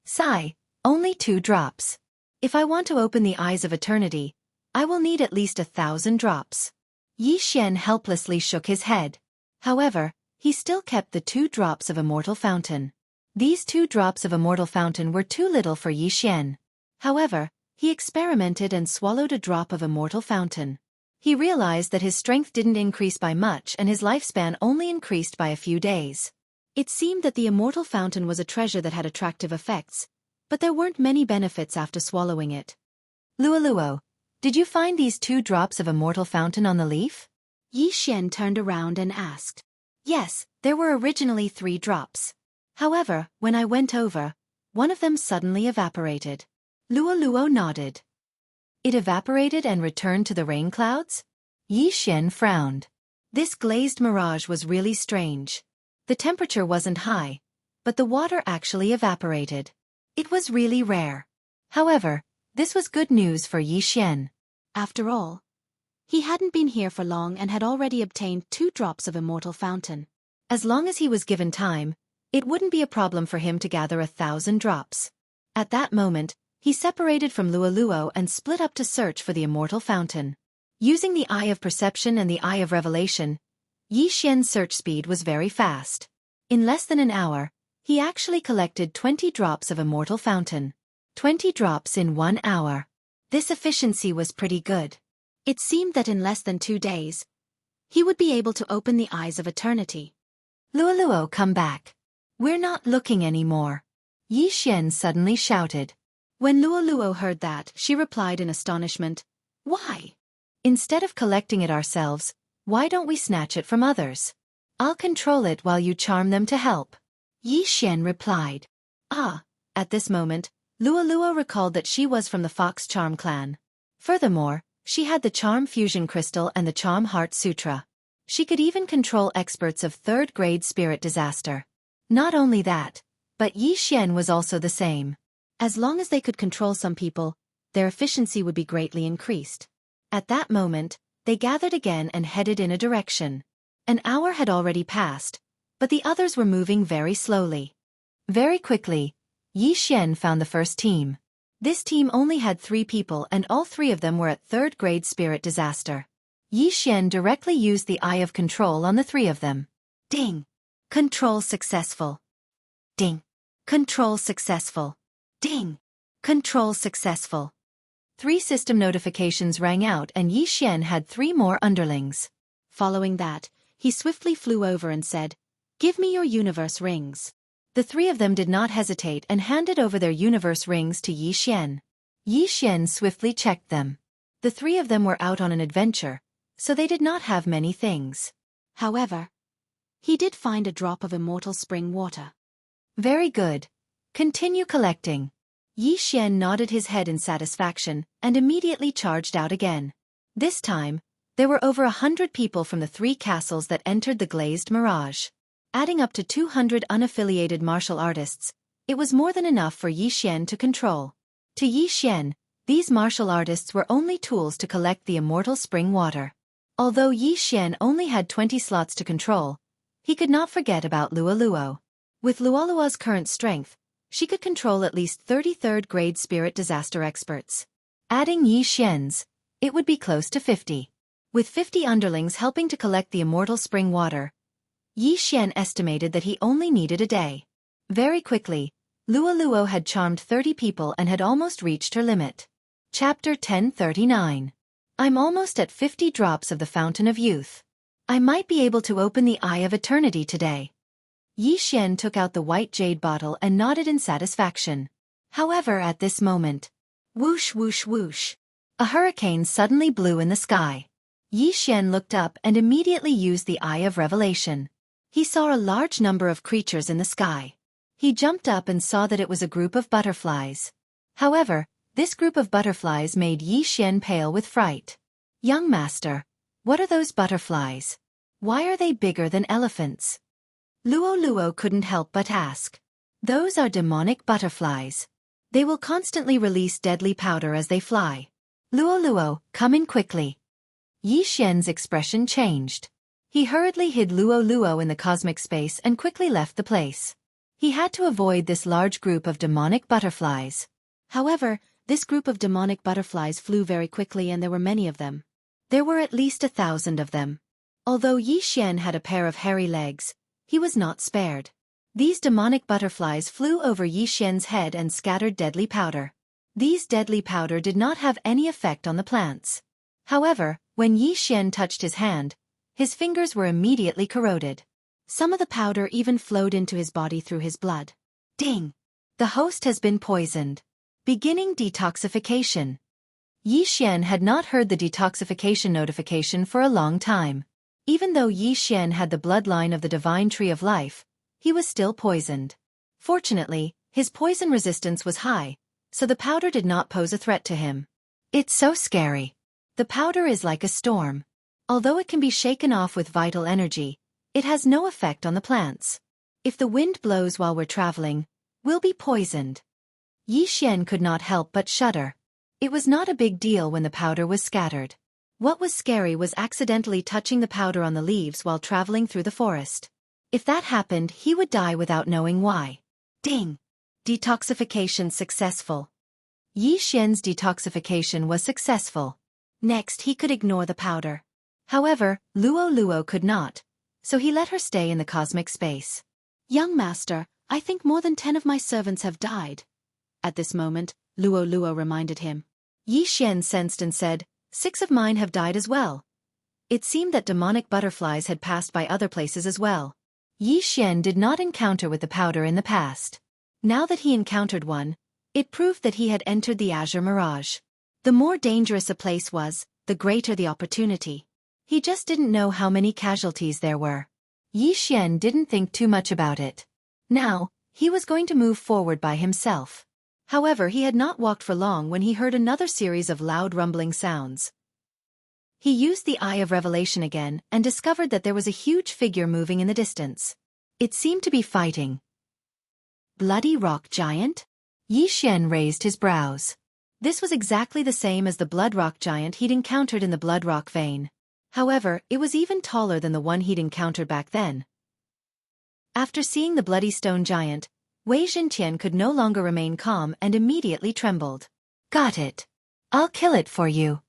Sigh, only 2 drops. If I want to open the Eyes of Eternity, I will need at least 1,000 drops. Yi Xian helplessly shook his head. However, he still kept the 2 drops of immortal fountain. These 2 drops of immortal fountain were too little for Yi Xian. However, he experimented and swallowed a drop of immortal fountain. He realized that his strength didn't increase by much and his lifespan only increased by a few days. It seemed that the immortal fountain was a treasure that had attractive effects, but there weren't many benefits after swallowing it. Luo, did you find these 2 drops of immortal fountain on the leaf? Yi Xian turned around and asked. Yes, there were originally 3 drops. However, when I went over, one of them suddenly evaporated. Luo nodded. It evaporated and returned to the rain clouds? Yi Xian frowned. This glazed mirage was really strange. The temperature wasn't high, but the water actually evaporated. It was really rare. However, this was good news for Yi Xian. After all, he hadn't been here for long and had already obtained 2 drops of immortal fountain. As long as he was given time, it wouldn't be a problem for him to gather 1,000 drops. At that moment, he separated from Luo and split up to search for the immortal fountain. Using the Eye of Perception and the Eye of Revelation, Yi Xian's search speed was very fast. In less than an hour, he actually collected 20 drops of immortal fountain. 20 drops in 1 hour. This efficiency was pretty good. It seemed that in less than 2 days, he would be able to open the eyes of eternity. Luo, come back. We're not looking anymore. Yi Xian suddenly shouted. When Luo heard that, she replied in astonishment, Why? Instead of collecting it ourselves, why don't we snatch it from others? I'll control it while you charm them to help. Yi Xian replied. At this moment, Luo recalled that she was from the Fox Charm clan. Furthermore, she had the Charm Fusion Crystal and the Charm Heart Sutra. She could even control experts of 3rd grade spirit disaster. Not only that, but Yi Xian was also the same. As long as they could control some people, their efficiency would be greatly increased. At that moment, they gathered again and headed in a direction. An hour had already passed, but the others were moving very slowly. Very quickly, Yi Xian found the first team. This team only had 3 people and all 3 of them were at 3rd grade spirit disaster. Yi Xian directly used the Eye of Control on the 3 of them. Ding! Control successful. Ding! Control successful. Ding! Control successful. 3 system notifications rang out and Yi Xian had 3 more underlings. Following that, he swiftly flew over and said, Give me your universe rings. The 3 of them did not hesitate and handed over their universe rings to Yi Xian. Yi Xian swiftly checked them. The 3 of them were out on an adventure, so they did not have many things. However, he did find a drop of immortal spring water. Very good. Continue collecting. Yi Xian nodded his head in satisfaction and immediately charged out again. This time, there were over 100 people from the 3 castles that entered the glazed mirage. Adding up to 200 unaffiliated martial artists, it was more than enough for Yi Xian to control. To Yi Xian, these martial artists were only tools to collect the immortal spring water. Although Yi Xian only had 20 slots to control, he could not forget about Luo. With Luo's current strength, she could control at least 33rd grade spirit disaster experts. Adding Yi Xian's, it would be close to 50. With 50 underlings helping to collect the immortal spring water, Yi Xian estimated that he only needed a day. Very quickly, Luo had charmed 30 people and had almost reached her limit. Chapter 1039. I'm almost at 50 drops of the Fountain of Youth. I might be able to open the Eye of Eternity today. Yi Xian took out the white jade bottle and nodded in satisfaction. However, at this moment, whoosh whoosh whoosh, a hurricane suddenly blew in the sky. Yi Xian looked up and immediately used the Eye of Revelation. He saw a large number of creatures in the sky. He jumped up and saw that it was a group of butterflies. However, this group of butterflies made Yi Xian pale with fright. Young master, what are those butterflies? Why are they bigger than elephants? Luo couldn't help but ask. Those are demonic butterflies. They will constantly release deadly powder as they fly. Luo, come in quickly. Yi Xian's expression changed. He hurriedly hid Luo in the cosmic space and quickly left the place. He had to avoid this large group of demonic butterflies. However, this group of demonic butterflies flew very quickly and there were many of them. There were at least 1,000 of them. Although Yi Xian had a pair of hairy legs, he was not spared. These demonic butterflies flew over Yi Xian's head and scattered deadly powder. These deadly powder did not have any effect on the plants. However, when Yi Xian touched his hand, his fingers were immediately corroded. Some of the powder even flowed into his body through his blood. Ding! The host has been poisoned. Beginning detoxification. Yi Xian had not heard the detoxification notification for a long time. Even though Yi Xian had the bloodline of the divine tree of life, he was still poisoned. Fortunately, his poison resistance was high, so the powder did not pose a threat to him. It's so scary. The powder is like a storm. Although it can be shaken off with vital energy, it has no effect on the plants. If the wind blows while we're traveling, we'll be poisoned. Yi Xian could not help but shudder. It was not a big deal when the powder was scattered. What was scary was accidentally touching the powder on the leaves while traveling through the forest. If that happened, he would die without knowing why. Ding! Detoxification successful. Yi Xian's detoxification was successful. Next he could ignore the powder. However, Luo could not, so he let her stay in the cosmic space. Young master, I think more than 10 of my servants have died. At this moment, Luo reminded him. Yi Xian sensed and said, 6 of mine have died as well. It seemed that demonic butterflies had passed by other places as well. Yi Xian did not encounter with the powder in the past. Now that he encountered one, it proved that he had entered the azure mirage. The more dangerous a place was, the greater the opportunity. He just didn't know how many casualties there were. Yi Xian didn't think too much about it. Now, he was going to move forward by himself. However, he had not walked for long when he heard another series of loud rumbling sounds. He used the Eye of Revelation again and discovered that there was a huge figure moving in the distance. It seemed to be fighting. Bloody rock giant? Yi Xian raised his brows. This was exactly the same as the blood rock giant he'd encountered in the blood rock vein. However, it was even taller than the one he'd encountered back then. After seeing the bloody stone giant, Wei Zhentian could no longer remain calm and immediately trembled. Got it. I'll kill it for you.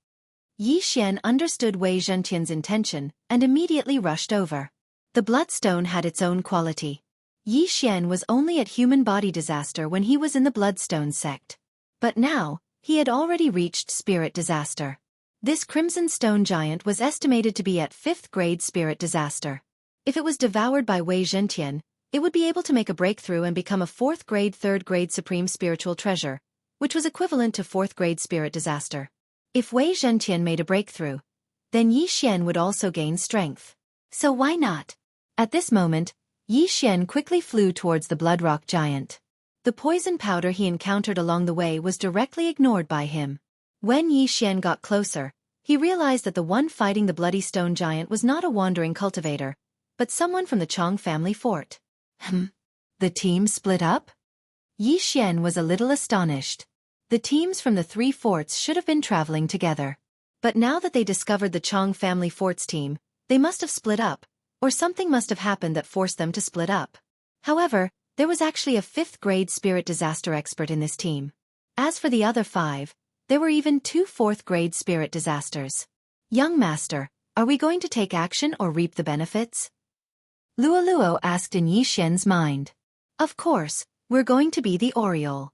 Yi Xian understood Wei Zhentian's intention and immediately rushed over. The bloodstone had its own quality. Yi Xian was only at human body disaster when he was in the bloodstone sect. But now, he had already reached spirit disaster. This crimson stone giant was estimated to be at 5th grade spirit disaster. If it was devoured by Wei Zhentian, it would be able to make a breakthrough and become a 4th grade 3rd grade supreme spiritual treasure, which was equivalent to 4th grade spirit disaster. If Wei Zhentian made a breakthrough, then Yi Xian would also gain strength. So why not? At this moment, Yi Xian quickly flew towards the blood rock giant. The poison powder he encountered along the way was directly ignored by him. When Yi Xian got closer, he realized that the one fighting the bloody stone giant was not a wandering cultivator, but someone from the Chong family fort. The team split up? Yi Xian was a little astonished. The teams from the 3 forts should have been traveling together. But now that they discovered the Chong family fort's team, they must have split up, or something must have happened that forced them to split up. However, there was actually a 5th grade spirit disaster expert in this team. As for the other 5, there were even 2 4th grade spirit disasters. Young master, are we going to take action or reap the benefits? Luo asked in Yi Xian's mind. Of course, we're going to be the Oriole.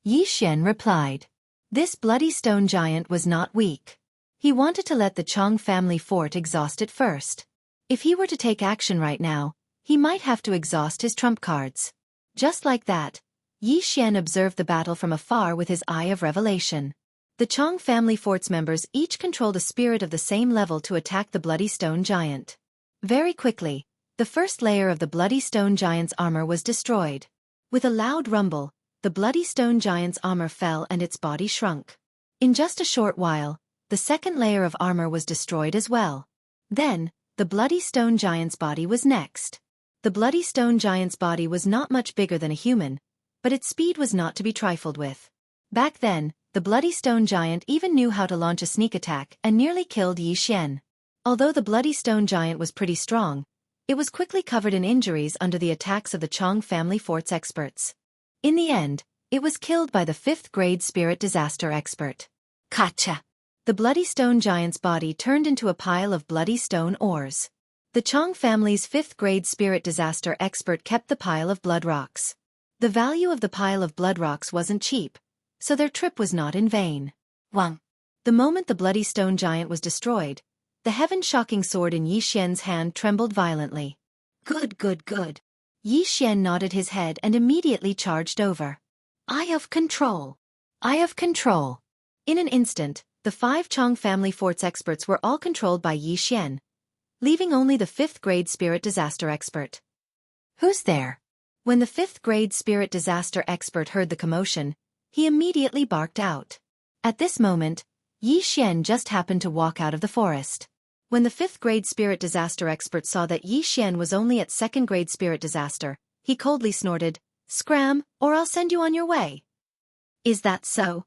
Yi Xian replied. This bloody stone giant was not weak. He wanted to let the Chong family fort exhaust it first. If he were to take action right now, he might have to exhaust his trump cards. Just like that, Yi Xian observed the battle from afar with his Eye of Revelation. The Chong family fort's members each controlled a spirit of the same level to attack the bloody stone giant. Very quickly, the first layer of the bloody stone giant's armor was destroyed. With a loud rumble, the bloody stone giant's armor fell and its body shrunk. In just a short while, the second layer of armor was destroyed as well. Then, the bloody stone giant's body was next. The bloody stone giant's body was not much bigger than a human, but its speed was not to be trifled with. Back then, the bloody stone giant even knew how to launch a sneak attack and nearly killed Yi Xian. Although the bloody stone giant was pretty strong, it was quickly covered in injuries under the attacks of the Chong family fort's experts. In the end, it was killed by the 5th grade spirit disaster expert. Gotcha! The bloody stone giant's body turned into a pile of bloody stone ores. The Chong family's 5th grade spirit disaster expert kept the pile of blood rocks. The value of the pile of blood rocks wasn't cheap, so their trip was not in vain. Wang. The moment the bloody stone giant was destroyed, the heaven-shocking sword in Yi Xian's hand trembled violently. Good, good, good. Yi Xian nodded his head and immediately charged over. Eye of control. Eye of control. In an instant, the 5 Chong family forts experts were all controlled by Yi Xian, leaving only the 5th grade spirit disaster expert. Who's there? When the 5th grade spirit disaster expert heard the commotion, he immediately barked out. At this moment, Yi Xian just happened to walk out of the forest. When the 5th grade spirit disaster expert saw that Yi Xian was only at 2nd grade spirit disaster, he coldly snorted, "Scram, or I'll send you on your way." Is that so?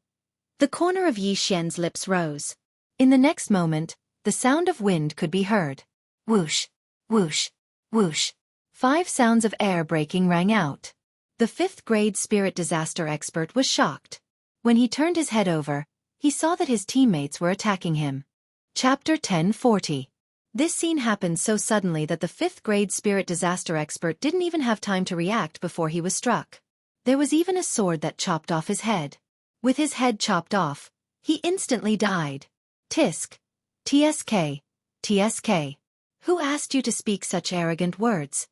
The corner of Yi Xian's lips rose. In the next moment, the sound of wind could be heard. Whoosh, whoosh, whoosh. 5 sounds of air breaking rang out. The 5th grade spirit disaster expert was shocked. When he turned his head over, he saw that his teammates were attacking him. Chapter 1040. This scene happened so suddenly that the 5th grade spirit disaster expert didn't even have time to react before he was struck. There was even a sword that chopped off his head. With his head chopped off, he instantly died. Tisk. TSK. TSK. Who asked you to speak such arrogant words?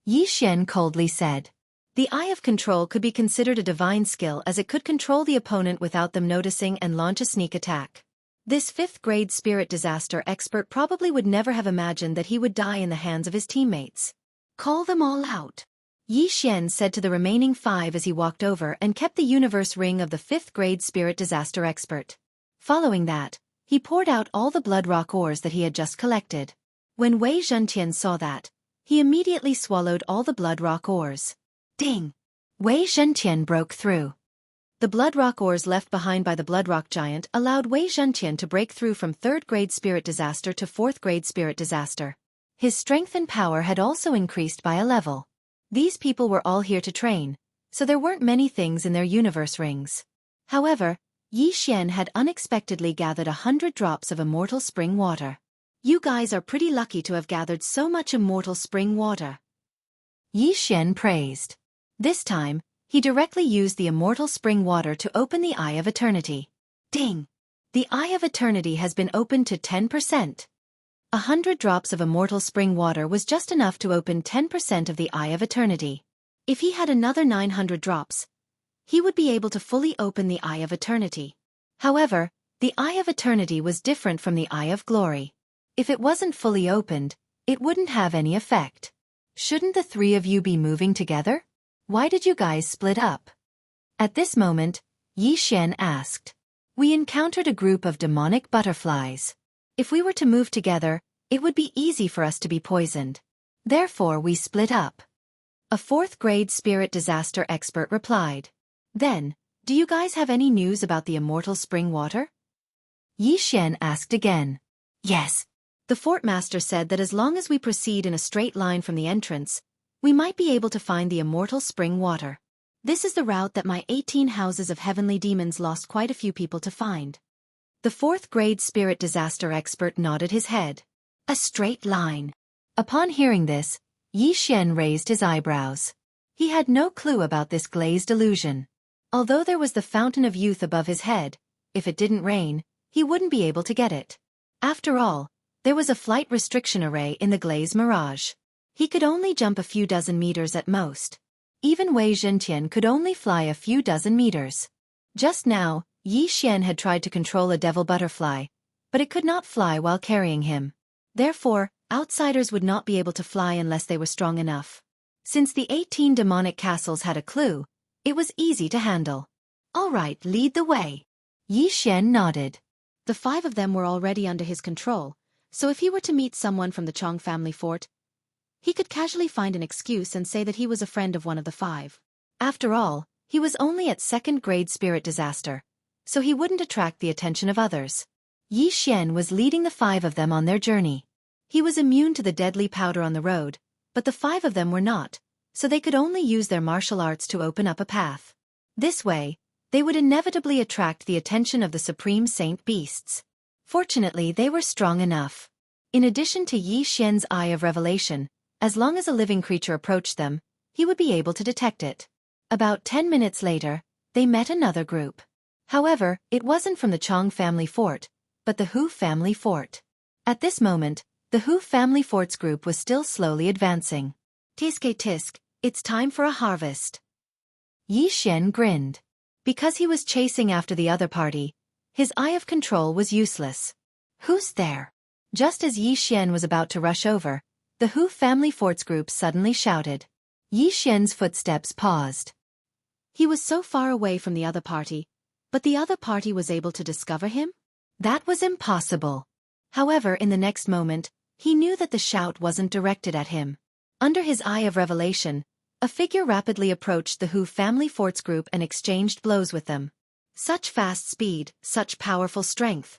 Yi Xian coldly said. The Eye of Control could be considered a divine skill as it could control the opponent without them noticing and launch a sneak attack. This 5th grade spirit disaster expert probably would never have imagined that he would die in the hands of his teammates. Call them all out. Yi Xian said to the remaining 5 as he walked over and kept the universe ring of the 5th grade spirit disaster expert. Following that, he poured out all the blood rock ores that he had just collected. When Wei Zhentian saw that, he immediately swallowed all the blood rock ores. Ding! Wei Zhentian broke through. The blood rock ores left behind by the blood rock giant allowed Wei Zhentian to break through from 3rd grade spirit disaster to 4th grade spirit disaster. His strength and power had also increased by a level. These people were all here to train, so there weren't many things in their universe rings. However, Yi Xian had unexpectedly gathered 100 drops of immortal spring water. You guys are pretty lucky to have gathered so much immortal spring water. Yi Xian praised. This time, he directly used the immortal spring water to open the Eye of Eternity. Ding! The Eye of Eternity has been opened to 10%. 100 drops of immortal spring water was just enough to open 10% of the Eye of Eternity. If he had another 900 drops, he would be able to fully open the Eye of Eternity. However, the Eye of Eternity was different from the Eye of Glory. If it wasn't fully opened, it wouldn't have any effect. Shouldn't the 3 of you be moving together? Why did you guys split up? At this moment, Yi Xian asked. We encountered a group of demonic butterflies. If we were to move together, it would be easy for us to be poisoned. Therefore we split up. A 4th grade spirit disaster expert replied. Then, do you guys have any news about the immortal spring water? Yi Xian asked again. Yes. The fort master said that as long as we proceed in a straight line from the entrance, we might be able to find the immortal spring water. This is the route that my 18 houses of heavenly demons lost quite a few people to find. The 4th grade spirit disaster expert nodded his head. A straight line. Upon hearing this, Yi Xian raised his eyebrows. He had no clue about this glazed illusion. Although there was the fountain of youth above his head, if it didn't rain, he wouldn't be able to get it. After all, there was a flight restriction array in the glaze mirage. He could only jump a few dozen meters at most. Even Wei Zhentian could only fly a few dozen meters. Just now, Yi Xian had tried to control a devil butterfly, but it could not fly while carrying him. Therefore, outsiders would not be able to fly unless they were strong enough. Since the 18 demonic castles had a clue, it was easy to handle. All right, lead the way. Yi Xian nodded. The 5 of them were already under his control, so if he were to meet someone from the Chong family fort, he could casually find an excuse and say that he was a friend of one of the 5. After all, he was only at 2nd grade spirit disaster, so he wouldn't attract the attention of others. Yi Xian was leading the 5 of them on their journey. He was immune to the deadly powder on the road, but the 5 of them were not, so they could only use their martial arts to open up a path. This way, they would inevitably attract the attention of the supreme saint beasts. Fortunately, they were strong enough. In addition to Yi Xian's Eye of Revelation, as long as a living creature approached them, he would be able to detect it. About 10 minutes later, they met another group. However, it wasn't from the Chong family fort, but the Hu family fort. At this moment, the Hu family fort's group was still slowly advancing. Tisk tisk, it's time for a harvest. Yi Xian grinned. Because he was chasing after the other party, his eye of control was useless. Who's there? Just as Yi Xian was about to rush over, the Hu family fort's group suddenly shouted. Yi Xian's footsteps paused. He was so far away from the other party, but the other party was able to discover him? That was impossible. However, in the next moment, he knew that the shout wasn't directed at him. Under his Eye of Revelation, a figure rapidly approached the Hu family fort's group and exchanged blows with them. Such fast speed, such powerful strength.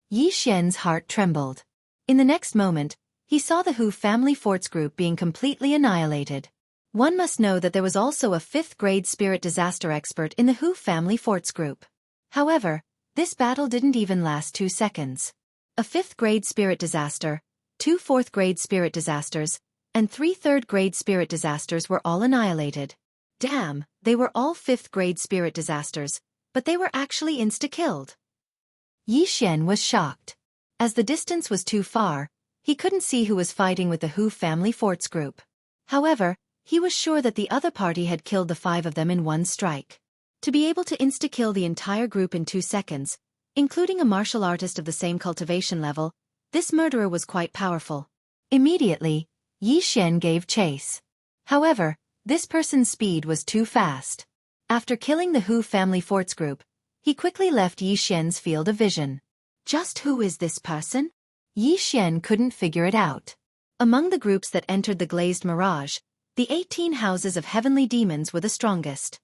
Yi Xian's heart trembled. In the next moment, he saw the Hu family fort's group being completely annihilated. One must know that there was also a 5th-grade spirit disaster expert in the Hu family fort's group. However, this battle didn't even last 2 seconds. A 5th-grade spirit disaster, 2 4th-grade spirit disasters, and 3 3rd-grade spirit disasters were all annihilated. Damn, they were all 5th-grade spirit disasters, but they were actually insta-killed. Yi Xian was shocked. As the distance was too far, he couldn't see who was fighting with the Hu family fort's group. However, he was sure that the other party had killed the 5 of them in one strike. To be able to insta-kill the entire group in 2 seconds, including a martial artist of the same cultivation level, this murderer was quite powerful. Immediately, Yi Xian gave chase. However, this person's speed was too fast. After killing the Hu family fort's group, he quickly left Yi Xian's field of vision. Just who is this person? Yi Xian couldn't figure it out. Among the groups that entered the glazed mirage, the 18 houses of heavenly demons were the strongest.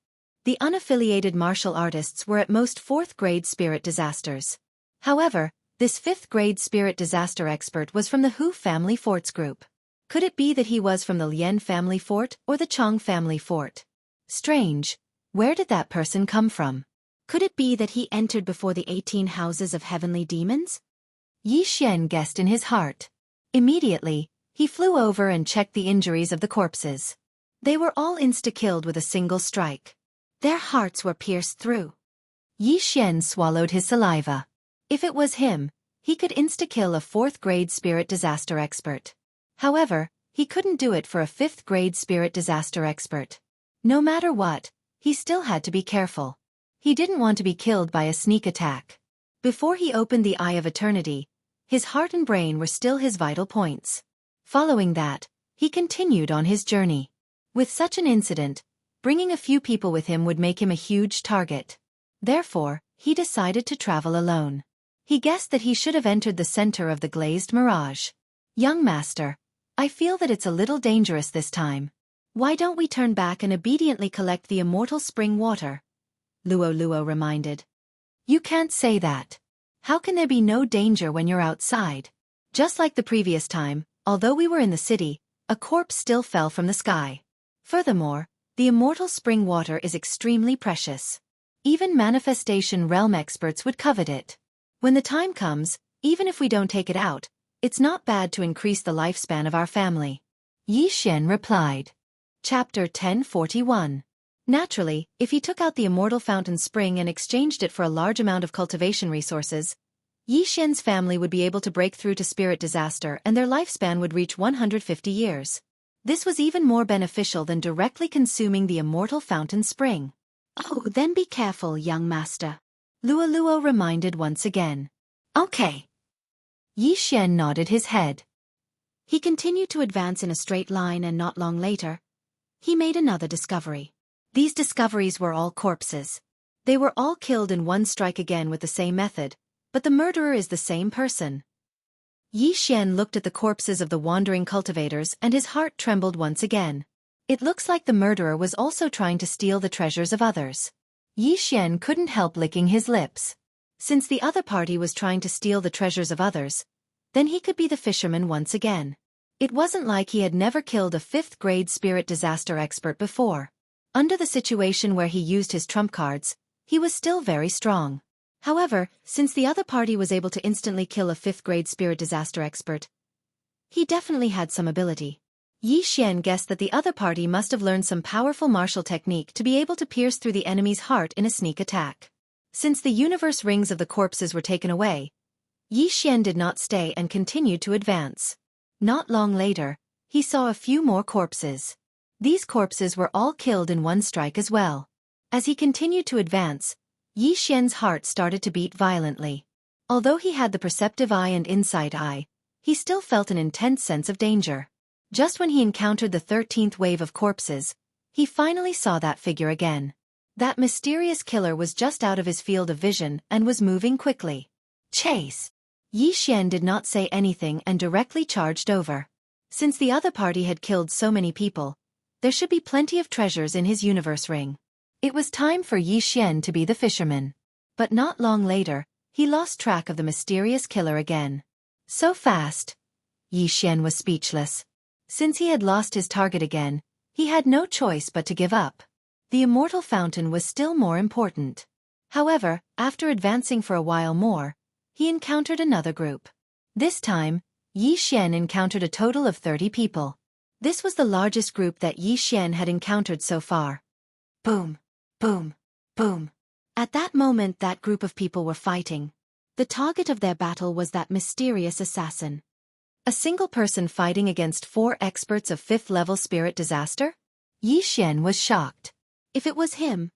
The unaffiliated martial artists were at most 4th-grade spirit disasters. However, this 5th-grade spirit disaster expert was from the Hu family fort's group. Could it be that he was from the Lian family fort or the Chong family fort? Strange. Where did that person come from? Could it be that he entered before the 18 houses of heavenly demons? Yi Xian guessed in his heart. Immediately, he flew over and checked the injuries of the corpses. They were all insta-killed with a single strike. Their hearts were pierced through. Yi Xian swallowed his saliva. If it was him, he could insta-kill a 4th-grade spirit disaster expert. However, he couldn't do it for a 5th-grade spirit disaster expert. No matter what, he still had to be careful. He didn't want to be killed by a sneak attack. Before he opened the Eye of Eternity, his heart and brain were still his vital points. Following that, he continued on his journey. With such an incident, bringing a few people with him would make him a huge target. Therefore, he decided to travel alone. He guessed that he should have entered the center of the glazed mirage. Young master, I feel that it's a little dangerous this time. Why don't we turn back and obediently collect the immortal spring water? Luo reminded. You can't say that. How can there be no danger when you're outside? Just like the previous time, although we were in the city, a corpse still fell from the sky. Furthermore, the immortal spring water is extremely precious. Even manifestation realm experts would covet it. When the time comes, even if we don't take it out, it's not bad to increase the lifespan of our family. Yi Xian replied. Chapter 1041. Naturally, if he took out the immortal fountain spring and exchanged it for a large amount of cultivation resources, Yi Xian's family would be able to break through to spirit disaster and their lifespan would reach 150 years. This was even more beneficial than directly consuming the immortal fountain spring. Oh, then be careful, young master. Luo reminded once again. Okay. Yi Xian nodded his head. He continued to advance in a straight line and not long later, he made another discovery. These discoveries were all corpses. They were all killed in one strike again with the same method, but the murderer is the same person. Yi Xian looked at the corpses of the wandering cultivators and his heart trembled once again. It looks like the murderer was also trying to steal the treasures of others. Yi Xian couldn't help licking his lips. Since the other party was trying to steal the treasures of others, then he could be the fisherman once again. It wasn't like he had never killed a 5th-grade spirit disaster expert before. Under the situation where he used his trump cards, he was still very strong. However, since the other party was able to instantly kill a 5th-grade spirit disaster expert, he definitely had some ability. Yi Xian guessed that the other party must have learned some powerful martial technique to be able to pierce through the enemy's heart in a sneak attack. Since the universe rings of the corpses were taken away, Yi Xian did not stay and continued to advance. Not long later, he saw a few more corpses. These corpses were all killed in one strike as well. As he continued to advance, Yi Xian's heart started to beat violently. Although he had the perceptive eye and insight eye, he still felt an intense sense of danger. Just when he encountered the 13th wave of corpses, he finally saw that figure again. That mysterious killer was just out of his field of vision and was moving quickly. Chase! Yi Xian did not say anything and directly charged over. Since the other party had killed so many people, there should be plenty of treasures in his universe ring. It was time for Yi Xian to be the fisherman. But not long later, he lost track of the mysterious killer again. So fast! Yi Xian was speechless. Since he had lost his target again, he had no choice but to give up. The immortal fountain was still more important. However, after advancing for a while more, he encountered another group. This time, Yi Xian encountered a total of 30 people. This was the largest group that Yi Xian had encountered so far. Boom! Boom! Boom! At that moment that group of people were fighting. The target of their battle was that mysterious assassin. A single person fighting against 4 experts of 5th-level spirit disaster? Yi Xian was shocked. If it was him,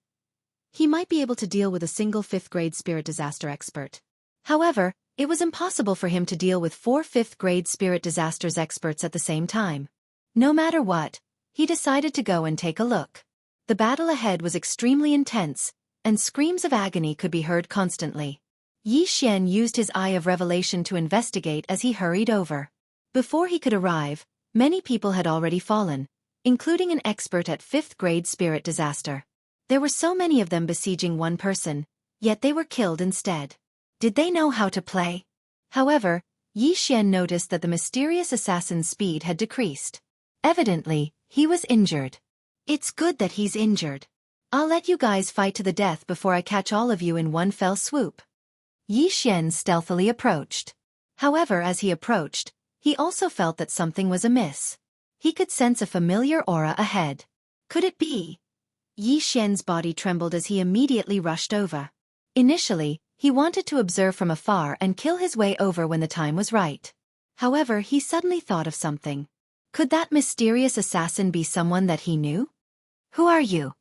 he might be able to deal with a single 5th-grade spirit disaster expert. However, it was impossible for him to deal with 4 5th-grade spirit disasters experts at the same time. No matter what, he decided to go and take a look. The battle ahead was extremely intense, and screams of agony could be heard constantly. Yi Xian used his eye of revelation to investigate as he hurried over. Before he could arrive, many people had already fallen, including an expert at 5th-grade spirit disaster. There were so many of them besieging one person, yet they were killed instead. Did they know how to play? However, Yi Xian noticed that the mysterious assassin's speed had decreased. Evidently, he was injured. It's good that he's injured. I'll let you guys fight to the death before I catch all of you in one fell swoop. Yi Xian stealthily approached. However, as he approached, he also felt that something was amiss. He could sense a familiar aura ahead. Could it be? Yi Xian's body trembled as he immediately rushed over. Initially, he wanted to observe from afar and kill his way over when the time was right. However, he suddenly thought of something. Could that mysterious assassin be someone that he knew? Who are you?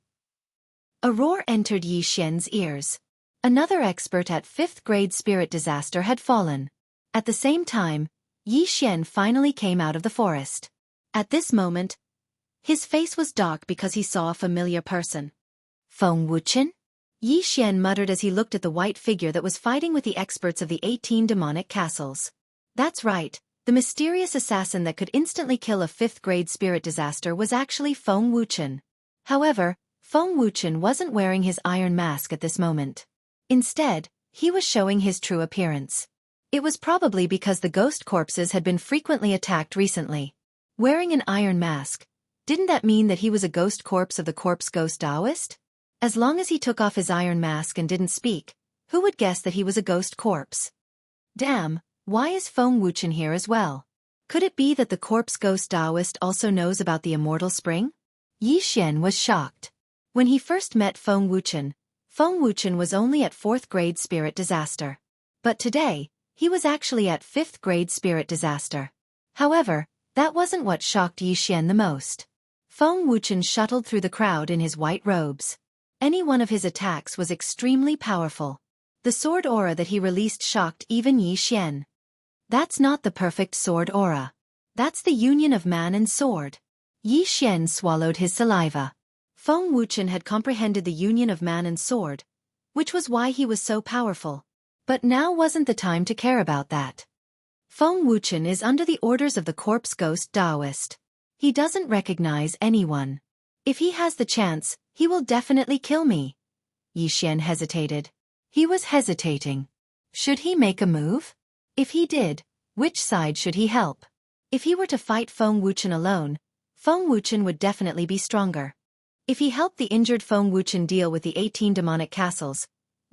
A roar entered Yi Xian's ears. Another expert at 5th-grade spirit disaster had fallen. At the same time, Yi Xian finally came out of the forest. At this moment, his face was dark because he saw a familiar person. Feng Wuchen? Yi Xian muttered as he looked at the white figure that was fighting with the experts of the 18 demonic castles. That's right, the mysterious assassin that could instantly kill a 5th-grade spirit disaster was actually Feng Wuchen. However, Feng Wuchen wasn't wearing his iron mask at this moment. Instead, he was showing his true appearance. It was probably because the ghost corpses had been frequently attacked recently. Wearing an iron mask, didn't that mean that he was a ghost corpse of the corpse ghost Taoist? As long as he took off his iron mask and didn't speak, who would guess that he was a ghost corpse? Damn, why is Feng Wuchen here as well? Could it be that the corpse ghost Taoist also knows about the immortal spring? Yi Xian was shocked. When he first met Feng Wuchen was only at 4th-grade spirit disaster. But today, he was actually at 5th-grade spirit disaster. However, that wasn't what shocked Yi Xian the most. Feng Wuchen shuttled through the crowd in his white robes. Any one of his attacks was extremely powerful. The sword aura that he released shocked even Yi Xian. That's not the perfect sword aura. That's the union of man and sword. Yi Xian swallowed his saliva. Feng Wuchen had comprehended the union of man and sword, which was why he was so powerful. But now wasn't the time to care about that. Feng Wuchen is under the orders of the corpse ghost Taoist. He doesn't recognize anyone. If he has the chance, he will definitely kill me. Yi Xian hesitated. He was hesitating. Should he make a move? If he did, which side should he help? If he were to fight Feng Wuchen alone, Feng Wuchen would definitely be stronger. If he helped the injured Feng Wuchen deal with the 18 demonic castles,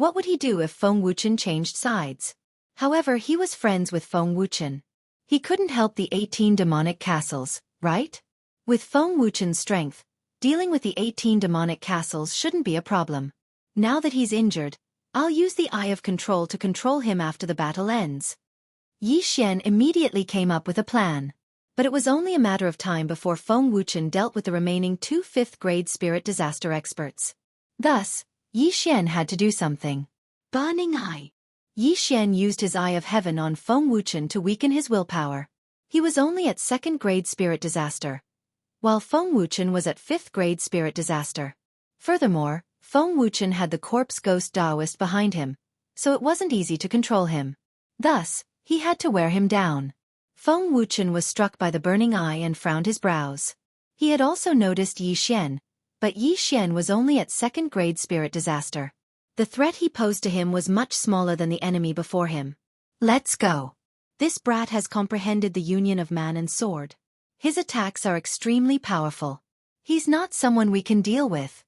What would he do if Feng Wuchen changed sides? However, he was friends with Feng Wuchen. He couldn't help the 18 demonic castles, right? With Feng Wuchen's strength, dealing with the 18 demonic castles shouldn't be a problem. Now that he's injured, I'll use the Eye of Control to control him after the battle ends. Yi Xian immediately came up with a plan. But it was only a matter of time before Feng Wuchen dealt with the remaining 2 5th-grade spirit disaster experts. Thus, Yi Xian had to do something. Burning Eye. Yi Xian used his Eye of Heaven on Feng Wuchen to weaken his willpower. He was only at 2nd-grade spirit disaster, while Feng Wuchen was at 5th-grade spirit disaster. Furthermore, Feng Wuchen had the corpse ghost Taoist behind him, so it wasn't easy to control him. Thus, he had to wear him down. Feng Wuchen was struck by the burning eye and frowned his brows. He had also noticed Yi Xian, but Yi Xian was only at 2nd-grade spirit disaster. The threat he posed to him was much smaller than the enemy before him. Let's go. This brat has comprehended the union of man and sword. His attacks are extremely powerful. He's not someone we can deal with.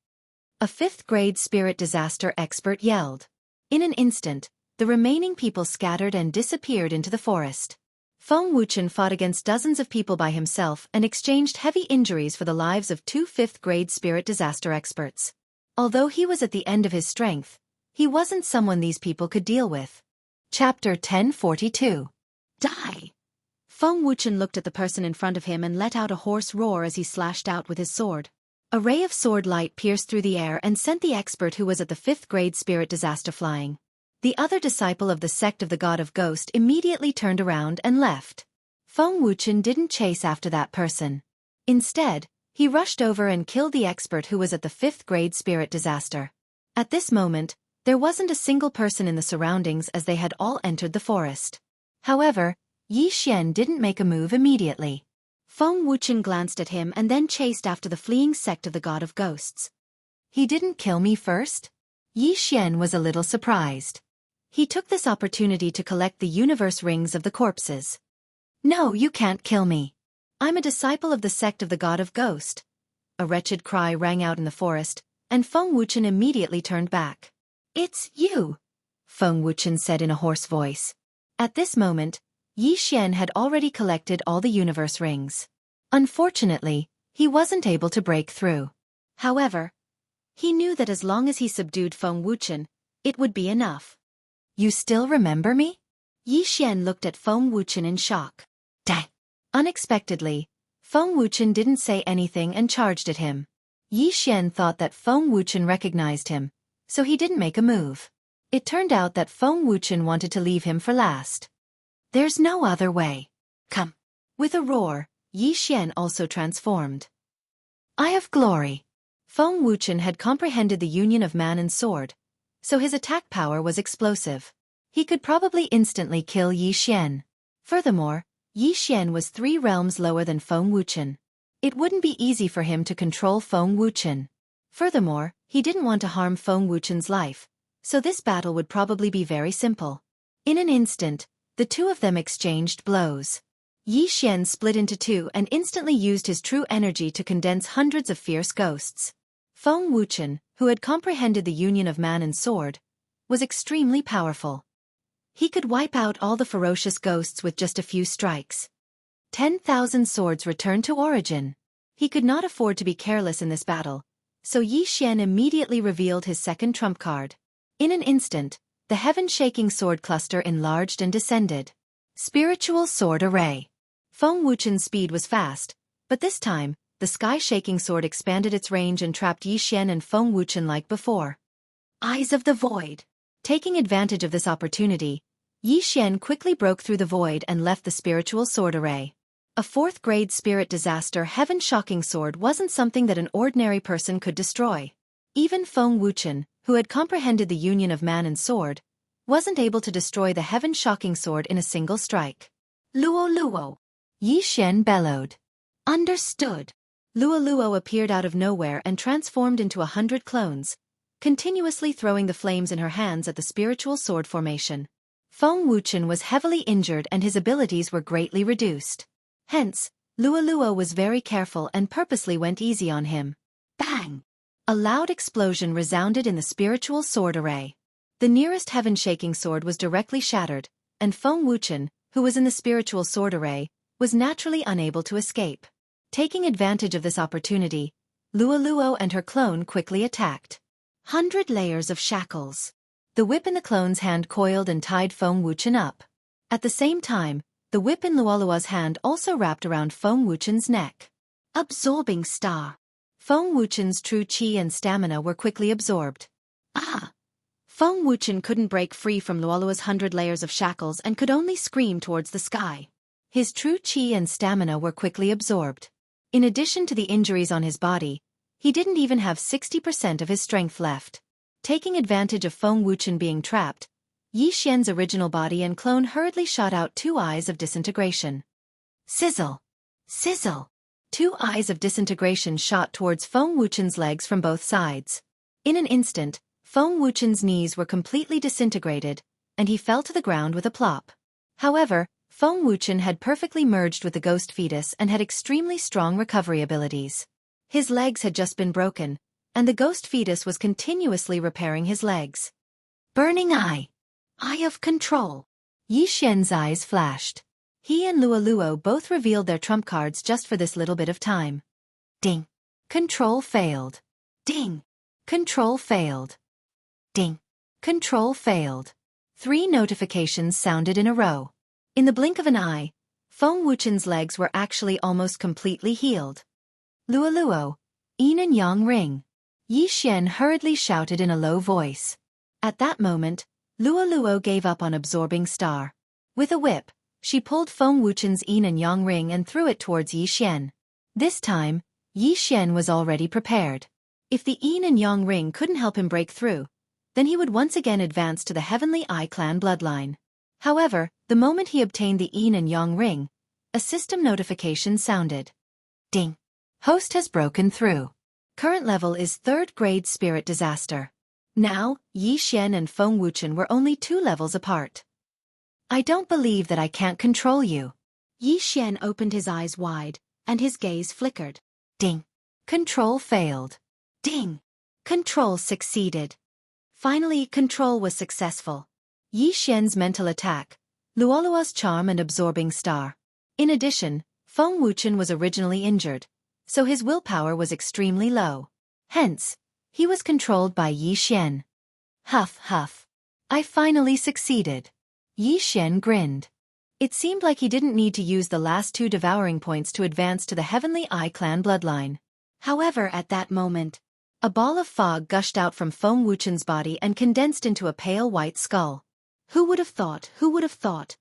A 5th-grade spirit disaster expert yelled. In an instant, the remaining people scattered and disappeared into the forest. Feng Wuchen fought against dozens of people by himself and exchanged heavy injuries for the lives of 2 5th-grade spirit disaster experts. Although he was at the end of his strength, he wasn't someone these people could deal with. Chapter 1042. Die! Feng Wuchen looked at the person in front of him and let out a hoarse roar as he slashed out with his sword. A ray of sword light pierced through the air and sent the expert who was at the 5th-grade spirit disaster flying. The other disciple of the sect of the God of Ghost immediately turned around and left. Feng Wuchen didn't chase after that person. Instead, he rushed over and killed the expert who was at the 5th-grade spirit disaster. At this moment, there wasn't a single person in the surroundings as they had all entered the forest. However, Yi Xian didn't make a move immediately. Feng Wuchen glanced at him and then chased after the fleeing sect of the God of Ghosts. He didn't kill me first? Yi Xian was a little surprised. He took this opportunity to collect the universe rings of the corpses. No, you can't kill me. I'm a disciple of the sect of the God of Ghost. A wretched cry rang out in the forest, and Feng Wuchen immediately turned back. It's you, Feng Wuchen said in a hoarse voice. At this moment, Yi Xian had already collected all the universe rings. Unfortunately, he wasn't able to break through. However, he knew that as long as he subdued Feng Wuchen, it would be enough. You still remember me? Yi Xian looked at Feng Wuchen in shock. Dang! Unexpectedly, Feng Wuchen didn't say anything and charged at him. Yi Xian thought that Feng Wuchen recognized him, so he didn't make a move. It turned out that Feng Wuchen wanted to leave him for last. There's no other way. Come. With a roar, Yi Xian also transformed. Eye of Glory. Feng Wuchen had comprehended the union of man and sword, so his attack power was explosive. He could probably instantly kill Yi Xian. Furthermore, Yi Xian was 3 realms lower than Feng Wuchen. It wouldn't be easy for him to control Feng Wuchen. Furthermore, he didn't want to harm Feng Wuchen's life, so this battle would probably be very simple. In an instant, the two of them exchanged blows. Yi Xian split into 2 and instantly used his true energy to condense hundreds of fierce ghosts. Feng Wuchen, who had comprehended the union of man and sword, was extremely powerful. He could wipe out all the ferocious ghosts with just a few strikes. 10,000 swords returned to origin. He could not afford to be careless in this battle, so Yi Xian immediately revealed his second trump card. In an instant, the heaven-shaking sword cluster enlarged and descended. Spiritual Sword Array. Feng Wuchen's speed was fast, but this time, the sky-shaking sword expanded its range and trapped Yi Xian and Feng Wuchen like before. Eyes of the Void. Taking advantage of this opportunity, Yi Xian quickly broke through the void and left the spiritual sword array. A 4th-grade spirit disaster heaven-shocking sword wasn't something that an ordinary person could destroy. Even Feng Wuchen, who had comprehended the union of man and sword, wasn't able to destroy the heaven-shocking sword in a single strike. Luo Luo. Yi Xian bellowed. Understood. Luo Luo appeared out of nowhere and transformed into 100 clones, continuously throwing the flames in her hands at the spiritual sword formation. Feng Wuchen was heavily injured and his abilities were greatly reduced. Hence, Luo Luo was very careful and purposely went easy on him. Bang! A loud explosion resounded in the spiritual sword array. The nearest heaven-shaking sword was directly shattered, and Feng Wuchen, who was in the spiritual sword array, was naturally unable to escape. Taking advantage of this opportunity, Luoluo and her clone quickly attacked. 100 layers of shackles. The whip in the clone's hand coiled and tied Feng Wuchen up. At the same time, the whip in Luoluo's hand also wrapped around Feng Wuchen's neck. Absorbing star. Feng Wuchen's true qi and stamina were quickly absorbed. Feng Wuchen couldn't break free from Luoluo's 100 layers of shackles and could only scream towards the sky. His true qi and stamina were quickly absorbed. In addition to the injuries on his body, he didn't even have 60% of his strength left. Taking advantage of Feng Wuchen being trapped, Yi Xian's original body and clone hurriedly shot out 2 eyes of disintegration. Sizzle! Sizzle! 2 eyes of disintegration shot towards Feng Wuchen's legs from both sides. In an instant, Feng Wuchen's knees were completely disintegrated, and he fell to the ground with a plop. However, Feng Wuchen had perfectly merged with the ghost fetus and had extremely strong recovery abilities. His legs had just been broken, and the ghost fetus was continuously repairing his legs. Burning Eye! Eye of Control! Yi Xian's eyes flashed. He and Luoluo both revealed their trump cards just for this little bit of time. Ding! Control failed. Ding! Control failed. Ding! Control failed. 3 notifications sounded in a row. In the blink of an eye, Feng Wuchen's legs were actually almost completely healed. Luoluo, yin and yang ring. Yi Xian hurriedly shouted in a low voice. At that moment, Luoluo gave up on absorbing star. With a whip, she pulled Feng Wuchen's yin and yang ring and threw it towards Yi Xian. This time, Yi Xian was already prepared. If the yin and yang ring couldn't help him break through, then he would once again advance to the Heavenly Eye clan bloodline. However, the moment he obtained the yin and yang ring, a system notification sounded. Ding! Host has broken through. Current level is 3rd grade spirit disaster. Now, Yi Xian and Feng Wuchen were only 2 levels apart. I don't believe that I can't control you. Yi Xian opened his eyes wide, and his gaze flickered. Ding! Control failed. Ding! Control succeeded. Finally, control was successful. Yi Xian's mental attack, Luoluo's charm and absorbing star. In addition, Feng Wuchen was originally injured, so his willpower was extremely low. Hence, he was controlled by Yi Xian. Huff huff. I finally succeeded. Yi Xian grinned. It seemed like he didn't need to use the last 2 devouring points to advance to the Heavenly Eye clan bloodline. However, at that moment, a ball of fog gushed out from Feng Wuchen's body and condensed into a pale white skull. Who would have thought? Who would have thought?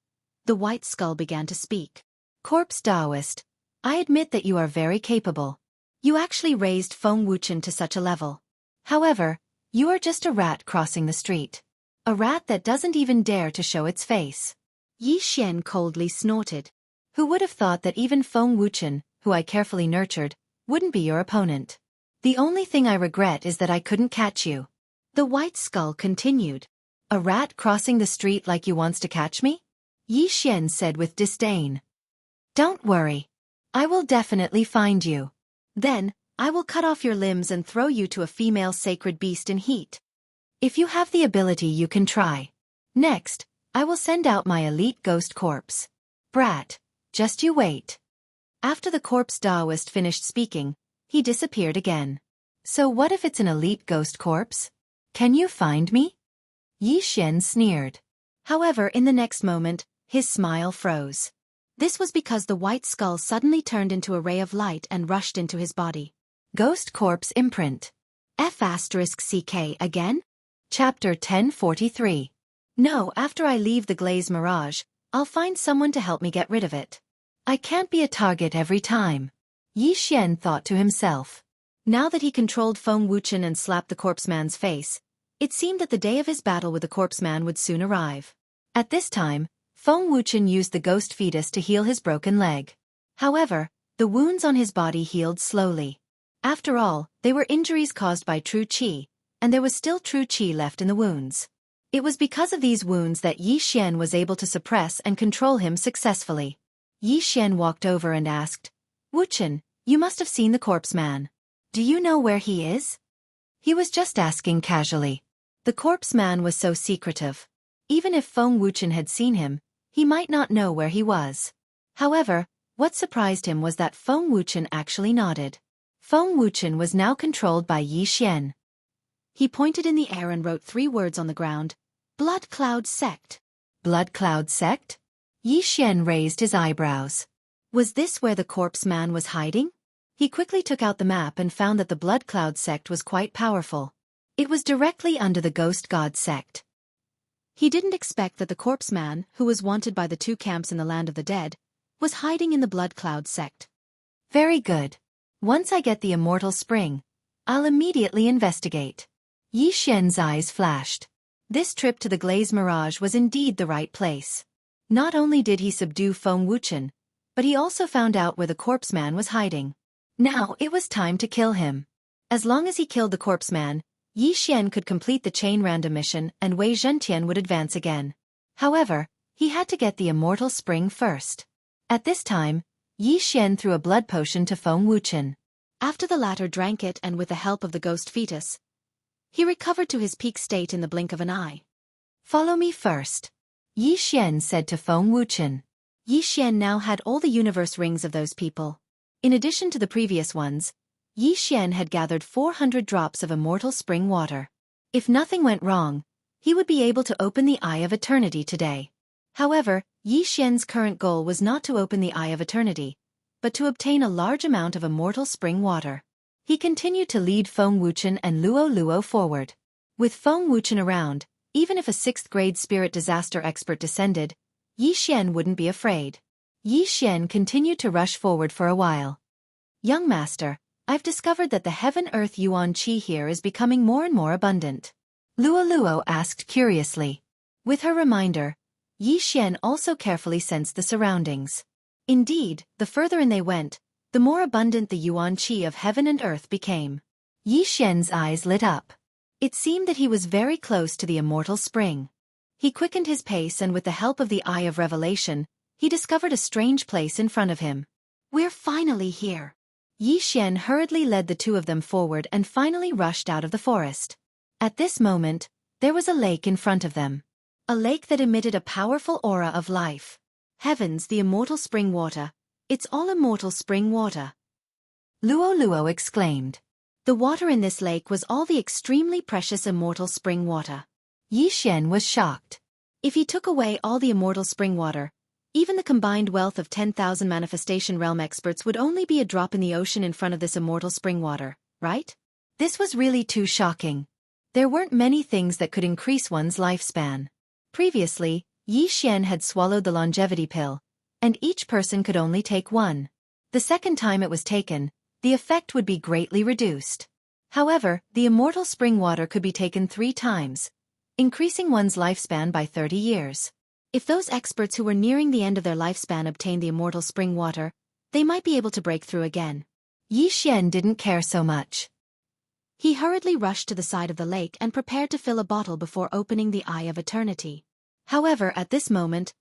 The white skull began to speak. Corpse Taoist, I admit that you are very capable. You actually raised Feng Wuchen to such a level. However, you are just a rat crossing the street. A rat that doesn't even dare to show its face. Yi Xian coldly snorted. Who would have thought that even Feng Wuchen, who I carefully nurtured, wouldn't be your opponent? The only thing I regret is that I couldn't catch you. The white skull continued. A rat crossing the street like you wants to catch me? Yi Xian said with disdain. Don't worry. I will definitely find you. Then, I will cut off your limbs and throw you to a female sacred beast in heat. If you have the ability, you can try. Next, I will send out my elite ghost corpse. Brat, just you wait. After the corpse Taoist finished speaking, he disappeared again. So what if it's an elite ghost corpse? Can you find me? Yi Xian sneered. However, in the next moment, his smile froze. This was because the white skull suddenly turned into a ray of light and rushed into his body. Ghost Corpse Imprint. F***CK again? Chapter 1043. No, after I leave the Glaze Mirage, I'll find someone to help me get rid of it. I can't be a target every time. Yi Xian thought to himself. Now that he controlled Feng Wuchen and slapped the corpse man's face, it seemed that the day of his battle with the corpse man would soon arrive. At this time, Feng Wuchen used the ghost fetus to heal his broken leg. However, the wounds on his body healed slowly. After all, they were injuries caused by true qi, and there was still true qi left in the wounds. It was because of these wounds that Yi Xian was able to suppress and control him successfully. Yi Xian walked over and asked, Wuchen, you must have seen the corpse man. Do you know where he is? He was just asking casually. The corpse man was so secretive. Even if Feng Wuchen had seen him, he might not know where he was. However, what surprised him was that Feng Wuchen actually nodded. Feng Wuchen was now controlled by Yi Xian. He pointed in the air and wrote 3 words on the ground. Blood Cloud Sect. Blood Cloud Sect? Yi Xian raised his eyebrows. Was this where the corpse man was hiding? He quickly took out the map and found that the Blood Cloud Sect was quite powerful. It was directly under the Ghost God Sect. He didn't expect that the corpse man, who was wanted by the 2 camps in the land of the dead, was hiding in the Blood Cloud Sect. Very good. Once I get the Immortal Spring, I'll immediately investigate. Yi Xian's eyes flashed. This trip to the Glaze Mirage was indeed the right place. Not only did he subdue Feng Wuchen, but he also found out where the corpse man was hiding. Now it was time to kill him. As long as he killed the corpse man, Yi Xian could complete the chain random mission and Wei Zhentian would advance again. However, he had to get the Immortal Spring first. At this time, Yi Xian threw a blood potion to Feng Wuchen. After the latter drank it and with the help of the ghost fetus, he recovered to his peak state in the blink of an eye. Follow me first, Yi Xian said to Feng Wuchen. Yi Xian now had all the universe rings of those people. In addition to the previous ones, Yi Xian had gathered 400 drops of Immortal Spring water. If nothing went wrong, he would be able to open the Eye of Eternity today. However, Yi Xian's current goal was not to open the Eye of Eternity, but to obtain a large amount of Immortal Spring water. He continued to lead Feng Wuchen and Luo Luo forward. With Feng Wuchen around, even if a 6th-grade spirit disaster expert descended, Yi Xian wouldn't be afraid. Yi Xian continued to rush forward for a while. Young master, I've discovered that the Heaven-Earth Yuan Qi here is becoming more and more abundant. Luo Luo asked curiously. With her reminder, Yi Xian also carefully sensed the surroundings. Indeed, the further in they went, the more abundant the Yuan Qi of heaven and earth became. Yi Xian's eyes lit up. It seemed that he was very close to the Immortal Spring. He quickened his pace and with the help of the Eye of Revelation, he discovered a strange place in front of him. We're finally here. Yi Xian hurriedly led the 2 of them forward and finally rushed out of the forest. At this moment, there was a lake in front of them. A lake that emitted a powerful aura of life. Heavens, the Immortal Spring water. It's all Immortal Spring water. Luo Luo exclaimed. The water in this lake was all the extremely precious Immortal Spring water. Yi Xian was shocked. If he took away all the Immortal Spring water, even the combined wealth of 10,000 Manifestation Realm experts would only be a drop in the ocean in front of this Immortal Spring water, right? This was really too shocking. There weren't many things that could increase one's lifespan. Previously, Yi Xian had swallowed the longevity pill, and each person could only take one. The second time it was taken, the effect would be greatly reduced. However, the Immortal Spring water could be taken 3 times, increasing one's lifespan by 30 years. If those experts who were nearing the end of their lifespan obtained the Immortal Spring water, they might be able to break through again. Yi Xian didn't care so much. He hurriedly rushed to the side of the lake and prepared to fill a bottle before opening the Eye of Eternity. However, at this moment,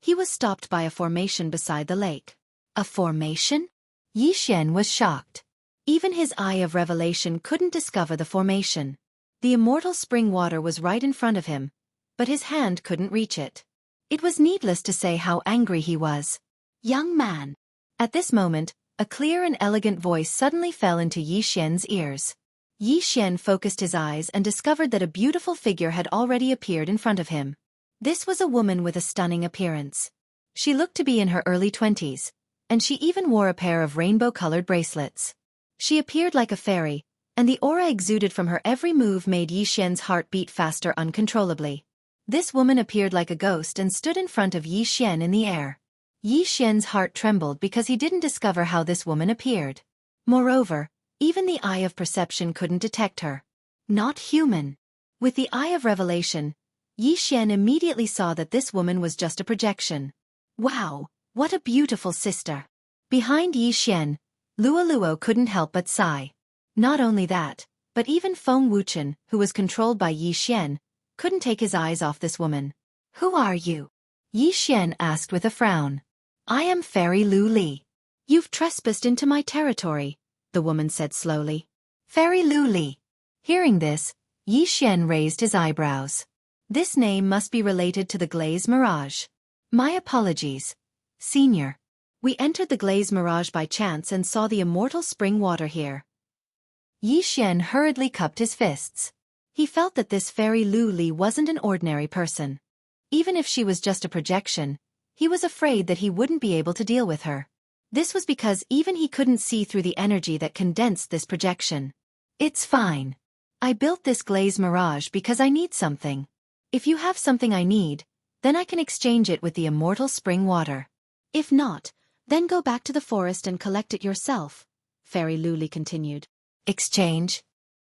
he was stopped by a formation beside the lake. A formation? Yi Xian was shocked. Even his Eye of Revelation couldn't discover the formation. The Immortal Spring water was right in front of him, but his hand couldn't reach it. It was needless to say how angry he was. Young man. At this moment, a clear and elegant voice suddenly fell into Yi Xian's ears. Yi Xian focused his eyes and discovered that a beautiful figure had already appeared in front of him. This was a woman with a stunning appearance. She looked to be in her early 20s, and she even wore a pair of rainbow-colored bracelets. She appeared like a fairy, and the aura exuded from her every move made Yi Xian's heart beat faster uncontrollably. This woman appeared like a ghost and stood in front of Yi Xian in the air. Yi Xian's heart trembled because he didn't discover how this woman appeared. Moreover, even the Eye of Perception couldn't detect her. Not human. With the Eye of Revelation, Yi Xian immediately saw that this woman was just a projection. Wow, what a beautiful sister. Behind Yi Xian, Luo Luo couldn't help but sigh. Not only that, but even Feng Wuchen, who was controlled by Yi Xian, couldn't take his eyes off this woman. Who are you? Yi Xian asked with a frown. I am Fairy Lu Li. You've trespassed into my territory, the woman said slowly. Fairy Lu Li. Hearing this, Yi Xian raised his eyebrows. This name must be related to the Glaze Mirage. My apologies, Senior. We entered the Glaze Mirage by chance and saw the immortal spring water here. Yi Xian hurriedly cupped his fists. He felt that this fairy Lu Li wasn't an ordinary person. Even if she was just a projection, he was afraid that he wouldn't be able to deal with her. This was because even he couldn't see through the energy that condensed this projection. It's fine. I built this Glaze Mirage because I need something. If you have something I need, then I can exchange it with the immortal spring water. If not, then go back to the forest and collect it yourself, Fairy Lu Li continued. Exchange?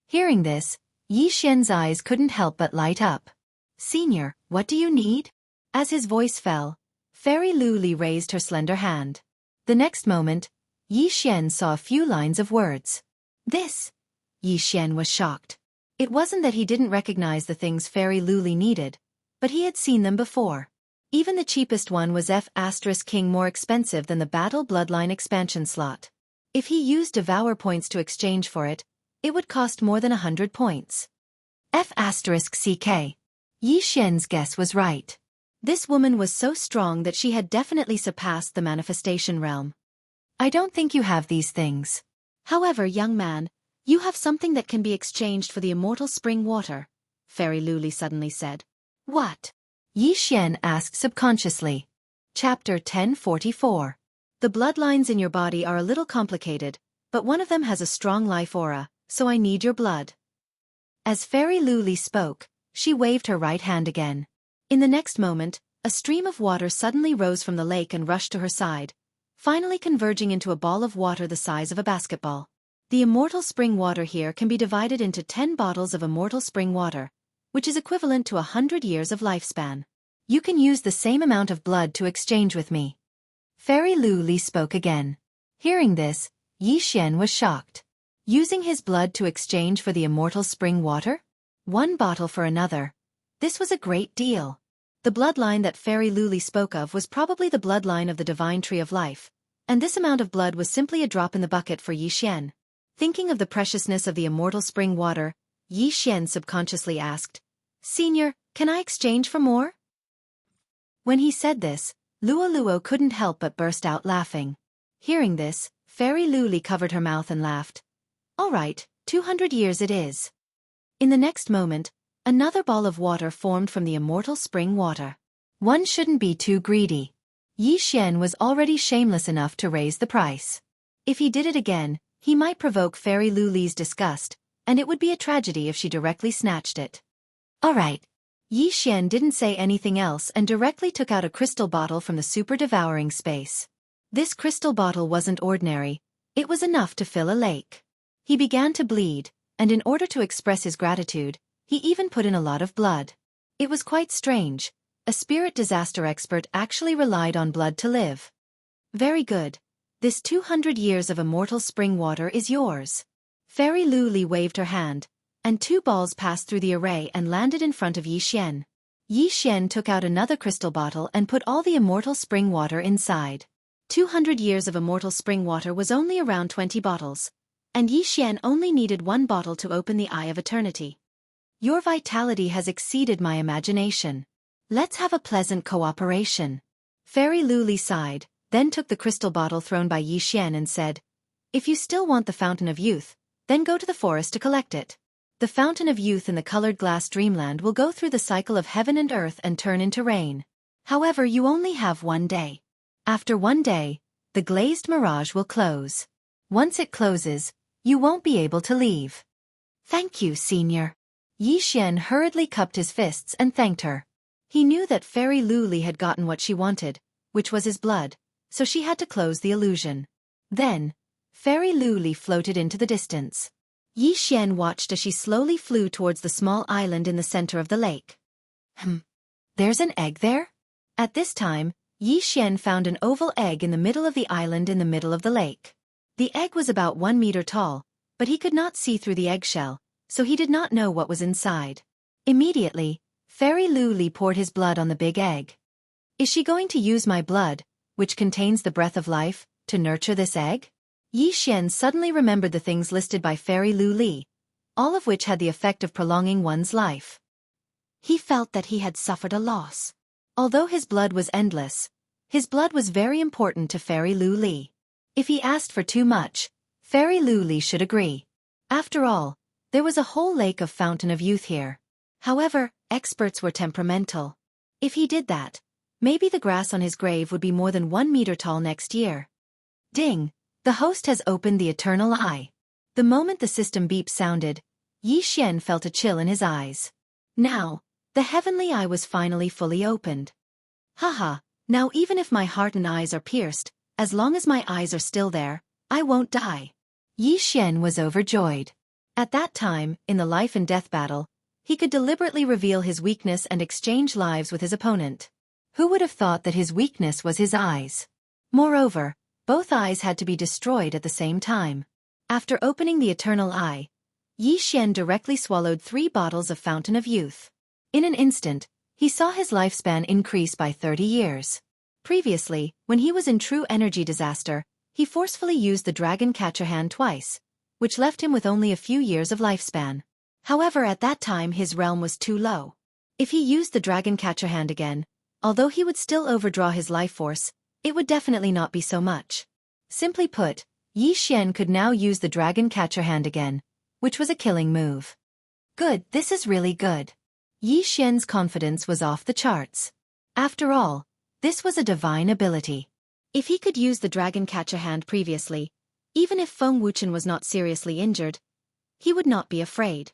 Hearing this, Yi Xian's eyes couldn't help but light up. Senior, what do you need? As his voice fell, Fairy Lu Li raised her slender hand. The next moment, Yi Xian saw a few lines of words. This? Yi Xian was shocked. It wasn't that he didn't recognize the things Fairy Lu Li needed, but he had seen them before. Even the cheapest one was F*King more expensive than the Battle Bloodline expansion slot. If he used Devour points to exchange for it, it would cost more than 100 points. F*CK. Yi Xian's guess was right. This woman was so strong that she had definitely surpassed the manifestation realm. I don't think you have these things. However, young man, you have something that can be exchanged for the immortal spring water, Fairy Lu Li suddenly said. What? Yi Xian asked subconsciously. Chapter 1044. The bloodlines in your body are a little complicated, but one of them has a strong life aura, so I need your blood. As Fairy Lu Li spoke, she waved her right hand again. In the next moment, a stream of water suddenly rose from the lake and rushed to her side, finally converging into a ball of water the size of a basketball. The immortal spring water here can be divided into 10 bottles of immortal spring water, which is equivalent to 100 years of lifespan. You can use the same amount of blood to exchange with me. Fairy Lu Li spoke again. Hearing this, Yi Xian was shocked. Using his blood to exchange for the immortal spring water? One bottle for another. This was a great deal. The bloodline that Fairy Lu Li spoke of was probably the bloodline of the divine tree of life, and this amount of blood was simply a drop in the bucket for Yi Xian. Thinking of the preciousness of the immortal spring water, Yi Xian subconsciously asked, Senior, can I exchange for more? When he said this, Luo Luo couldn't help but burst out laughing. Hearing this, Fairy Lu Li covered her mouth and laughed. All right, 200 years it is. In the next moment, another ball of water formed from the immortal spring water. One shouldn't be too greedy. Yi Xian was already shameless enough to raise the price. If he did it again, he might provoke Fairy Lu Li's disgust, and it would be a tragedy if she directly snatched it. All right. Yi Xian didn't say anything else and directly took out a crystal bottle from the super devouring space. This crystal bottle wasn't ordinary, it was enough to fill a lake. He began to bleed, and in order to express his gratitude, he even put in a lot of blood. It was quite strange. A spirit disaster expert actually relied on blood to live. Very good. This 200 years of immortal spring water is yours. Fairy Lu Li waved her hand, and 2 balls passed through the array and landed in front of Yi Xian. Yi Xian took out another crystal bottle and put all the immortal spring water inside. 200 years of immortal spring water was only around 20 bottles, and Yi Xian only needed 1 bottle to open the Eye of Eternity. Your vitality has exceeded my imagination. Let's have a pleasant cooperation. Fairy Lu Li sighed, then took the crystal bottle thrown by Yi Xian and said, If you still want the Fountain of Youth, then go to the forest to collect it. The Fountain of Youth in the colored glass dreamland will go through the cycle of heaven and earth and turn into rain. However, you only have 1 day. After 1 day, the glazed mirage will close. Once it closes, you won't be able to leave. Thank you, Senior. Yi Xian hurriedly cupped his fists and thanked her. He knew that Fairy Lu Li had gotten what she wanted, which was his blood, so she had to close the illusion. Then, Fairy Lu Li floated into the distance. Yi Xian watched as she slowly flew towards the small island in the center of the lake. There's an egg there? At this time, Yi Xian found an oval egg in the middle of the island in the middle of the lake. The egg was about 1 meter tall, but he could not see through the eggshell, so he did not know what was inside. Immediately, Fairy Lu Li poured his blood on the big egg. Is she going to use my blood, which contains the breath of life, to nurture this egg? Yi Xian suddenly remembered the things listed by Fairy Lu Li. all of which had the effect of prolonging one's life. He felt that he had suffered a loss. Although his blood was endless, his blood was very important to Fairy Lu Li. If he asked for too much, Fairy Lu Li should agree. After all, there was a whole lake of Fountain of Youth here. However, experts were temperamental. If he did that, maybe the grass on his grave would be more than 1 meter tall next year. Ding! The host has opened the Eternal Eye. The moment the system beep sounded, Yi Xian felt a chill in his eyes. Now, the heavenly eye was finally fully opened. Haha, now even if my heart and eyes are pierced, as long as my eyes are still there, I won't die. Yi Xian was overjoyed. At that time, in the life and death battle, he could deliberately reveal his weakness and exchange lives with his opponent. Who would have thought that his weakness was his eyes? Moreover, both eyes had to be destroyed at the same time. After opening the Eternal Eye, Yi Xian directly swallowed 3 bottles of Fountain of Youth. In an instant, he saw his lifespan increase by 30 years. Previously, when he was in true energy disaster, he forcefully used the Dragon Catcher Hand twice, which left him with only a few years of lifespan. However, at that time his realm was too low. If he used the Dragon Catcher Hand again, although he would still overdraw his life force, it would definitely not be so much. Simply put, Yi Xian could now use the Dragon Catcher Hand again, which was a killing move. Good, this is really good. Yi Xian's confidence was off the charts. After all, this was a divine ability. If he could use the Dragon Catcher Hand previously, even if Feng Wuchen was not seriously injured, he would not be afraid.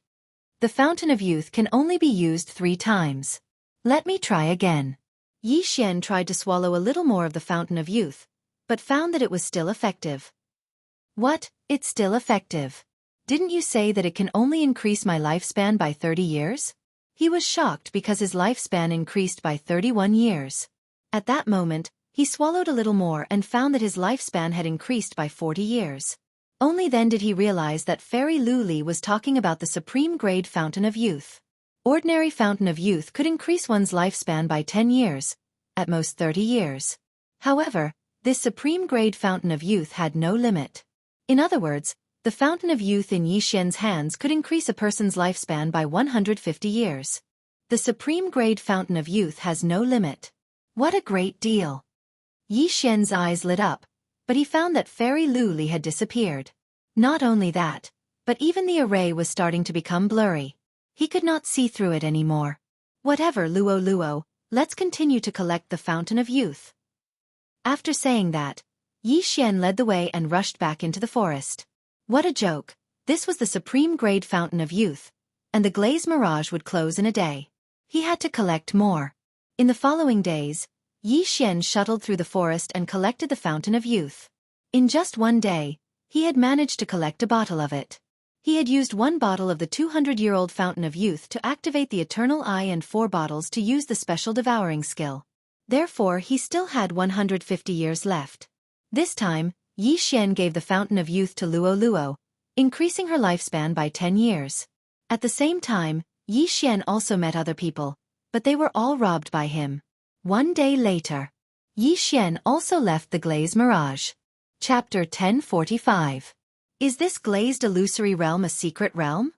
The Fountain of Youth can only be used 3 times. Let me try again. Yi Xian tried to swallow a little more of the Fountain of Youth, but found that it was still effective. What? It's still effective? Didn't you say that it can only increase my lifespan by 30 years? He was shocked because his lifespan increased by 31 years. At that moment, he swallowed a little more and found that his lifespan had increased by 40 years. Only then did he realize that Fairy Lu Li was talking about the Supreme Grade Fountain of Youth. Ordinary Fountain of Youth could increase one's lifespan by 10 years, at most 30 years. However, this Supreme Grade Fountain of Youth had no limit. In other words, the Fountain of Youth in Yi Xian's hands could increase a person's lifespan by 150 years. The Supreme Grade Fountain of Youth has no limit. What a great deal! Yi Xian's eyes lit up, but he found that Fairy Lu Li had disappeared. Not only that, but even the array was starting to become blurry. He could not see through it anymore. Whatever, Luo, let's continue to collect the Fountain of Youth. After saying that, Yi Xian led the way and rushed back into the forest. What a joke! This was the Supreme Grade Fountain of Youth, and the Glaze Mirage would close in a day. He had to collect more. In the following days, Yi Xian shuttled through the forest and collected the Fountain of Youth. In just 1 day, he had managed to collect a bottle of it. He had used 1 bottle of the 200-year-old Fountain of Youth to activate the Eternal Eye and 4 bottles to use the special devouring skill. Therefore, he still had 150 years left. This time, Yi Xian gave the Fountain of Youth to Luo, increasing her lifespan by 10 years. At the same time, Yi Xian also met other people, but they were all robbed by him. 1 day later, Yi Xian also left the Glaze Mirage. Chapter 1045. Is this glazed illusory realm a secret realm?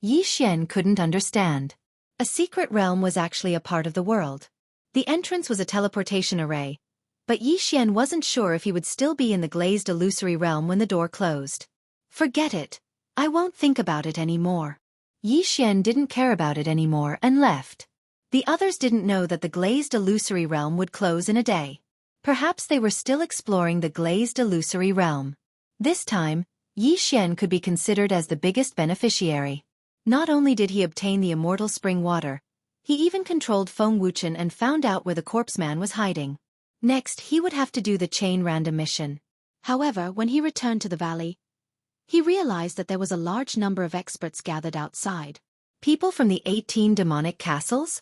Yi Xian couldn't understand. A secret realm was actually a part of the world. The entrance was a teleportation array, but Yi Xian wasn't sure if he would still be in the glazed illusory realm when the door closed. Forget it. I won't think about it anymore. Yi Xian didn't care about it anymore and left. The others didn't know that the glazed illusory realm would close in a day. Perhaps they were still exploring the glazed illusory realm. This time, Yi Xian could be considered as the biggest beneficiary. Not only did he obtain the immortal spring water, he even controlled Feng Wuchen and found out where the corpse man was hiding. Next, he would have to do the chain random mission. However, when he returned to the valley, he realized that there was a large number of experts gathered outside. People from the 18 demonic castles?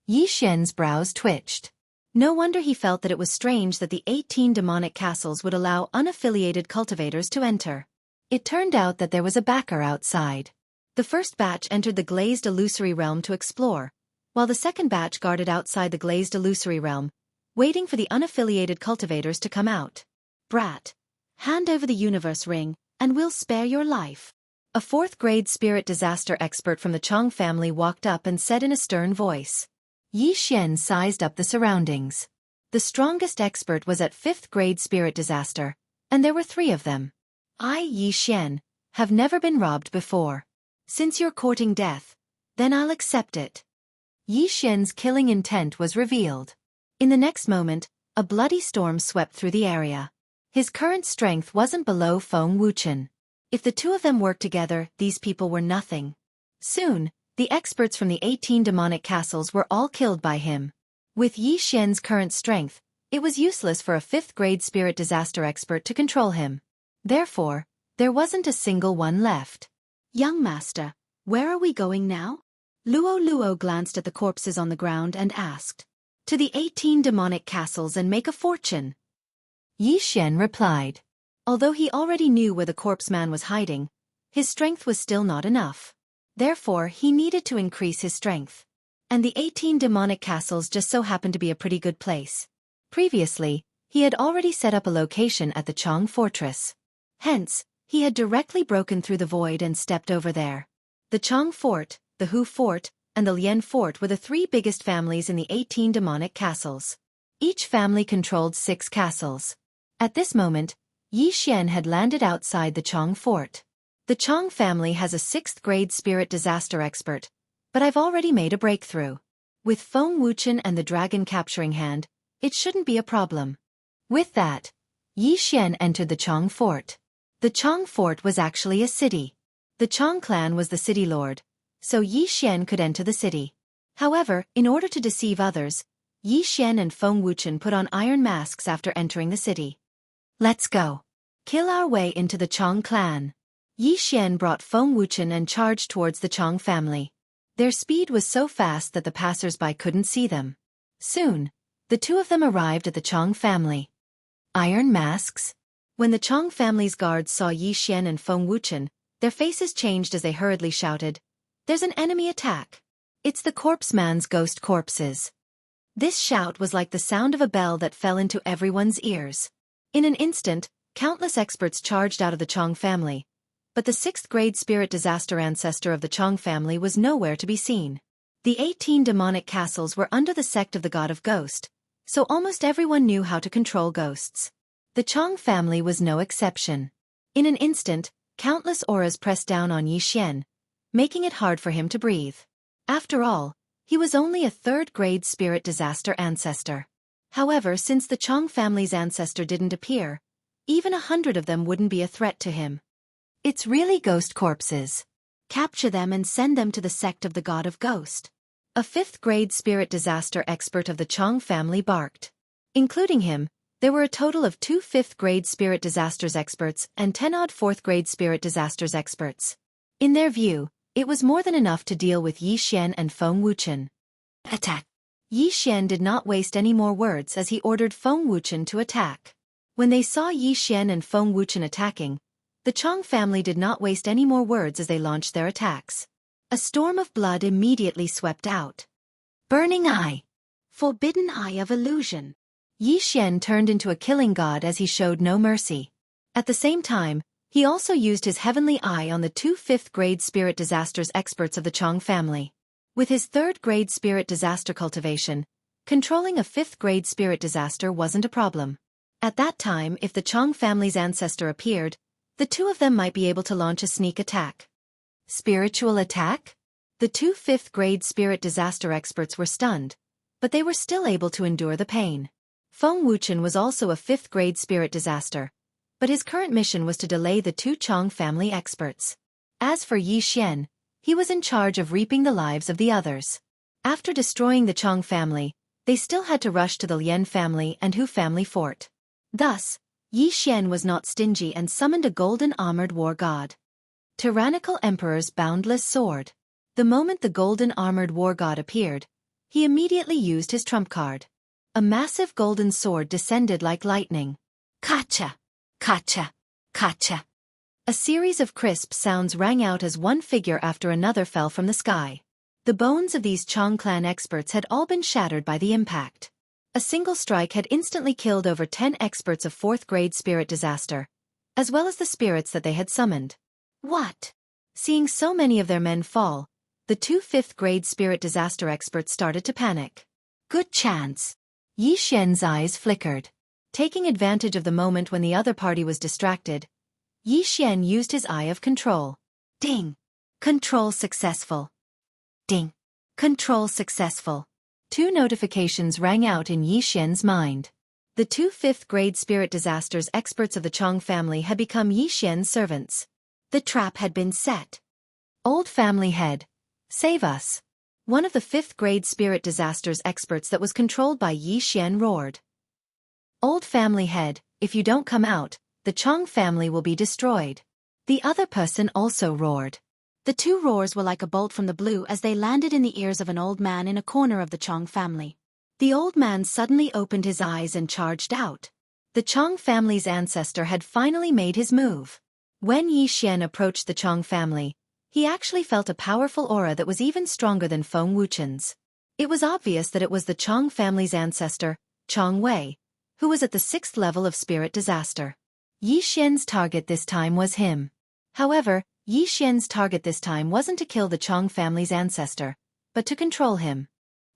Yi Xian's brows twitched. No wonder he felt that it was strange that the 18 demonic castles would allow unaffiliated cultivators to enter. It turned out that there was a backer outside. The first batch entered the glazed illusory realm to explore, while the second batch guarded outside the glazed illusory realm, waiting for the unaffiliated cultivators to come out. Brat, hand over the universe ring, and we'll spare your life. A fourth-grade spirit disaster expert from the Chong family walked up and said in a stern voice. Yi Xian sized up the surroundings. The strongest expert was at fifth-grade spirit disaster, and there were 3 of them. I, Yi Xian, have never been robbed before. Since you're courting death, then I'll accept it. Yi Xian's killing intent was revealed. In the next moment, a bloody storm swept through the area. His current strength wasn't below Feng Wuchen. If the 2 of them worked together, these people were nothing. Soon, the experts from the 18 demonic castles were all killed by him. With Yi Xian's current strength, it was useless for a 5th-grade spirit disaster expert to control him. Therefore, there wasn't a single one left. Young master, where are we going now? Luo glanced at the corpses on the ground and asked. To the 18 demonic castles and make a fortune. Yi Xian replied. Although he already knew where the corpse man was hiding, his strength was still not enough. Therefore, he needed to increase his strength. And the 18 demonic castles just so happened to be a pretty good place. Previously, he had already set up a location at the Chong fortress. Hence, he had directly broken through the void and stepped over there. The Chong fort, the Hu fort, and the Lian fort were the 3 biggest families in the 18 demonic castles. Each family controlled 6 castles. At this moment, Yi Xian had landed outside the Chong fort. The Chong family has a 6th-grade spirit disaster expert, but I've already made a breakthrough. With Feng Wuchen and the dragon capturing hand, it shouldn't be a problem. With that, Yi Xian entered the Chong fort. The Chong fort was actually a city. The Chong clan was the city lord, so Yi Xian could enter the city. However, in order to deceive others, Yi Xian and Feng Wuchen put on iron masks after entering the city. Let's go. Kill our way into the Chong clan. Yi Xian brought Feng Wuchen and charged towards the Chong family. Their speed was so fast that the passers-by couldn't see them. Soon, the 2 of them arrived at the Chong family. Iron masks? When the Chong family's guards saw Yi Xian and Feng Wuchen, their faces changed as they hurriedly shouted, "There's an enemy attack! It's the corpse man's ghost corpses." This shout was like the sound of a bell that fell into everyone's ears. In an instant, countless experts charged out of the Chong family, but the 6th-grade spirit disaster ancestor of the Chong family was nowhere to be seen. The 18 demonic castles were under the sect of the god of ghost, so almost everyone knew how to control ghosts. The Chong family was no exception. In an instant, countless auras pressed down on Yi Xian, making it hard for him to breathe. After all, he was only a 3rd-grade spirit disaster ancestor. However, since the Chong family's ancestor didn't appear, even 100 of them wouldn't be a threat to him. It's really ghost corpses. Capture them and send them to the sect of the god of ghost. A 5th-grade spirit disaster expert of the Chong family barked. Including him, there were a total of 2 5th-grade spirit disasters experts and 10-odd 4th-grade spirit disasters experts. In their view, it was more than enough to deal with Yi Xian and Feng Wuchen. Attack! Yi Xian did not waste any more words as he ordered Feng Wuchen to attack. When they saw Yi Xian and Feng Wuchen attacking, the Chong family did not waste any more words as they launched their attacks. A storm of blood immediately swept out. Burning Eye! Forbidden Eye of Illusion! Yi Xian turned into a killing god as he showed no mercy. At the same time, he also used his heavenly eye on the 2 5th-grade spirit disasters experts of the Chong family. With his 3rd-grade spirit disaster cultivation, controlling a 5th-grade spirit disaster wasn't a problem. At that time, if the Chong family's ancestor appeared, the 2 of them might be able to launch a sneak attack. Spiritual attack? The 2 5th-grade spirit disaster experts were stunned, but they were still able to endure the pain. Feng Wuchen was also a 5th-grade spirit disaster, but his current mission was to delay the 2 Chong family experts. As for Yi Xian, he was in charge of reaping the lives of the others. After destroying the Chong family, they still had to rush to the Lian family and Hu family fort. Thus, Yi Xian was not stingy and summoned a golden armored war god. Tyrannical Emperor's boundless sword. The moment the golden armored war god appeared, he immediately used his trump card. A massive golden sword descended like lightning. Kacha! Kacha! Kacha! A series of crisp sounds rang out as one figure after another fell from the sky. The bones of these Chong clan experts had all been shattered by the impact. A single strike had instantly killed over 10 experts of 4th-grade spirit disaster, as well as the spirits that they had summoned. What? Seeing so many of their men fall, the two fifth-grade spirit disaster experts started to panic. Good chance. Yi Xian's eyes flickered. Taking advantage of the moment when the other party was distracted, Yi Xian used his eye of control. Ding! Control successful. Ding! Control successful. Two notifications rang out in Yi Xian's mind. The two fifth-grade spirit disasters experts of the Chong family had become Yi Xian's servants. The trap had been set. Old family head, save us. One of the fifth-grade spirit disasters experts that was controlled by Yi Xian roared. Old family head, if you don't come out, the Chong family will be destroyed. The other person also roared. The two roars were like a bolt from the blue as they landed in the ears of an old man in a corner of the Chong family. The old man suddenly opened his eyes and charged out. The Chong family's ancestor had finally made his move. When Yi Xian approached the Chong family, he actually felt a powerful aura that was even stronger than Feng Wuchen's. It was obvious that it was the Chong family's ancestor, Chong Wei, who was at the 6th level of spirit disaster. Yi Xian's target this time was him. However, Yi Xian's target this time wasn't to kill the Chong family's ancestor, but to control him.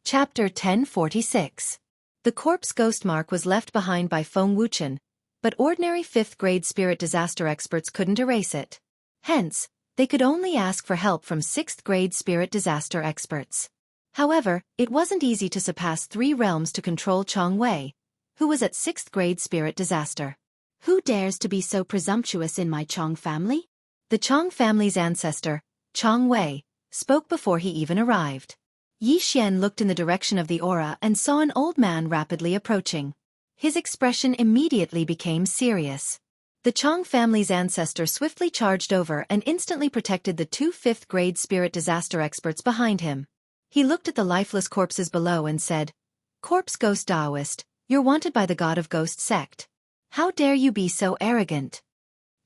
Chapter 1046. The corpse ghost mark was left behind by Feng Wuchen, but ordinary 5th-grade spirit disaster experts couldn't erase it. Hence, they could only ask for help from 6th-grade spirit disaster experts. However, it wasn't easy to surpass 3 realms to control Chong Wei, who was at 6th-grade spirit disaster. Who dares to be so presumptuous in my Chong family? The Chong family's ancestor, Chong Wei, spoke before he even arrived. Yi Xian looked in the direction of the aura and saw an old man rapidly approaching. His expression immediately became serious. The Chong family's ancestor swiftly charged over and instantly protected the two 5th-grade spirit disaster experts behind him. He looked at the lifeless corpses below and said, "Corpse Ghost Taoist, you're wanted by the God of Ghost sect. How dare you be so arrogant?"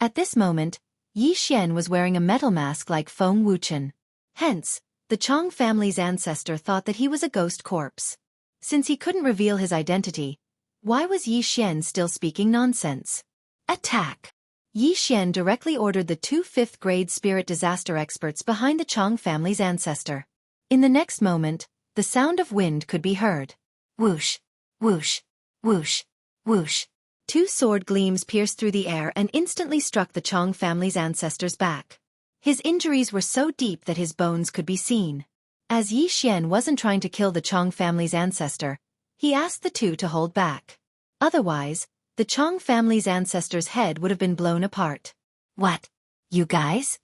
At this moment, Yi Xian was wearing a metal mask like Feng Wuchen. Hence, the Chong family's ancestor thought that he was a ghost corpse. Since he couldn't reveal his identity, why was Yi Xian still speaking nonsense? Attack! Yi Xian directly ordered the two 5th-grade spirit disaster experts behind the Chong family's ancestor. In the next moment, the sound of wind could be heard. Whoosh! Whoosh! Whoosh! Whoosh! Two sword gleams pierced through the air and instantly struck the Chong family's ancestor's back. His injuries were so deep that his bones could be seen. As Yi Xian wasn't trying to kill the Chong family's ancestor, he asked the two to hold back. Otherwise, the Chong family's ancestor's head would have been blown apart. What? You guys?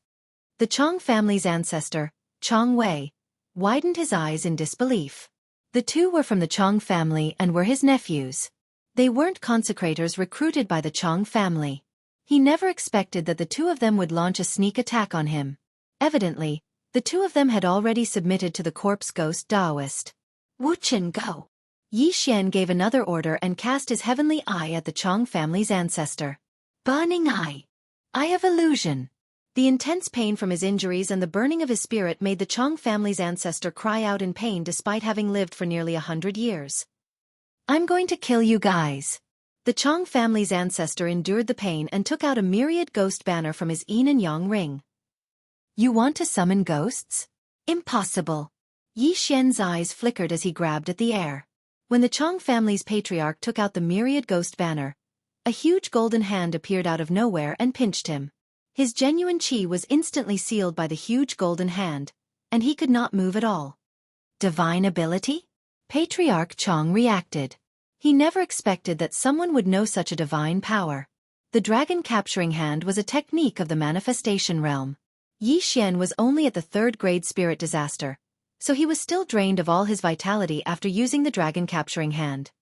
The Chong family's ancestor, Chong Wei, widened his eyes in disbelief. The two were from the Chong family and were his nephews. They weren't consecrators recruited by the Chong family. He never expected that the two of them would launch a sneak attack on him. Evidently, the two of them had already submitted to the corpse ghost Taoist. Wuchen go! Yi Xian gave another order and cast his heavenly eye at the Chong family's ancestor. Burning eye! Eye of illusion! The intense pain from his injuries and the burning of his spirit made the Chong family's ancestor cry out in pain despite having lived for nearly 100 years. I'm going to kill you guys. The Chong family's ancestor endured the pain and took out a myriad ghost banner from his yin and yang ring. You want to summon ghosts? Impossible. Yi Xian's eyes flickered as he grabbed at the air. When the Chong family's patriarch took out the myriad ghost banner, a huge golden hand appeared out of nowhere and pinched him. His genuine chi was instantly sealed by the huge golden hand, and he could not move at all. Divine ability? Patriarch Chong reacted. He never expected that someone would know such a divine power. The dragon capturing hand was a technique of the manifestation realm. Yi Xian was only at the 3rd-grade spirit disaster, so he was still drained of all his vitality after using the dragon capturing hand.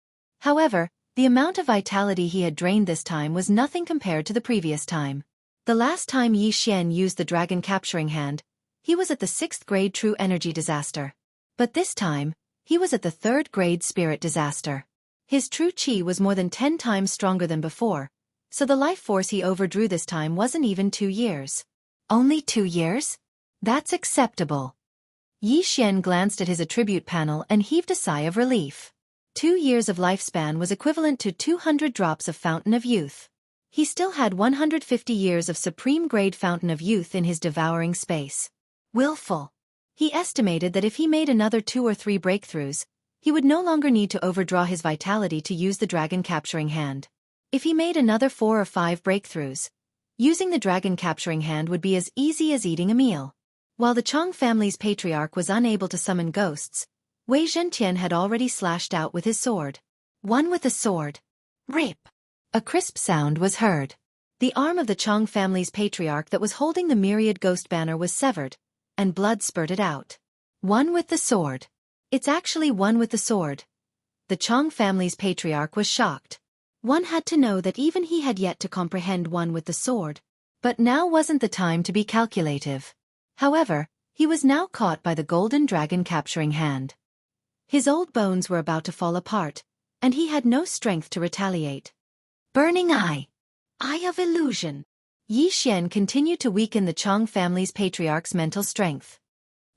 However, the amount of vitality he had drained this time was nothing compared to the previous time. The last time Yi Xian used the dragon capturing hand, he was at the 6th-grade true energy disaster. But this time, he was at the 3rd-grade spirit disaster. His true chi was more than 10 times stronger than before, so the life force he overdrew this time wasn't even 2 years. Only 2 years? That's acceptable. Yi Xian glanced at his attribute panel and heaved a sigh of relief. 2 years of lifespan was equivalent to 200 drops of Fountain of Youth. He still had 150 years of supreme-grade fountain of youth in his devouring space. Willful. He estimated that if he made another 2 or 3 breakthroughs, he would no longer need to overdraw his vitality to use the dragon-capturing hand. If he made another 4 or 5 breakthroughs, using the dragon-capturing hand would be as easy as eating a meal. While the Chong family's patriarch was unable to summon ghosts, Wei Zhentian had already slashed out with his sword. One with the sword. Rip! A crisp sound was heard. The arm of the Chong family's patriarch that was holding the myriad ghost banner was severed, and blood spurted out. One with the sword. It's actually one with the sword. The Chong family's patriarch was shocked. One had to know that even he had yet to comprehend one with the sword. But now wasn't the time to be calculative. However, he was now caught by the golden dragon capturing hand. His old bones were about to fall apart, and he had no strength to retaliate. Burning Eye. Eye of Illusion. Yi Xian continued to weaken the Chong family's patriarch's mental strength.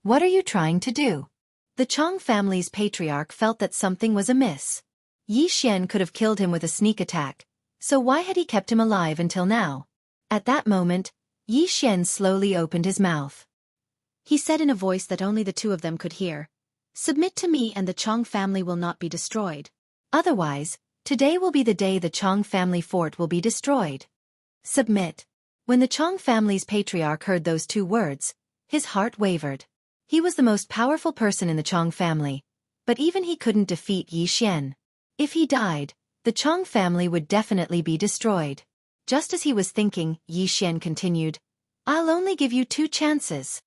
What are you trying to do? The Chong family's patriarch felt that something was amiss. Yi Xian could have killed him with a sneak attack, so why had he kept him alive until now? At that moment, Yi Xian slowly opened his mouth. He said in a voice that only the two of them could hear, "Submit to me and the Chong family will not be destroyed. Otherwise, today will be the day the Chong family fort will be destroyed." Submit. When the Chong family's patriarch heard those 2 words, his heart wavered. He was the most powerful person in the Chong family, but even he couldn't defeat Yi Xian. If he died, the Chong family would definitely be destroyed. Just as he was thinking, Yi Xian continued, "I'll only give you 2 chances."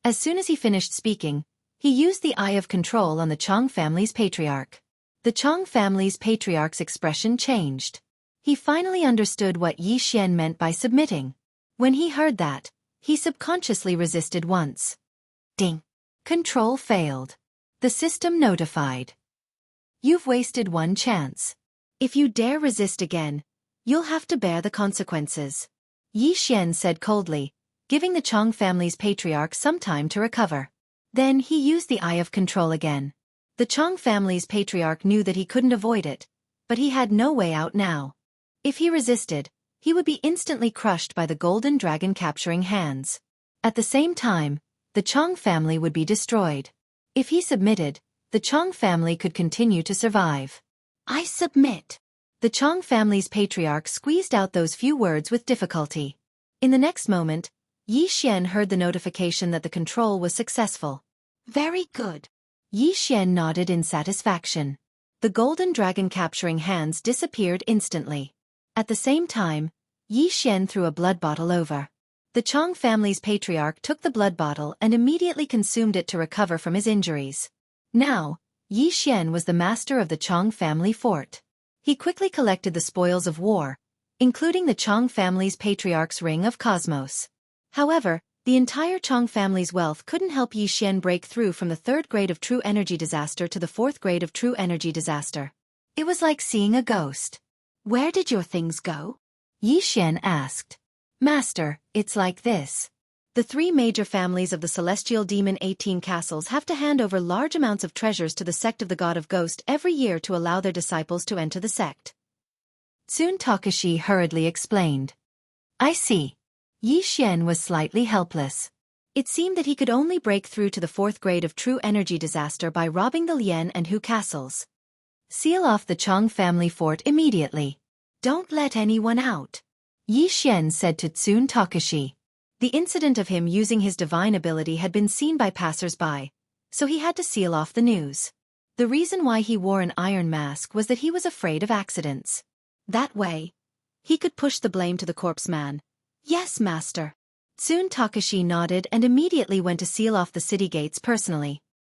As soon as he finished speaking, he used the Eye of Control on the Chong family's patriarch. The Chong family's patriarch's expression changed. He finally understood what Yi Xian meant by submitting. When he heard that, he subconsciously resisted once. Ding! Control failed. The system notified. You've wasted 1 chance. If you dare resist again, you'll have to bear the consequences. Yi Xian said coldly, giving the Chong family's patriarch some time to recover. Then he used the Eye of Control again. The Chong family's patriarch knew that he couldn't avoid it, but he had no way out now. If he resisted, he would be instantly crushed by the golden dragon capturing hands. At the same time, the Chong family would be destroyed. If he submitted, the Chong family could continue to survive. I submit. The Chong family's patriarch squeezed out those few words with difficulty. In the next moment, Yi Xian heard the notification that the control was successful. Very good. Yi Xian nodded in satisfaction. The golden dragon capturing hands disappeared instantly. At the same time, Yi Xian threw a blood bottle over. The Chong family's patriarch took the blood bottle and immediately consumed it to recover from his injuries. Now, Yi Xian was the master of the Chong family fort. He quickly collected the spoils of war, including the Chong family's patriarch's ring of cosmos. However, the entire Chong family's wealth couldn't help Yi Xian break through from the 3rd grade of true energy disaster to the 4th grade of true energy disaster. It was like seeing a ghost. Where did your things go? Yi Xian asked. Master, it's like this. The 3 major families of the Celestial Demon 18 castles have to hand over large amounts of treasures to the sect of the God of Ghost every year to allow their disciples to enter the sect. Tsun Takashi hurriedly explained. I see. Yi Xian was slightly helpless. It seemed that he could only break through to the 4th grade of true energy disaster by robbing the Lian and Hu castles. Seal off the Chong family fort immediately. Don't let anyone out. Yi Xian said to Tsun Takashi. The incident of him using his divine ability had been seen by passers-by, so he had to seal off the news. The reason why he wore an iron mask was that he was afraid of accidents. That way, he could push the blame to the corpse man. Yes, master. Tsun Takashi nodded and immediately went to seal off the city gates personally.